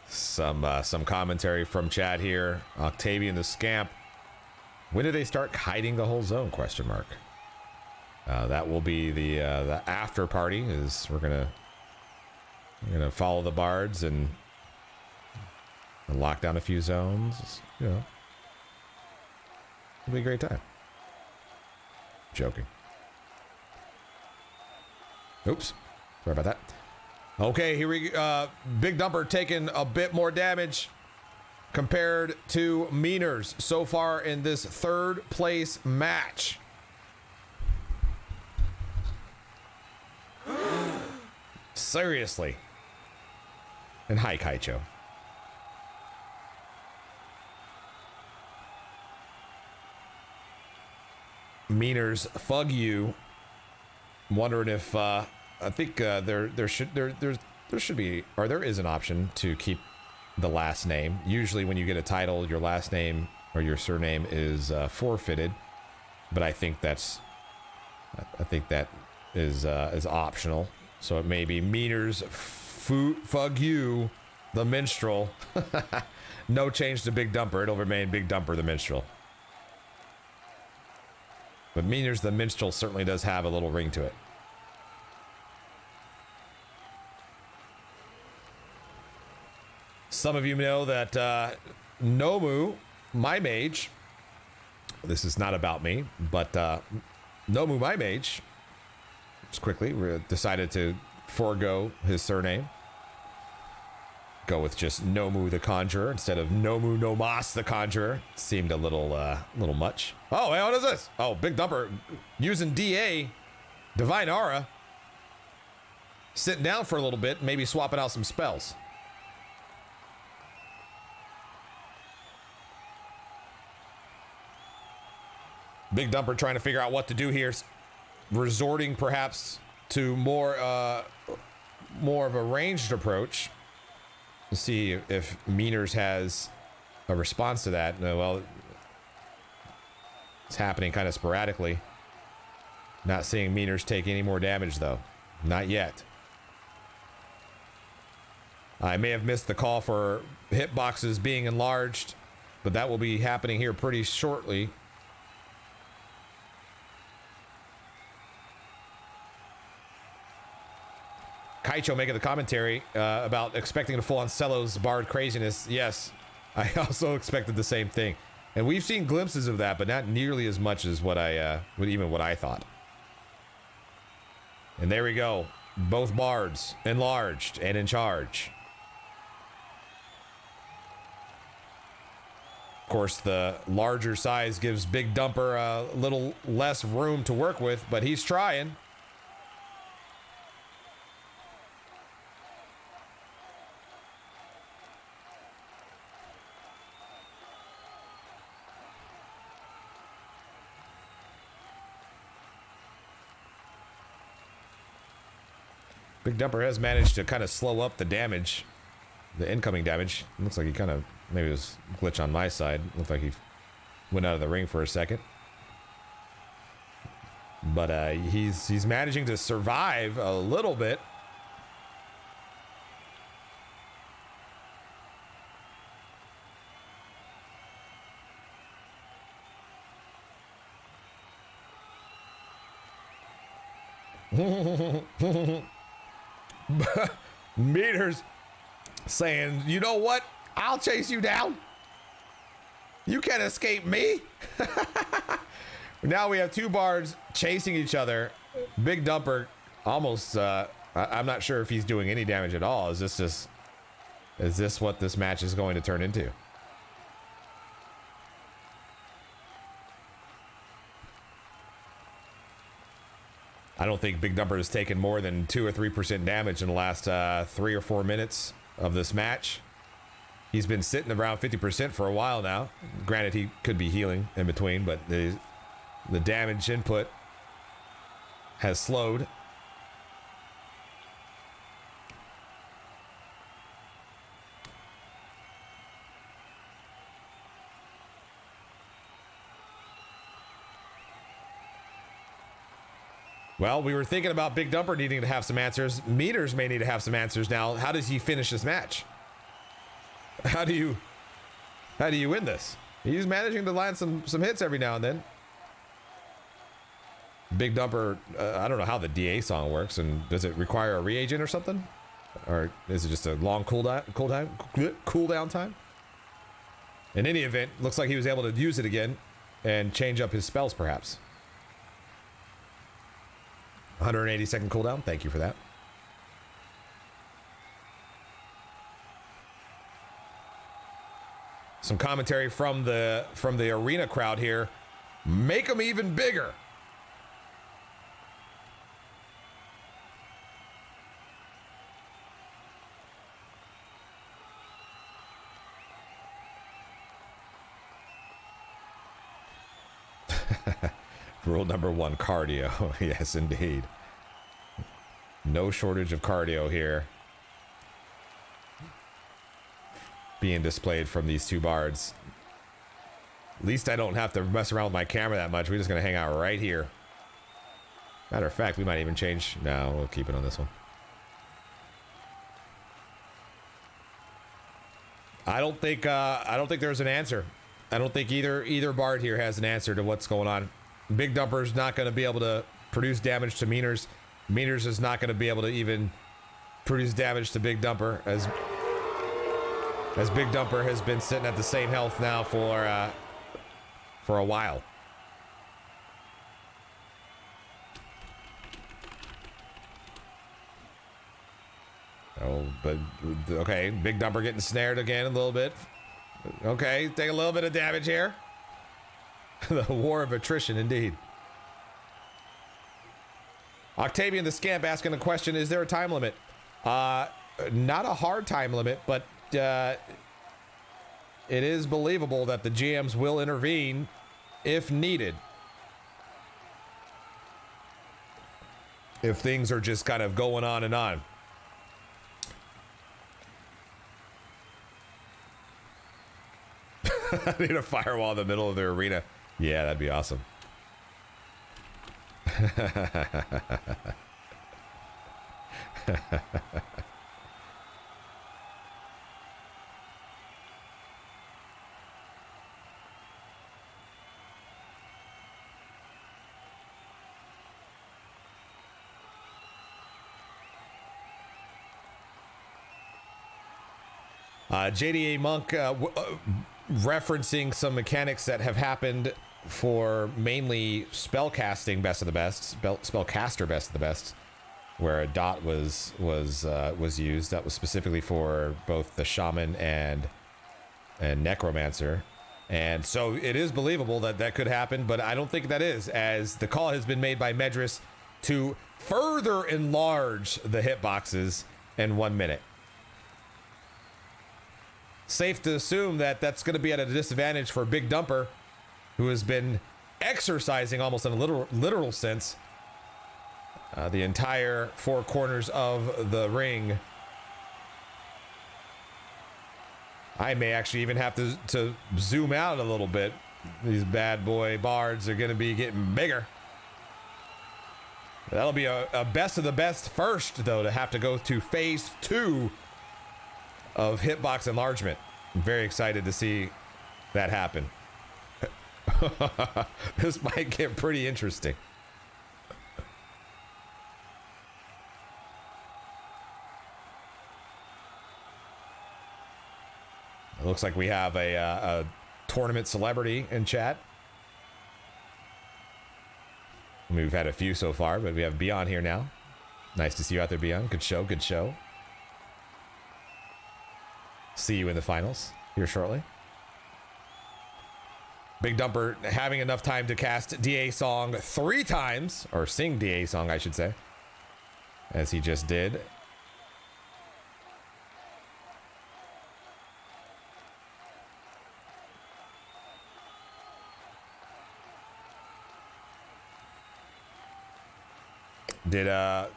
[SPEAKER 1] Some commentary from chat here. Octavian the Scamp. When do they start kiting the whole zone? Question mark. That will be the after party. Is we're gonna follow the bards and lock down a few zones. You know, it'll be a great time. Joking. Oops, sorry about that. Okay, here we Big Dumper taking a bit more damage compared to Meaners so far in this third place match. Seriously. And hi, Kaicho. Meaners, fug you. I'm wondering if I think there should be, or there is an option to keep the last name. Usually when you get a title, your last name or your surname is forfeited, but I think that is optional. So it may be Meaners, fug you, the minstrel. No change to Big Dumper. It'll remain Big Dumper the minstrel. But Meaners the minstrel certainly does have a little ring to it. Some of you know that Nomu, my mage, this is not about me, but Nomu, my mage, just quickly decided to forego his surname. Go with just Nomu the Conjurer instead of Nomu Nomas the Conjurer. Seemed a little much. Oh, hey, what is this? Oh, Big Dumper using DA, Divine Aura. Sitting down for a little bit, maybe swapping out some spells. Big Dumper trying to figure out what to do here, resorting perhaps to more of a ranged approach. To see if Meaners has a response to that. No, well, it's happening kind of sporadically. Not seeing Meaners take any more damage though. Not yet. I may have missed the call for hitboxes being enlarged, but that will be happening here pretty shortly. Kaicho making the commentary about expecting to fall on Cello's Bard craziness. Yes, I also expected the same thing. And we've seen glimpses of that, but not nearly as much as what I thought. And there we go. Both Bards enlarged and in charge. Of course, the larger size gives Big Dumper a little less room to work with, but he's trying. Big Dumper has managed to kind of slow up the damage, the incoming damage. Looks like he kind of, maybe it was a glitch on my side. Looked like he went out of the ring for a second. But he's managing to survive a little bit. Meters saying, you know what? I'll chase you down. You can't escape me. Now we have two bards chasing each other. Big Dumper almost, I'm not sure if he's doing any damage at all. Is this what this match is going to turn into? I don't think Big Dumper has taken more than 2 or 3% damage in the last 3 or 4 minutes of this match. He's been sitting around 50% for a while now. Granted, he could be healing in between, but the damage input has slowed. Well, we were thinking about Big Dumper needing to have some answers. Meters may need to have some answers now. How does he finish this match? How do you win this? He's managing to land some hits every now and then. Big Dumper, I don't know how the DA song works, and does it require a reagent or something? Or is it just a long cooldown time? In any event, looks like he was able to use it again and change up his spells, perhaps. 180-second cooldown. Thank you for that. Some commentary from the arena crowd here. Make them even bigger. Rule number 1, cardio. Yes, indeed. No shortage of cardio here being displayed from these two bards. At least I don't have to mess around with my camera that much. We're just going to hang out right here. Matter of fact, we might even change. No, we'll keep it on this one. I don't think there's an answer. I don't think either bard here has an answer to what's going on. Big Dumper's not going to be able to produce damage to Meters. Meters is not going to be able to even produce damage to Big Dumper, as Big Dumper has been sitting at the same health now for a while. Oh, but okay, Big Dumper getting snared again a little bit. Okay, take a little bit of damage here. The war of attrition, indeed. Octavian the Scamp asking a question: is there a time limit? Not a hard time limit, but it is believable that the GMs will intervene if needed. If things are just kind of going on and on. I need a firewall in the middle of the arena. Yeah, that'd be awesome. JDA Monk referencing some mechanics that have happened for mainly spellcasting best of the best, spellcaster best of the best, where a dot was used. That was specifically for both the shaman and necromancer, and so it is believable that that could happen, but I don't think that is, as the call has been made by Medris to further enlarge the hitboxes in 1 minute. Safe to assume that that's going to be at a disadvantage for Big Dumper, who has been exercising almost in a literal sense the entire four corners of the ring. I may actually even have to zoom out a little bit. These bad boy bards are going to be getting bigger. That'll be a best of the best first, though, to have to go to phase 2 of hitbox enlargement. I'm very excited to see that happen. This might get pretty interesting. It looks like we have a tournament celebrity in chat. We've had a few so far, but we have Beyond here now. Nice to see you out there, Beyond. Good show, good show. See you in the finals here shortly. Big Dumper having enough time to cast DA Song 3 times, or sing DA Song, I should say, as he just did.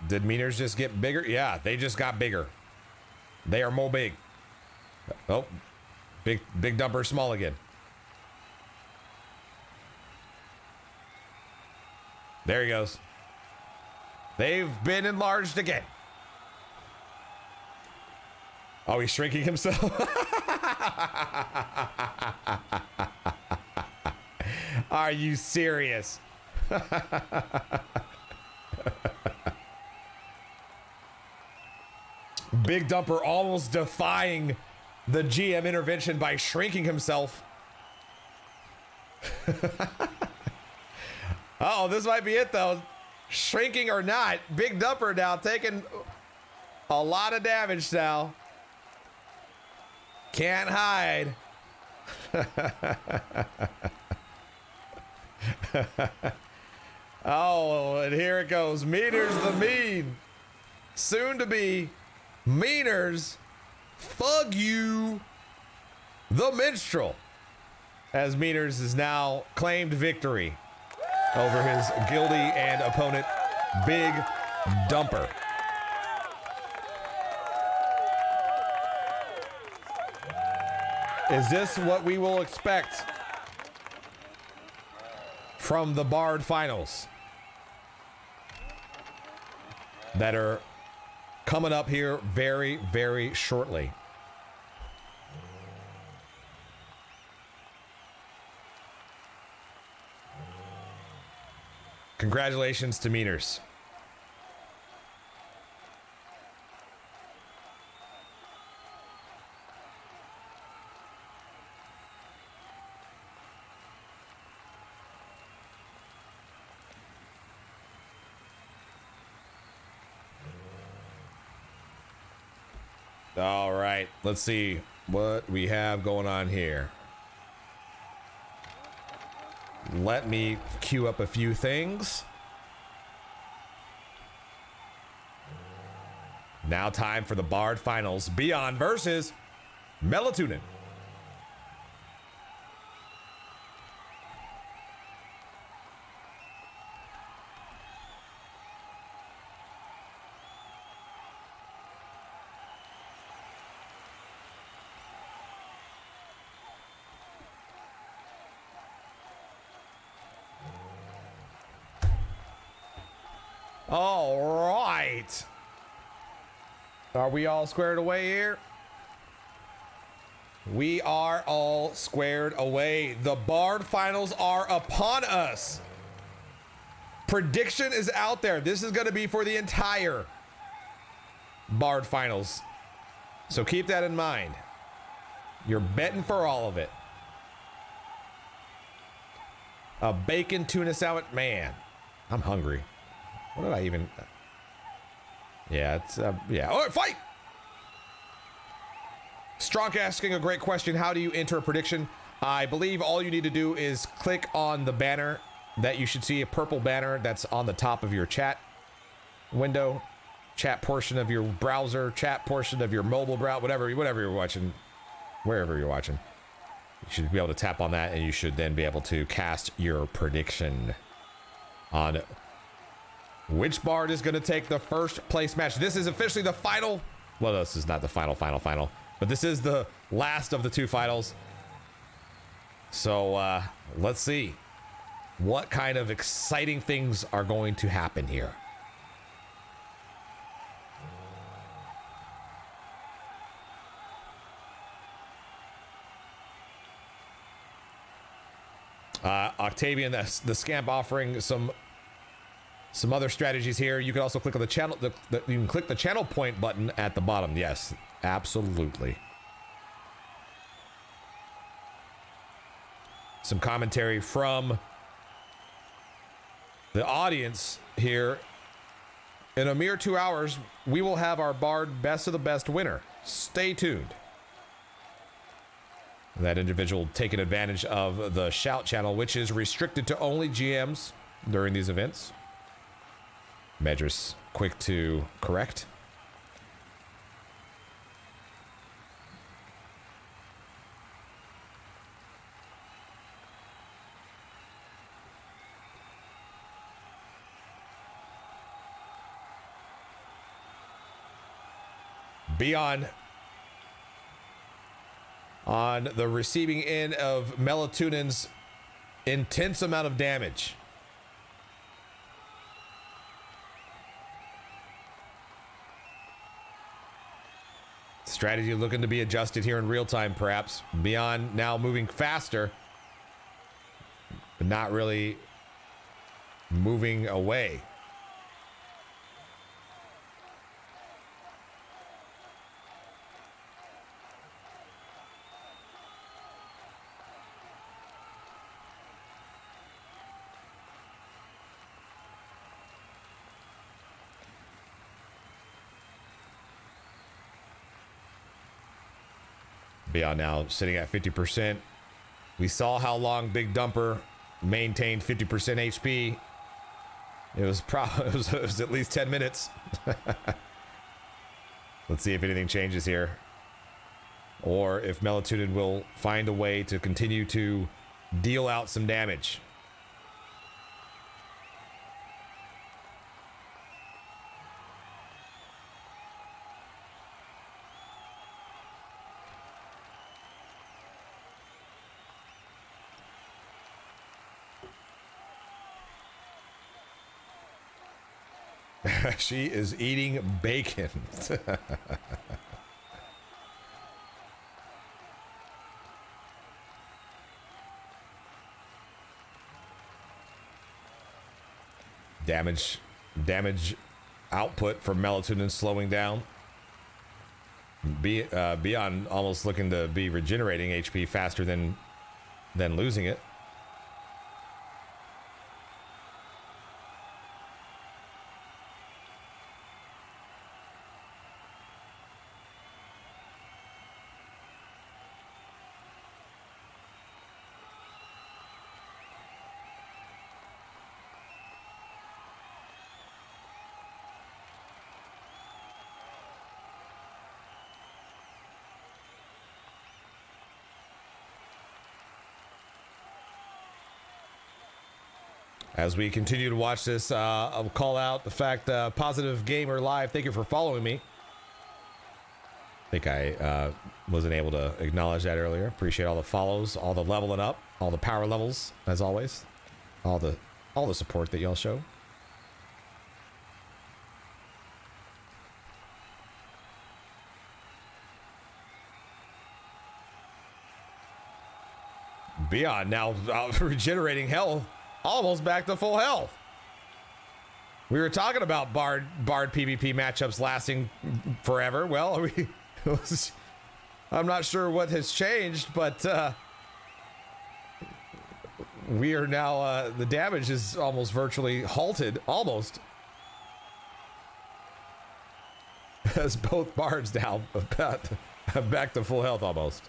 [SPEAKER 1] Did meters just get bigger? Yeah, they just got bigger. They are more big. Oh, big Dumper small again. There he goes. They've been enlarged again. Oh, he's shrinking himself? Are you serious? Big Dumper almost defying the GM intervention by shrinking himself. Uh-oh, this might be it though. Shrinking or not, Big Dumper now taking a lot of damage now. Can't hide. Oh, and here it goes. Meters the Mean. Soon to be Meaners. Fug you. The Minstrel. As Meaners has now claimed victory over his guilty and opponent, Big Dumper. Is this what we will expect from the Bard Finals that are coming up here very, very shortly? Congratulations to Meaners. All right, let's see what we have going on here. Let me queue up a few things. Now time for the Bard Finals. Beyond versus Melatonin. All right. Are we all squared away here? We are all squared away. The Bard Finals are upon us. Prediction is out there. This is going to be for the entire Bard Finals. So keep that in mind. You're betting for all of it. A bacon tuna salad. Man, I'm hungry. What did I even... Yeah, it's... yeah. Oh, fight! Strong asking a great question. How do you enter a prediction? I believe all you need to do is click on the banner that you should see, a purple banner that's on the top of your chat window, chat portion of your browser, chat portion of your mobile browser, whatever you're watching, wherever you're watching. You should be able to tap on that, and you should then be able to cast your prediction on which Bard is going to take the first place match. This is officially the final. Well, this is not the final, but this is the last of the two finals. So let's see what kind of exciting things are going to happen here. Octavian, the Scamp, offering some other strategies here. You can also click on the channel. You can click the channel point button at the bottom. Yes, absolutely. Some commentary from the audience here. In a mere 2 hours, we will have our Bard Best of the Best winner. Stay tuned. That individual taking advantage of the shout channel, which is restricted to only GMs during these events. Medris, quick to correct. Beyond on the receiving end of Melatonin's intense amount of damage. Strategy looking to be adjusted here in real time, perhaps. Beyond now moving faster, but not really moving away. Beyond now sitting at 50%. We saw how long Big Dumper maintained 50% HP. It was it was at least 10 minutes. Let's see if anything changes here, or if Melatonin will find a way to continue to deal out some damage. She is eating bacon. Damage output from Melatonin slowing down. Beyond almost looking to be regenerating HP faster than losing it. As we continue to watch this, I'll call out the fact, Positive Gamer Live, thank you for following me. I think I wasn't able to acknowledge that earlier. Appreciate all the follows, all the leveling up, all the power levels, as always. All the support that y'all show. Beyond now regenerating health. Almost back to full health. We were talking about Bard PvP matchups lasting forever. Well, I'm not sure what has changed, but we are now, the damage is almost virtually halted, almost. As both Bards now back to full health almost.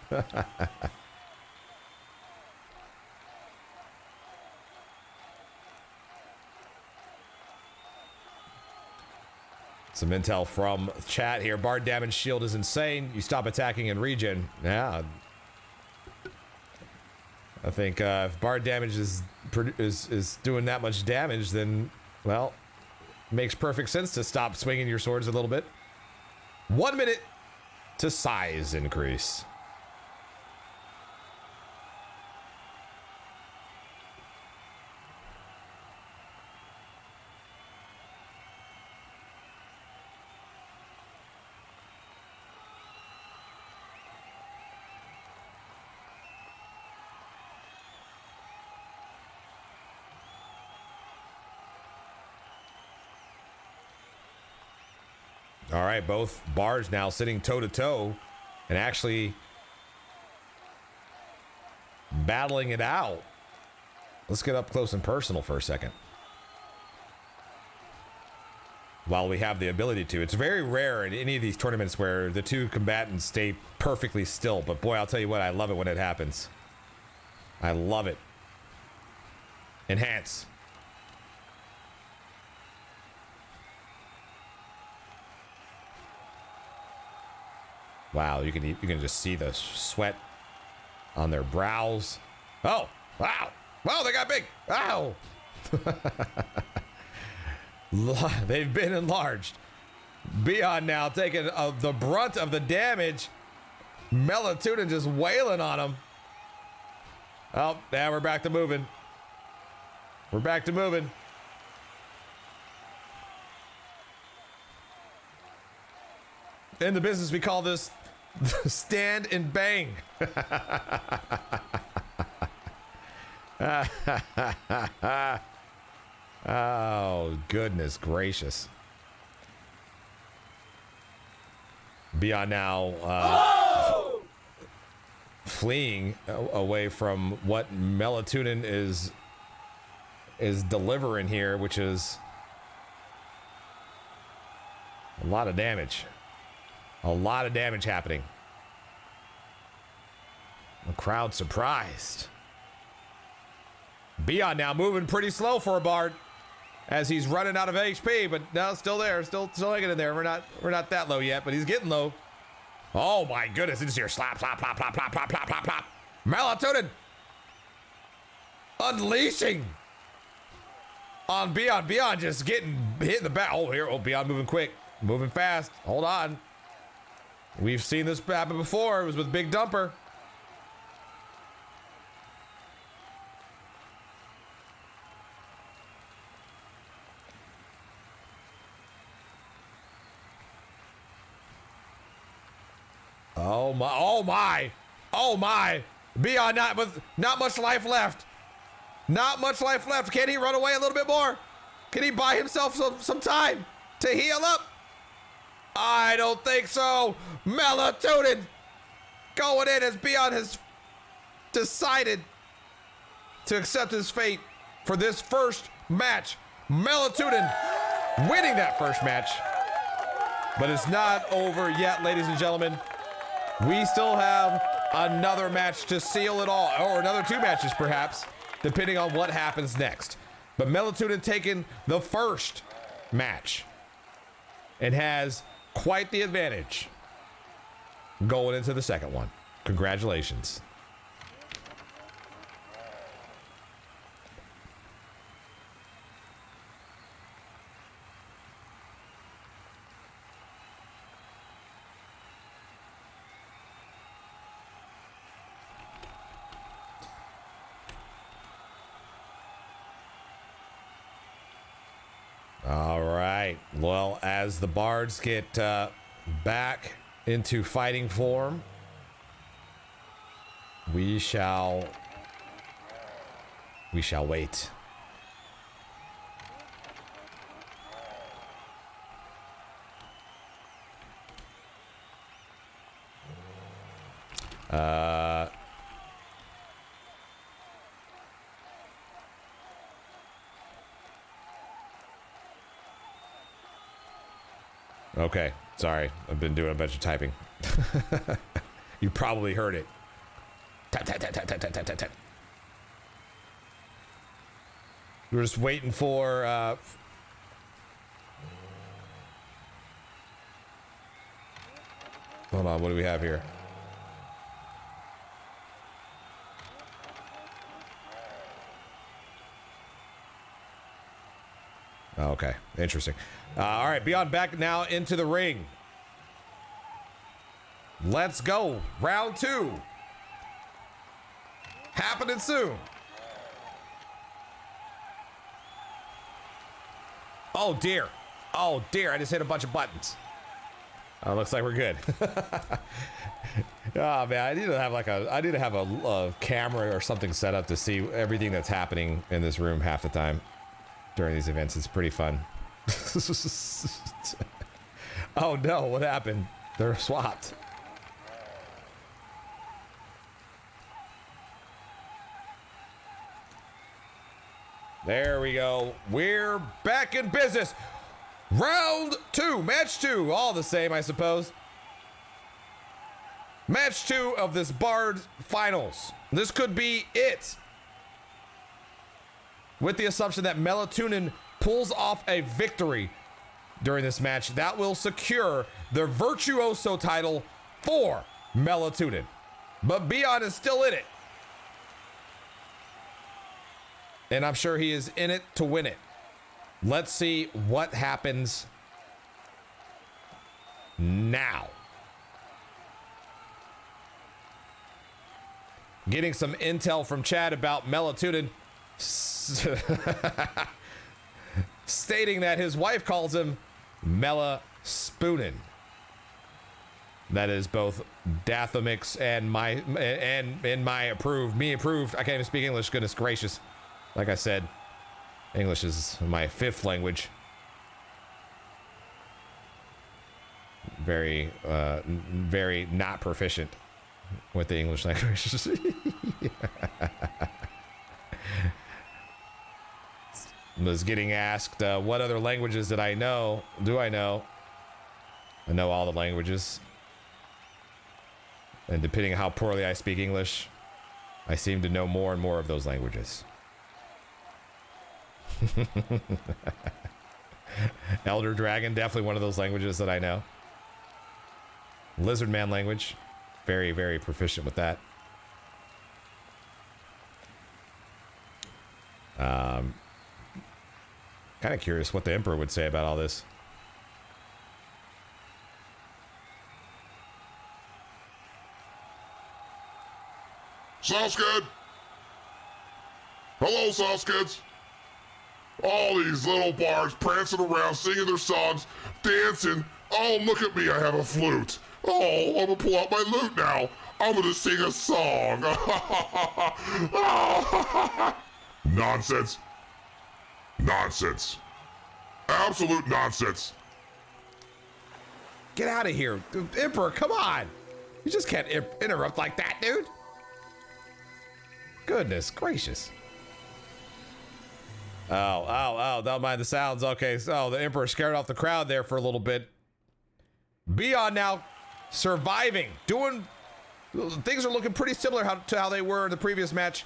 [SPEAKER 1] Some intel from chat here. Bard damage shield is insane. You stop attacking and regen. Yeah. I think if Bard damage is doing that much damage, then, well, makes perfect sense to stop swinging your swords a little bit. 1 minute to size increase. All right, both Bards now sitting toe-to-toe and actually battling it out. Let's get up close and personal for a second. While we have the ability to. It's very rare in any of these tournaments where the two combatants stay perfectly still. But boy, I'll tell you what, I love it when it happens. I love it. Enhance. Wow, you can just see the sweat on their brows. Oh, wow. Wow, they got big. Ow. They've been enlarged. Beyond now taking the brunt of the damage. Melatonin just wailing on him. Oh, now we're back to moving. We're back to moving. In the business, we call this Stand and bang. Oh, goodness gracious. Beyond now fleeing away from what Melatonin is delivering here, which is a lot of damage. A lot of damage happening. The crowd surprised. Beyond now moving pretty slow for a Bard as he's running out of HP, but now still there, still hanging in there. We're not that low yet, but he's getting low. Oh my goodness, it's here. Slap, slap, slap, slap, slap, slap, slap, slap, slap. Melatonin unleashing on Beyond. Beyond just getting hit in the back. Oh, here. Oh, Beyond moving quick, moving fast. Hold on. We've seen this happen before. It was with Big Dumper. Oh my, oh my, oh my. Beyond not much life left. Not much life left. Can he run away a little bit more? Can he buy himself some time to heal up? I don't think so. Melatonin going in as Beyond has decided to accept his fate for this first match. Melatonin winning that first match. But it's not over yet, ladies and gentlemen. We still have another match to seal it all, or another 2 matches perhaps, depending on what happens next. But Melatonin taking the first match and has quite the advantage going into the second one. Congratulations. All right. Well, as the Bards get back into fighting form, we shall wait. Okay, sorry. I've been doing a bunch of typing. You probably heard it. Tap, tap, tap, tap, tap, tap, tap, tap. We're just waiting for hold on, what do we have here? Okay, interesting. All right, Beyond back now into the ring. Let's go. Round 2. Happening soon. Oh dear. Oh dear, I just hit a bunch of buttons. Looks like we're good. Oh man, I need to have a camera or something set up to see everything that's happening in this room half the time during these events. It's pretty fun. Oh no, what happened? They're swapped. There we go. We're back in business. Round 2, match 2, all the same, I suppose. Match 2 of this Bard Finals. This could be it. With the assumption that Melatonin pulls off a victory during this match, that will secure the Virtuoso title for Melatonin. But Beyond is still in it. And I'm sure he is in it to win it. Let's see what happens now. Getting some intel from Chad about Melatonin, stating that his wife calls him Mela Spoonin. That is both Dathomix and my approved, me approved. I can't even speak English, goodness gracious. Like I said, English is my 5th language. Very, very not proficient with the English language. Was getting asked, what other languages did I know? Do I know? I know all the languages. And depending on how poorly I speak English, I seem to know more and more of those languages. Elder Dragon, definitely one of those languages that I know. Lizard Man language, very, very proficient with that. Kind of curious what the Emperor would say about all this.
[SPEAKER 2] Sounds good. Hello, Sauce Kids. All these little bards prancing around, singing their songs, dancing. Oh, look at me, I have a flute. Oh, I'm gonna pull out my lute now. I'm gonna sing a song. Nonsense. Nonsense. Absolute nonsense.
[SPEAKER 1] Get out of here. Emperor, come on. You just can't interrupt like that, dude. Goodness gracious. Oh, don't mind the sounds. Okay, so the Emperor scared off the crowd there for a little bit. Beyond now surviving, doing, things are looking pretty similar to how they were in the previous match.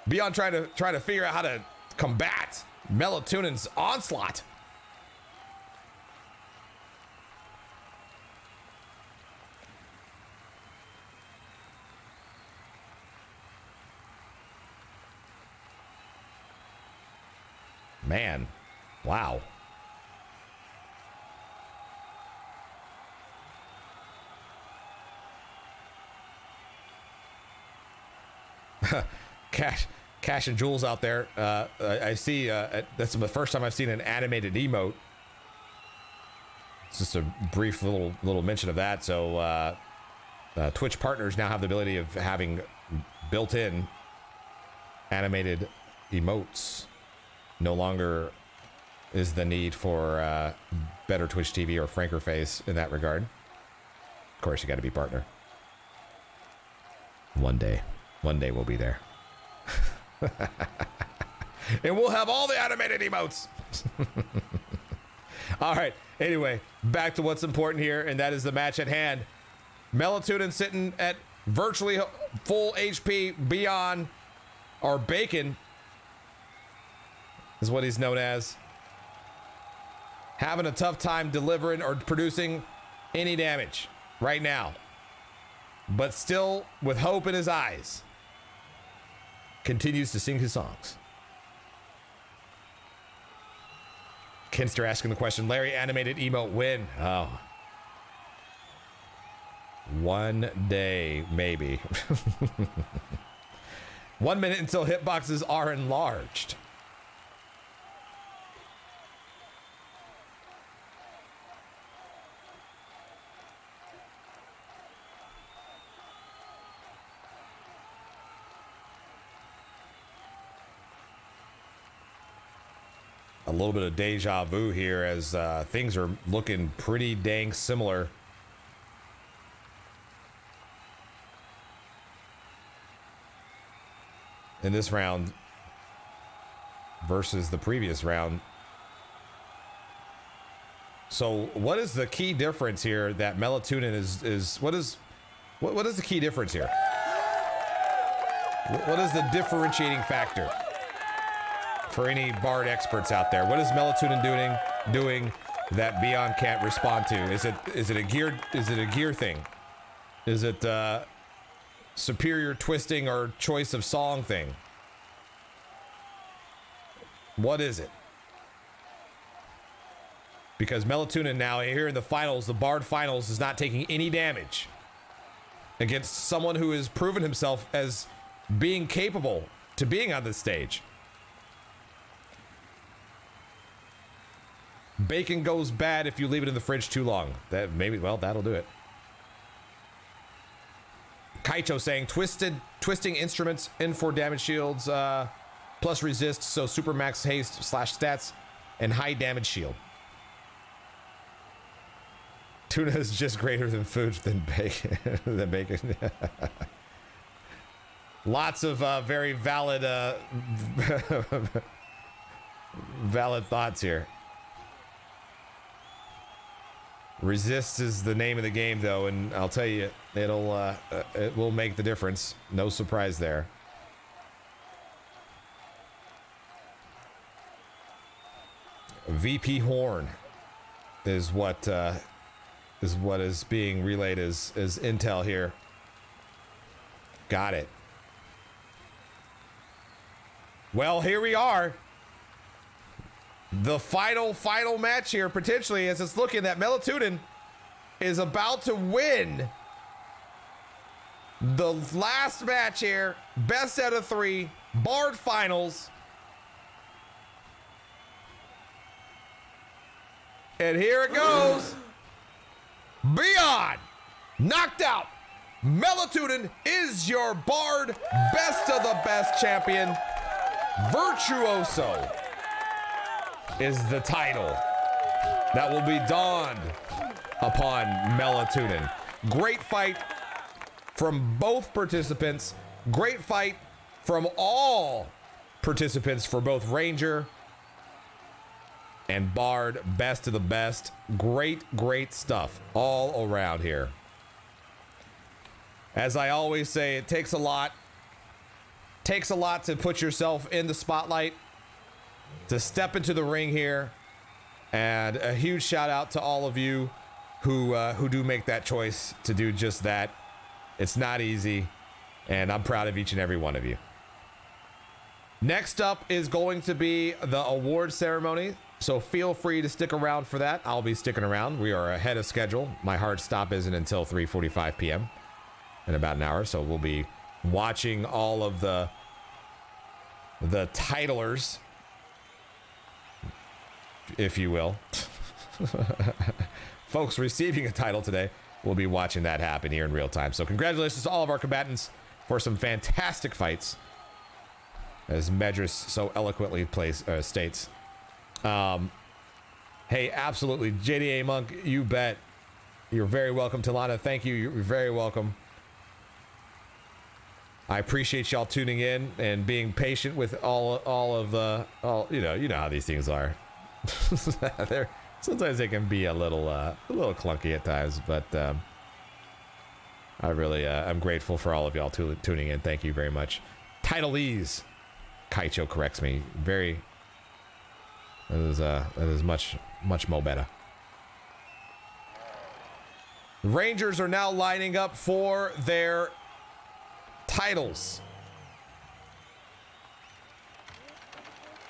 [SPEAKER 1] Beyond trying to figure out how to combat Melatonin's onslaught. Man, wow. Cash and Jules out there. I see. That's the first time I've seen an animated emote. It's just a brief little mention of that. So Twitch partners now have the ability of having built-in animated emotes. No longer is the need for better Twitch TV or Franker Face in that regard. Of course, you got to be partner. One day we'll be there. And we'll have all the animated emotes. All right. Anyway, back to what's important here, and that is the match at hand. Melatonin sitting at virtually full HP beyond, or Bacon is what he's known as. Having a tough time delivering or producing any damage right now, but still with hope in his eyes, continues to sing his songs. Kinster asking the question, Larry, animated emote win? Oh. One day, maybe. 1 minute until hitboxes are enlarged. A little bit of deja vu here as things are looking pretty dang similar. In this round versus the previous round. So what is the key difference here that Melatonin is what is the key difference here? What is the differentiating factor? For any Bard experts out there, what is Melatonin doing that Beyond can't respond to? Is it a gear thing? Is it superior twisting or choice of song thing? What is it? Because Melatonin now here in the finals, the Bard finals, is not taking any damage against someone who has proven himself as being capable to being on this stage. Bacon goes bad if you leave it in the fridge too long. That maybe, well, that'll do it. Kaicho saying twisting instruments in for damage shields plus resist, so super max haste / stats and high damage shield. Tuna is just greater than food than bacon. than bacon. Lots of very valid valid thoughts here. Resist is the name of the game, though, and I'll tell you, it will make the difference. No surprise there. VP Horn is what is being relayed as intel here. Got it. Well, here we are. The final match here, potentially, as it's looking that Melatonin is about to win the last match here. Best out of 3, Bard Finals. And here it goes. Beyond knocked out. Melatonin is your Bard best of the best champion. Virtuoso is the title that will be donned upon Melatonin. Great fight from both participants. Great fight from all participants for both Ranger and Bard. Best of the best. Great stuff all around here. As I always say, it takes a lot. Takes a lot to put yourself in the spotlight, to step into the ring here, and a huge shout out to all of you who do make that choice to do just that. It's not easy, and I'm proud of each and every one of you. Next up is going to be the award ceremony, so feel free to stick around for that. I'll be sticking around. We are ahead of schedule. My hard stop isn't until 3:45 p.m. in about an hour, so we'll be watching all of the titlers, if you will. Folks receiving a title today, we'll be watching that happen here in real time. So congratulations to all of our combatants for some fantastic fights, as Medris so eloquently states. Hey, absolutely, JDA Monk, you bet. You're very welcome. Talana, thank you. You're very welcome. I appreciate y'all tuning in and being patient with all you know how these things are. Sometimes they can be a little clunky at times, but I really I'm grateful for all of y'all tuning in. Thank you very much. Titleese, Kaicho corrects me. That is much mo better. Rangers are now lining up for their titles.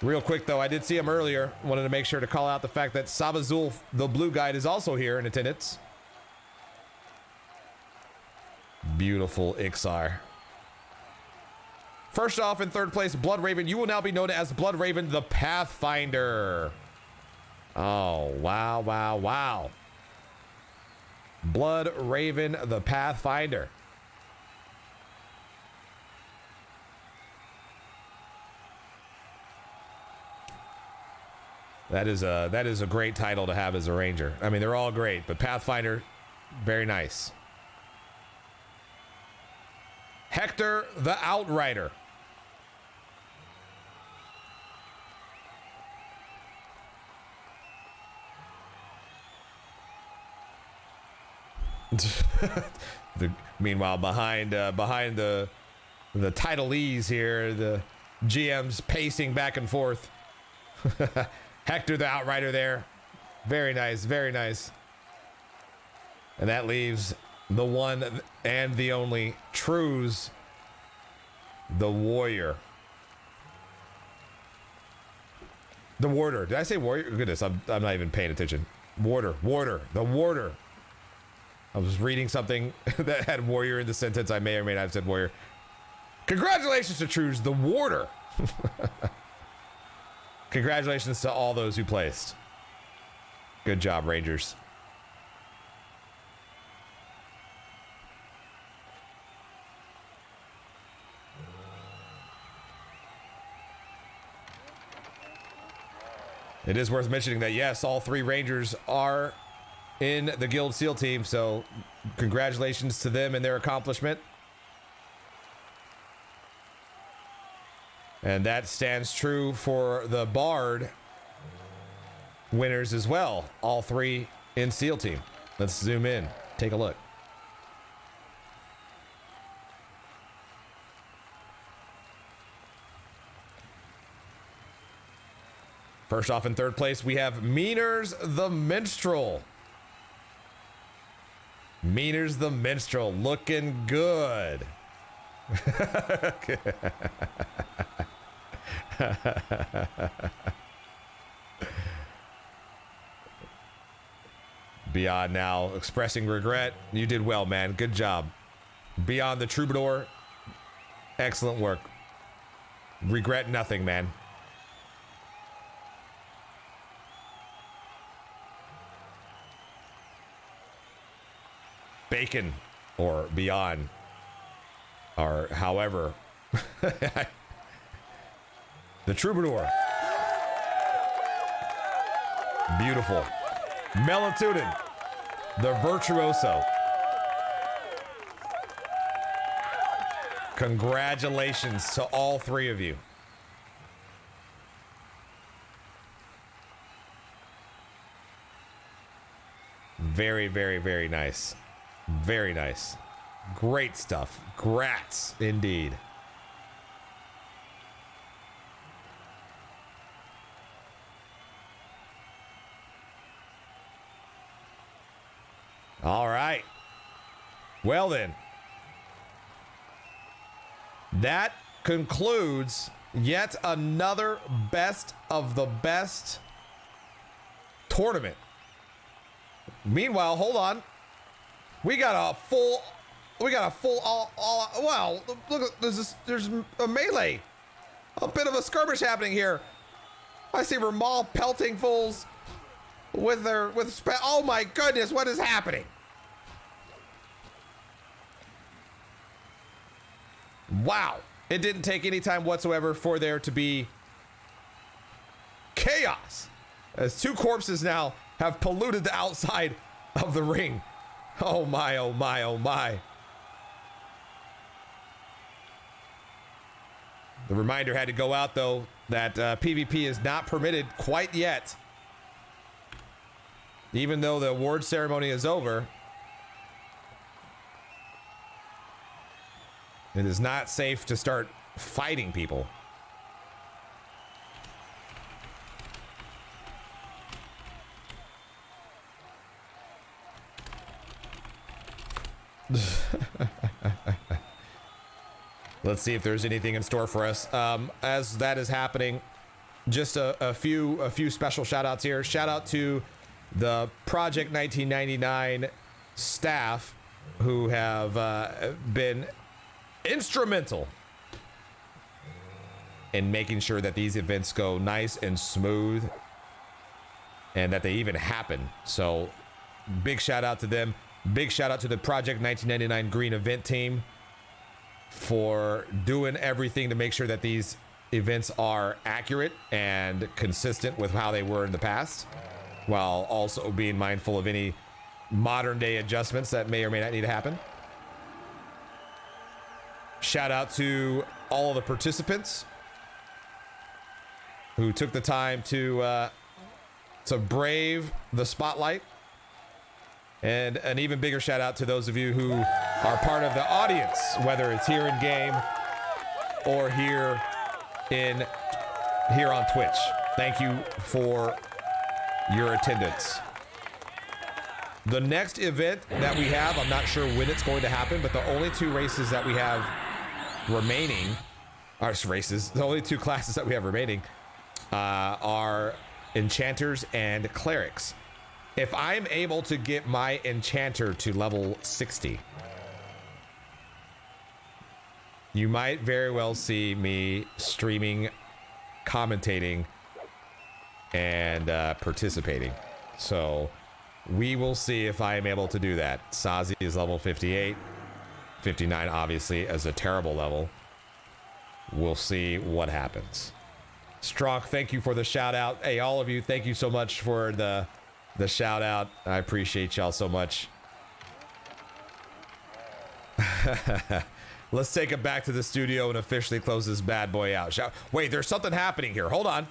[SPEAKER 1] Real quick though, I did see him earlier. Wanted to make sure to call out the fact that Sabazul, the blue guide, is also here in attendance. Beautiful Ixar. First off, in third place, Blood Raven. You will now be known as Blood Raven the Pathfinder. Oh, wow. Blood Raven the Pathfinder. That is a great title to have as a Ranger. I mean, they're all great, but Pathfinder, very nice. Hector the Outrider. Meanwhile, behind the titlees here, the GM's pacing back and forth. Hector the Outrider there. Very nice, very nice. And that leaves the one and the only Trues, the Warrior. The Warder. Did I say Warrior? Goodness, I'm not even paying attention. Warder. The Warder. I was reading something that had Warrior in the sentence. I may or may not have said Warrior. Congratulations to Trues, the Warder. Congratulations to all those who placed. Good job, Rangers. It is worth mentioning that, yes, all 3 Rangers are in the Guild SEAL team, so congratulations to them and their accomplishment. And that stands true for the Bard winners as well. All 3 in SEAL team. Let's zoom in. Take a look. First off, in 3rd place, we have Meaners the Minstrel. Meaners the Minstrel looking good. Beyond now expressing regret. You did well, man. Good job. Beyond the Troubadour. Excellent work. Regret nothing, man. Bacon or Beyond or however. The Troubadour. Beautiful. Melatonin, the Virtuoso. Congratulations to all 3 of you. Very, very, very nice. Very nice. Great stuff. Grats, indeed. All right. Well then. That concludes yet another best of the best tournament. Meanwhile, hold on. We got a full all wow, look at there's a melee. A bit of a skirmish happening here. I see Ramal pelting fools oh my goodness, what is happening? Wow. It didn't take any time whatsoever for there to be chaos, as 2 corpses now have polluted the outside of the ring. Oh my, oh my, oh my. The reminder had to go out, though, that PvP is not permitted quite yet. Even though the award ceremony is over, it is not safe to start fighting people. Let's see if there's anything in store for us. As that is happening, just a few special shout outs here. Shout out to the Project 1999 staff who have been instrumental in making sure that these events go nice and smooth and that they even happen. So big shout out to them. Big shout out to the Project 1999 Green event team for doing everything to make sure that these events are accurate and consistent with how they were in the past, while also being mindful of any modern day adjustments that may or may not need to happen. Shout out to all of the participants who took the time to brave the spotlight. And an even bigger shout out to those of you who are part of the audience, whether it's here in game or here on Twitch. Thank you for your attendance. The next event that we have, I'm not sure when it's going to happen, but the only 2 races that we have remaining, the only 2 classes that we have remaining are enchanters and clerics. If I'm able to get my enchanter to level 60, you might very well see me streaming, commentating, and participating. So we will see if I am able to do that. Sazi is level 58. 59 obviously is a terrible level. We'll see what happens. Strong, thank you for the shout out. Hey, all of you, thank you so much for the shout out. I appreciate y'all so much. Let's take it back to the studio and officially close this bad boy out. Wait, there's something happening here. Hold on.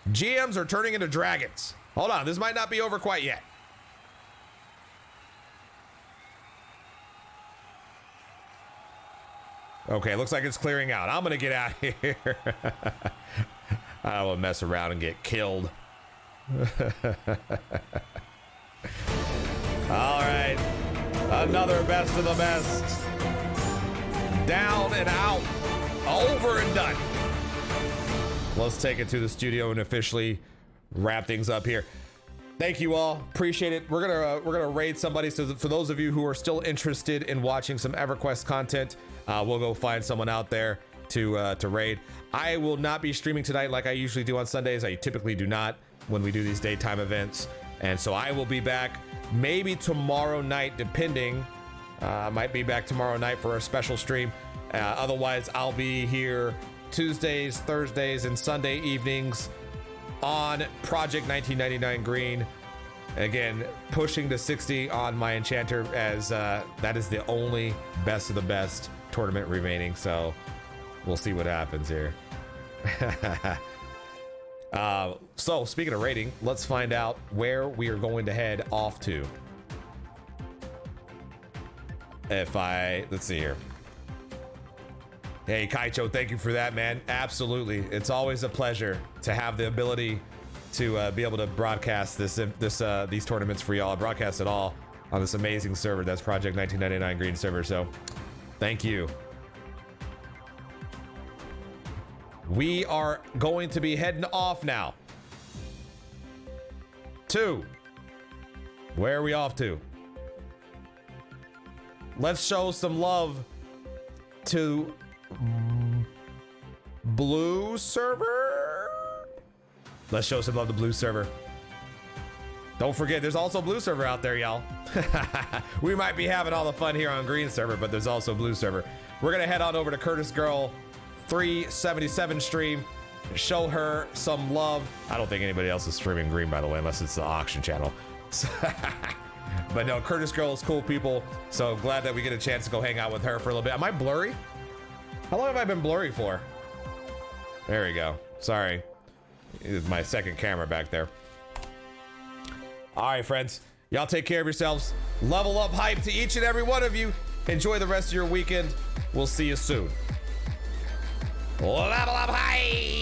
[SPEAKER 1] GMs are turning into dragons. Hold on, this might not be over quite yet. Okay, looks like it's clearing out. I'm gonna get out of here. I don't want to mess around and get killed. All right, another best of the best. Down and out, over and done. Let's take it to the studio and officially wrap things up here. Thank you all, appreciate it. We're gonna raid somebody. So for those of you who are still interested in watching some EverQuest content, we'll go find someone out there to raid. I will not be streaming tonight like I usually do on Sundays. I typically do not when we do these daytime events, and so I will be back maybe tomorrow night, depending. Might be back tomorrow night for a special stream. Otherwise, I'll be here Tuesdays, Thursdays, and Sunday evenings on Project 1999 Green. Again, pushing to 60 on my Enchanter, as that is the only best of the best tournament remaining. So we'll see what happens here. So speaking of rating, let's find out where we are going to head off to. Let's see here. Hey, Kaicho, thank you for that, man. Absolutely. It's always a pleasure to have the ability to be able to broadcast these tournaments for y'all. I broadcast it all on this amazing server. That's Project 1999 Green server. So thank you. We are going to be heading off now. Where are we off to? Let's show some love to Blue server. Let's show some love to Blue server. Don't forget, there's also Blue server out there, y'all. We might be having all the fun here on Green server, but there's also Blue server. We're gonna head on over to Curtis Girl 377 stream, show her some love. I don't think anybody else is streaming Green, by the way, unless it's the auction channel. But no, Curtis Girl is cool people, so glad that we get a chance to go hang out with her for a little bit. Am I blurry? How long have I been blurry for? There we go. Sorry. It's my second camera back there. All right, friends. Y'all take care of yourselves. Level up hype to each and every one of you. Enjoy the rest of your weekend. We'll see you soon. Level up hype!